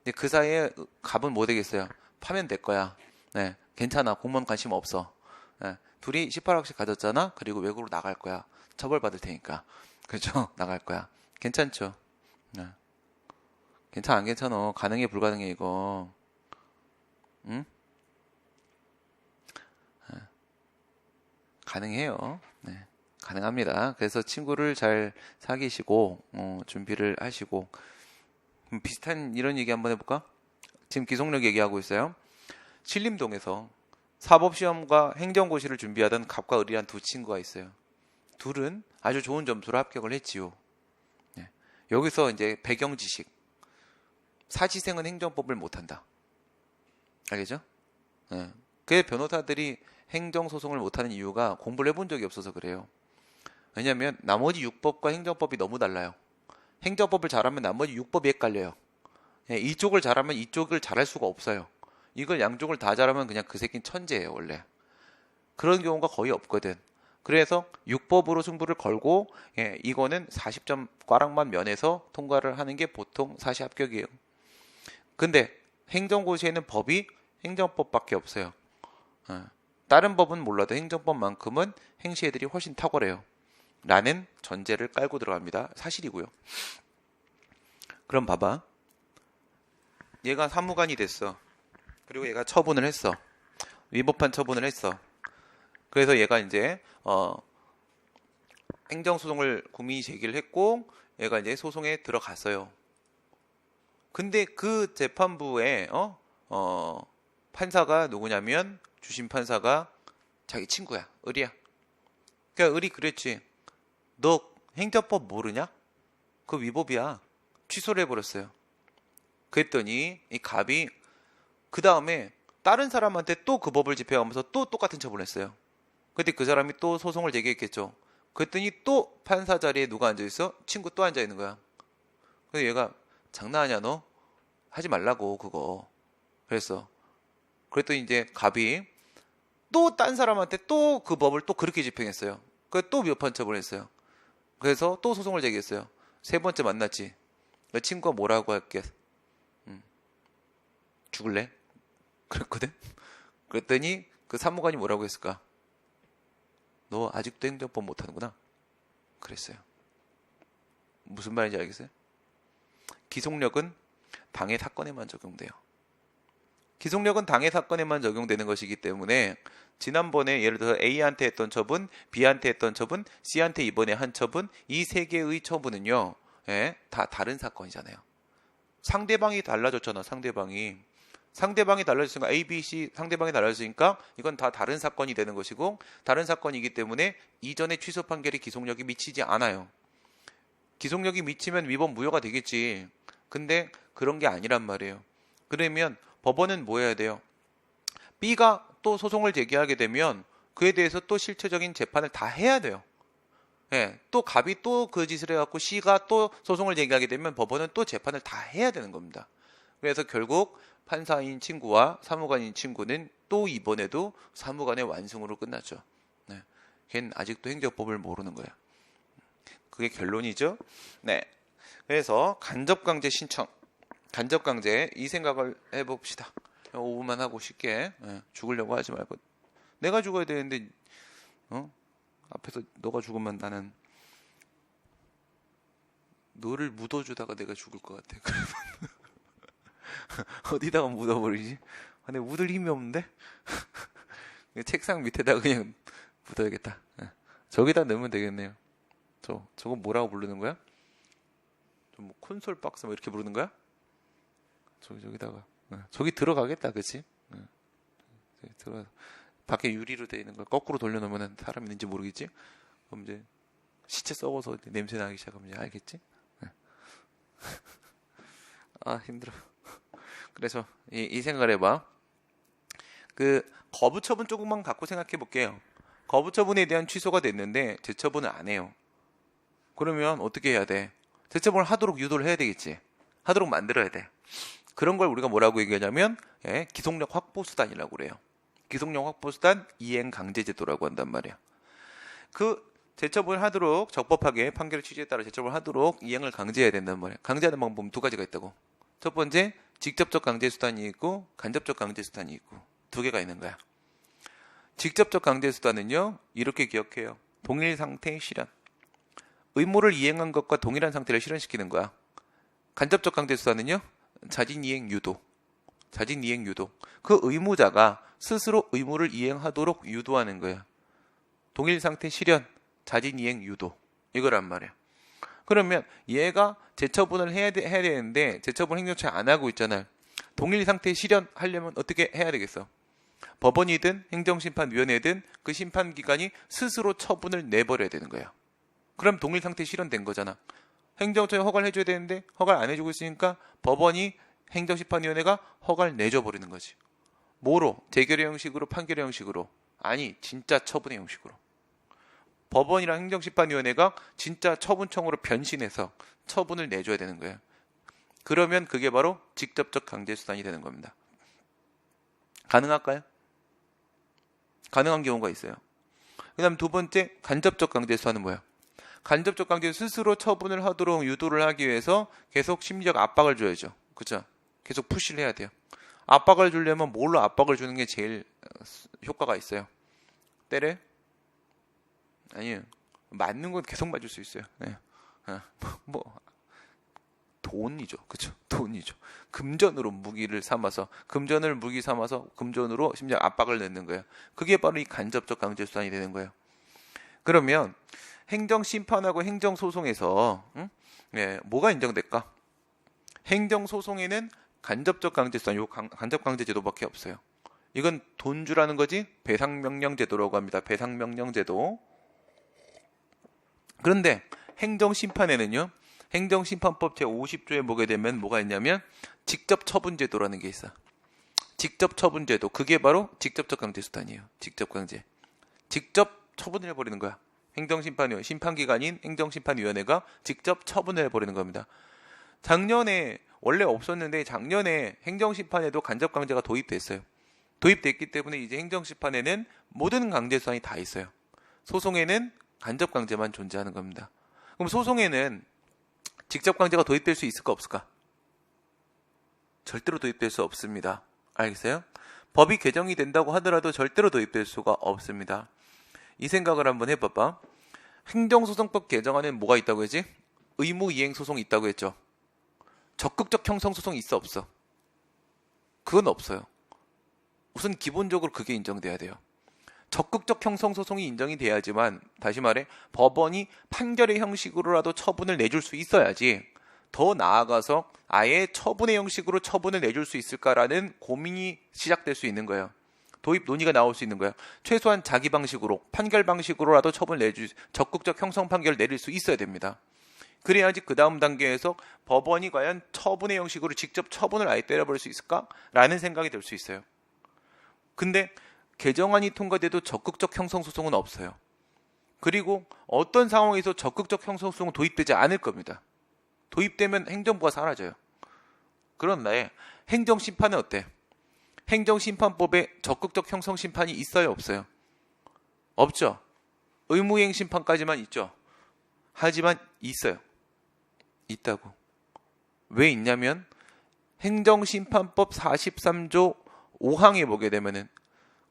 근데 그 사이에 갑은 뭐 되겠어요? 파면 될 거야. 괜찮아. 공무원 관심 없어. 둘이 18억씩 가졌잖아? 그리고 외국으로 나갈 거야. 처벌받을 테니까. 그죠? 나갈 거야. 괜찮죠? 괜찮아, 안 괜찮아? 가능해, 불가능해, 이거. 응? 가능해요. 가능합니다. 그래서 친구를 잘 사귀시고 준비를 하시고 비슷한 이런 얘기 한번 해볼까? 지금 기속력 얘기하고 있어요. 신림동에서 사법시험과 행정고시를 준비하던 갑과 을이란 두 친구가 있어요. 둘은 아주 좋은 점수로 합격을 했지요. 여기서 이제 배경 지식. 사지생은 행정법을 못한다. 알겠죠? 그 변호사들이 행정소송을 못하는 이유가 공부를 해본 적이 없어서 그래요. 왜냐하면 나머지 6법과 행정법이 너무 달라요. 행정법을 잘하면 나머지 6법이 헷갈려요. 이쪽을 잘하면 이쪽을 잘할 수가 없어요. 이걸 양쪽을 다 잘하면 그냥 그 새끼는 천재예요, 원래. 그런 경우가 거의 없거든. 그래서 6법으로 승부를 걸고 이거는 40점 꽈락만 면에서 통과를 하는 게 보통 사시 합격이에요. 근데 행정고시에는 법이 행정법밖에 없어요. 다른 법은 몰라도 행정법만큼은 행시 애들이 훨씬 탁월해요. 라는 전제를 깔고 들어갑니다. 사실이고요. 그럼 봐봐. 얘가 사무관이 됐어. 그리고 얘가 처분을 했어. 위법한 처분을 했어. 그래서 얘가 이제 행정소송을 국민이 제기를 했고 얘가 이제 소송에 들어갔어요. 근데 그 재판부에 판사가 누구냐면 주심 판사가 자기 친구야. 을이야. 그러니까 을이 그랬지. 너 행정법 모르냐? 그 위법이야. 취소를 해버렸어요. 그랬더니 이 갑이 그 다음에 다른 사람한테 또 그 법을 집행하면서 또 똑같은 처분을 했어요. 근데 그 사람이 또 소송을 제기했겠죠. 그랬더니 또 판사 자리에 누가 앉아있어? 친구 또 앉아있는 거야. 그래서 얘가 장난하냐 너? 하지 말라고 그거. 그랬더니 이제 갑이 또 딴 사람한테 또 그 법을 또 그렇게 집행했어요. 그래서 또 위법한 처분을 했어요. 그래서 또 소송을 제기했어요. 세 번째 만났지. 너 친구가 뭐라고 할게? 죽을래? 그랬거든? 그랬더니 그 사무관이 뭐라고 했을까? 너 아직도 행정법 못하는구나. 그랬어요. 무슨 말인지 알겠어요? 기속력은 당해 사건에만 적용돼요. 기속력은 당해 사건에만 적용되는 것이기 때문에 지난번에 예를 들어서 A한테 했던 처분, B한테 했던 처분, C한테 이번에 한 처분, 이 세 개의 처분은요, 다 다른 사건이잖아요. 상대방이 달라졌잖아, 상대방이 달라졌으니까 A, B, C 상대방이 달라졌으니까 이건 다 다른 사건이 되는 것이고 다른 사건이기 때문에 이전에 취소 판결이 기속력이 미치지 않아요. 기속력이 미치면 위법 무효가 되겠지. 근데 그런 게 아니란 말이에요. 그러면 법원은 뭐 해야 돼요? B가 또 소송을 제기하게 되면 그에 대해서 또 실체적인 재판을 다 해야 돼요. 또 갑이 또 그 짓을 해갖고 C가 또 소송을 제기하게 되면 법원은 또 재판을 다 해야 되는 겁니다. 그래서 결국 판사인 친구와 사무관인 친구는 또 이번에도 사무관의 완승으로 끝났죠. 걔는 아직도 행정법을 모르는 거야. 그게 결론이죠. 네. 그래서 간접강제 신청, 간접강제 이 생각을 해봅시다. 5분만 하고 쉽게 죽으려고 하지 말고 내가 죽어야 되는데 앞에서 너가 죽으면 나는 너를 묻어주다가 내가 죽을 것 같아. 그러면 어디다가 묻어버리지? 내가 묻을 힘이 없는데? 책상 밑에다가 그냥 묻어야겠다. 저기다 넣으면 되겠네요. 저거 뭐라고 부르는 거야? 뭐 콘솔 박스 뭐 이렇게 부르는 거야? 저기다가 저기 들어가겠다, 그치? 들어 밖에 유리로 되어 있는 걸 거꾸로 돌려놓으면 사람 있는지 모르겠지? 그럼 이제 시체 썩어서 냄새 나기 시작하면 이제 알겠지? 아 힘들어. 그래서 이 생각을 해봐. 그 거부 처분 조금만 갖고 생각해 볼게요. 거부 처분에 대한 취소가 됐는데 재처분을 안 해요. 그러면 어떻게 해야 돼? 재처분을 하도록 유도를 해야 되겠지. 하도록 만들어야 돼. 그런 걸 우리가 뭐라고 얘기하냐면 기속력 확보 수단이라고 그래요. 기속력 확보 수단 이행 강제 제도라고 한단 말이야. 그 재처분을 하도록 적법하게 판결 취지에 따라 재처분을 하도록 이행을 강제해야 된단 말이야. 강제하는 방법은 두 가지가 있다고. 첫 번째, 직접적 강제 수단이 있고 간접적 강제 수단이 있고 두 개가 있는 거야. 직접적 강제 수단은요, 이렇게 기억해요. 동일 상태 실현. 의무를 이행한 것과 동일한 상태를 실현시키는 거야. 간접적 강제 수단은요, 자진이행 유도. 자진이행 유도. 그 의무자가 스스로 의무를 이행하도록 유도하는 거야. 동일 상태 실현, 자진이행 유도. 이거란 말이야. 그러면 얘가 재처분을 해야 되는데 재처분 행정처에 안 하고 있잖아요. 동일 상태 실현하려면 어떻게 해야 되겠어? 법원이든 행정심판위원회든 그 심판기관이 스스로 처분을 내버려야 되는 거야. 그럼 동일 상태 실현된 거잖아. 행정처에 허가를 해줘야 되는데 허가를 안 해주고 있으니까 법원이 행정심판위원회가 허가를 내줘버리는 거지. 뭐로? 재결의 형식으로, 판결의 형식으로? 아니, 진짜 처분의 형식으로. 법원이랑 행정심판위원회가 진짜 처분청으로 변신해서 처분을 내줘야 되는 거예요. 그러면 그게 바로 직접적 강제수단이 되는 겁니다. 가능할까요? 가능한 경우가 있어요. 그다음 두 번째 간접적 강제 수사는 뭐야? 간접적 강제 스스로 처분을 하도록 유도를 하기 위해서 계속 심리적 압박을 줘야죠. 그죠? 계속 푸시를 해야 돼요. 압박을 주려면 뭘로 압박을 주는 게 제일 효과가 있어요? 때려? 아니요. 맞는 건 계속 맞을 수 있어요. 네. 돈이죠. 그죠? 돈이죠. 금전으로 무기를 삼아서, 금전을 무기 삼아서 금전으로 심지어 압박을 넣는 거예요. 그게 바로 이 간접적 강제 수단이 되는 거예요. 그러면 행정심판하고 행정소송에서 뭐가 인정될까? 행정소송에는 간접적 강제수단, 요 간접강제제도밖에 없어요. 이건 돈 주라는 거지 배상명령제도라고 합니다. 배상명령제도. 그런데 행정심판에는요. 행정심판법 제50조에 보게 되면 뭐가 있냐면 직접처분제도라는 게 있어. 직접처분제도. 그게 바로 직접적 강제수단이에요. 직접강제. 직접 처분을 해버리는 거야. 행정심판위원, 심판기관인 행정심판위원회가 직접 처분을 해버리는 겁니다. 작년에 원래 없었는데 작년에 행정심판에도 간접강제가 도입됐어요. 도입됐기 때문에 이제 행정심판에는 모든 강제수단이 다 있어요. 소송에는 간접강제만 존재하는 겁니다. 그럼 소송에는 직접강제가 도입될 수 있을까 없을까? 절대로 도입될 수 없습니다. 알겠어요? 법이 개정이 된다고 하더라도 절대로 도입될 수가 없습니다. 이 생각을 한번 해봐봐. 행정소송법 개정안에는 뭐가 있다고 했지? 의무이행소송이 있다고 했죠. 적극적 형성소송이 있어 없어? 그건 없어요. 우선 기본적으로 그게 인정돼야 돼요. 적극적 형성소송이 인정이 돼야지만, 다시 말해 법원이 판결의 형식으로라도 처분을 내줄 수 있어야지 더 나아가서 아예 처분의 형식으로 처분을 내줄 수 있을까라는 고민이 시작될 수 있는 거예요. 도입 논의가 나올 수 있는 거예요. 최소한 자기 방식으로, 판결 방식으로라도 적극적 형성 판결을 내릴 수 있어야 됩니다. 그래야지 그 다음 단계에서 법원이 과연 처분의 형식으로 직접 처분을 아예 때려버릴 수 있을까라는 생각이 들 수 있어요. 근데 개정안이 통과돼도 적극적 형성소송은 없어요. 그리고 어떤 상황에서 적극적 형성소송은 도입되지 않을 겁니다. 도입되면 행정부가 사라져요. 그런데 행정심판은 어때? 행정심판법에 적극적 형성심판이 있어요 없어요? 없죠. 의무이행심판까지만 있죠. 하지만 있어요. 있다고. 왜 있냐면 행정심판법 43조 5항에 보게 되면은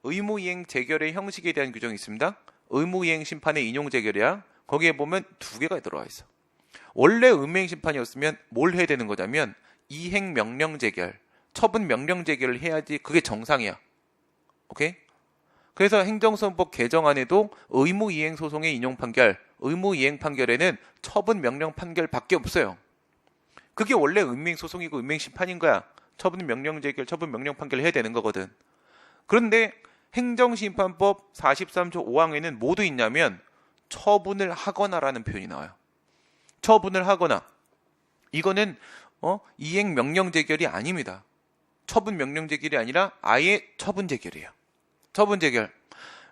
의무이행 재결의 형식에 대한 규정이 있습니다. 의무이행 심판의 인용 재결이야. 거기에 보면 두 개가 들어와 있어. 원래 의무이행 심판이었으면 뭘 해야 되는 거냐면 이행 명령 재결, 처분 명령 재결을 해야지 그게 정상이야. 오케이? 그래서 행정소송법 개정안에도 의무이행 소송의 인용 판결, 의무이행 판결에는 처분 명령 판결밖에 없어요. 그게 원래 의무이행 소송이고 의무이행 심판인 거야. 처분 명령 재결, 처분 명령 판결을 해야 되는 거거든. 그런데 행정심판법 43조 5항에는 뭐도 있냐면 처분을 하거나라는 표현이 나와요. 처분을 하거나. 이거는 이행 명령 재결이 아닙니다. 처분 명령 재결이 아니라 아예 처분 재결이에요. 처분 재결.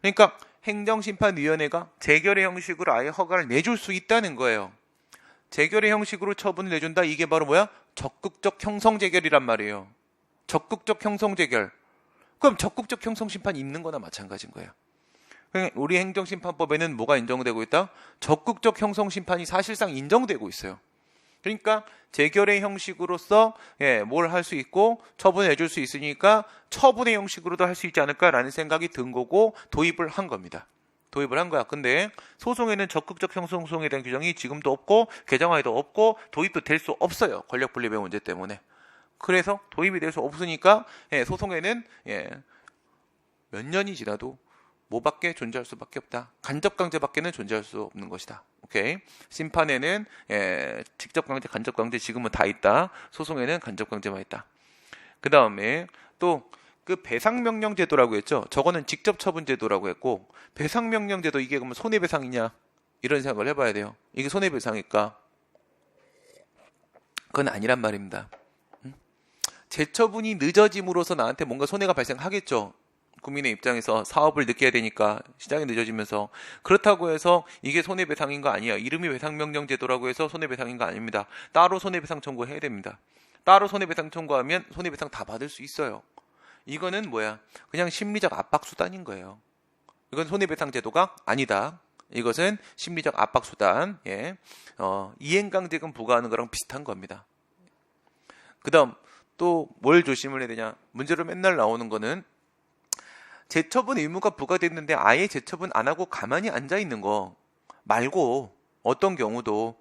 그러니까 행정심판위원회가 재결의 형식으로 아예 허가를 내줄 수 있다는 거예요. 재결의 형식으로 처분을 내준다. 이게 바로 뭐야? 적극적 형성 재결이란 말이에요. 적극적 형성 재결. 그럼 적극적 형성심판이 있는 거나 마찬가지인 거예요. 우리 행정심판법에는 뭐가 인정되고 있다? 적극적 형성심판이 사실상 인정되고 있어요. 그러니까 재결의 형식으로서 뭘 할 수 있고 처분해 줄 수 있으니까 처분의 형식으로도 할 수 있지 않을까라는 생각이 든 거고 도입을 한 겁니다. 도입을 한 거야. 근데 소송에는 적극적 형성소송에 대한 규정이 지금도 없고 개정안에도 없고 도입도 될 수 없어요. 권력분립의 문제 때문에. 그래서 도입이 될 수 없으니까 소송에는 몇 년이 지나도 뭐밖에 존재할 수밖에 없다. 간접강제밖에는 존재할 수 없는 것이다. 오케이. 심판에는 직접강제, 간접강제 지금은 다 있다. 소송에는 간접강제만 있다. 그 다음에 또 그 배상명령제도라고 했죠. 저거는 직접처분제도라고 했고 배상명령제도 이게 그러면 손해배상이냐 이런 생각을 해봐야 돼요. 이게 손해배상일까? 그건 아니란 말입니다. 재처분이 늦어짐으로써 나한테 뭔가 손해가 발생하겠죠. 국민의 입장에서 사업을 늦게 해야 되니까 시장이 늦어지면서. 그렇다고 해서 이게 손해배상인 거 아니야. 이름이 배상명령제도라고 해서 손해배상인 거 아닙니다. 따로 손해배상 청구해야 됩니다. 따로 손해배상 청구하면 손해배상 다 받을 수 있어요. 이거는 뭐야? 그냥 심리적 압박 수단인 거예요. 이건 손해배상제도가 아니다. 이것은 심리적 압박수단, 예. 이행강제금 부과하는 거랑 비슷한 겁니다. 그 다음, 또 뭘 조심을 해야 되냐. 문제로 맨날 나오는 거는 재처분 의무가 부과됐는데 아예 재처분 안 하고 가만히 앉아 있는 거 말고 어떤 경우도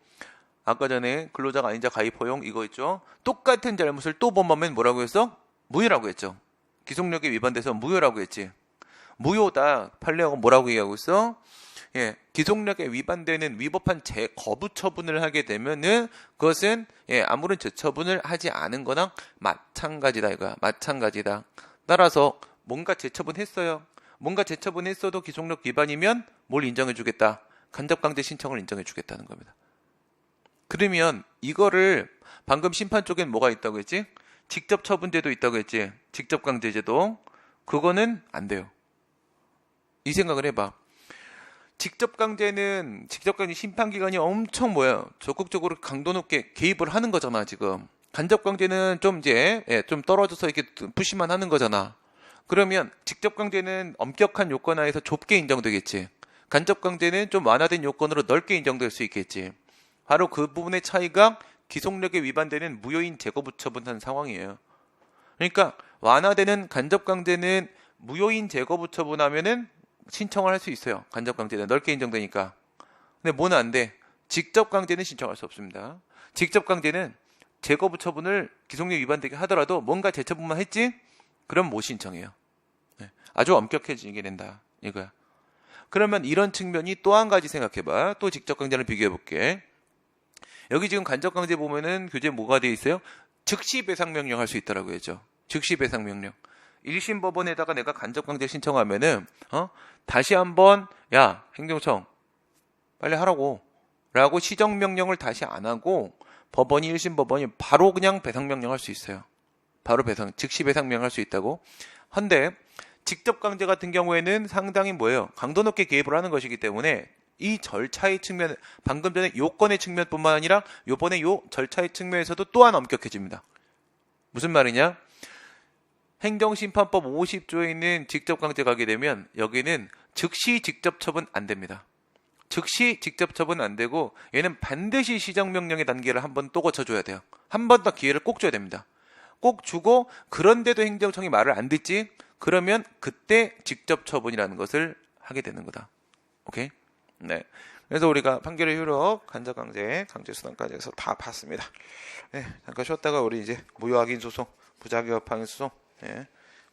아까 전에 근로자가 아닌 자 가입 허용 이거 있죠. 똑같은 잘못을 또 범하면 뭐라고 했어? 무효라고 했죠. 기속력에 위반돼서 무효라고 했지. 무효다. 판례하고 뭐라고 얘기하고 있어? 예, 기속력에 위반되는 위법한 재거부 처분을 하게 되면은 그것은 아무런 재처분을 하지 않은 거랑 마찬가지다 이거야. 마찬가지다. 따라서 뭔가 재처분했어요. 뭔가 재처분했어도 기속력 위반이면 뭘 인정해주겠다. 간접강제 신청을 인정해주겠다는 겁니다. 그러면 이거를 방금 심판 쪽엔 뭐가 있다고 했지? 직접처분제도 있다고 했지. 직접강제제도. 그거는 안 돼요. 이 생각을 해봐. 직접강제 심판기관이 엄청 적극적으로 강도 높게 개입을 하는 거잖아, 지금. 간접강제는 좀 이제, 좀 떨어져서 이렇게 푸시만 하는 거잖아. 그러면 직접강제는 엄격한 요건 하에서 좁게 인정되겠지. 간접강제는 좀 완화된 요건으로 넓게 인정될 수 있겠지. 바로 그 부분의 차이가 기속력에 위반되는 무효인 재거부 처분한 상황이에요. 그러니까 완화되는 간접강제는 무효인 재거부 처분하면은 신청을 할 수 있어요. 간접강제는 넓게 인정되니까. 근데 뭐는 안 돼. 직접강제는 신청할 수 없습니다. 직접강제는 재거부 처분을 기속력 위반되게 하더라도 뭔가 재처분만 했지? 그럼 못 신청해요. 아주 엄격해지게 된다. 이거야. 그러면 이런 측면이 또 한 가지 생각해봐. 또 직접강제를 비교해볼게. 여기 지금 간접강제 보면은 교재 뭐가 돼 있어요? 즉시 배상명령 할 수 있다라고 했죠. 즉시 배상명령. 1심 법원에다가 내가 간접강제 신청하면은 다시 한번 야 행정청 빨리 하라고 라고 시정명령을 다시 안 하고 법원이 1심 법원이 바로 그냥 배상명령 할 수 있어요. 바로 즉시 배상명령 할 수 있다고. 한데 직접강제 같은 경우에는 상당히 강도 높게 개입을 하는 것이기 때문에 이 절차의 측면, 방금 전에 요건의 측면뿐만 아니라 요번에 요 절차의 측면에서도 또한 엄격해집니다. 무슨 말이냐? 행정심판법 50조에 있는 직접강제 가게 되면 여기는 즉시 직접처분 안 됩니다. 즉시 직접처분 안 되고 얘는 반드시 시정명령의 단계를 한 번 또 거쳐줘야 돼요. 한 번 더 기회를 꼭 줘야 됩니다. 꼭 주고 그런데도 행정청이 말을 안 듣지? 그러면 그때 직접처분이라는 것을 하게 되는 거다. 오케이? 네. 그래서 우리가 판결의 효력, 간접강제, 강제수단까지 해서 다 봤습니다. 네, 잠깐 쉬었다가 우리 이제 무효확인 소송, 부작위협 항의 소송,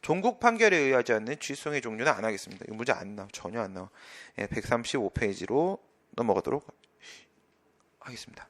종국 판결에 의하지 않는 취소의 종류는 안 하겠습니다. 이 문제 안 나와. 전혀 안 나와. 135페이지로 넘어가도록 하겠습니다.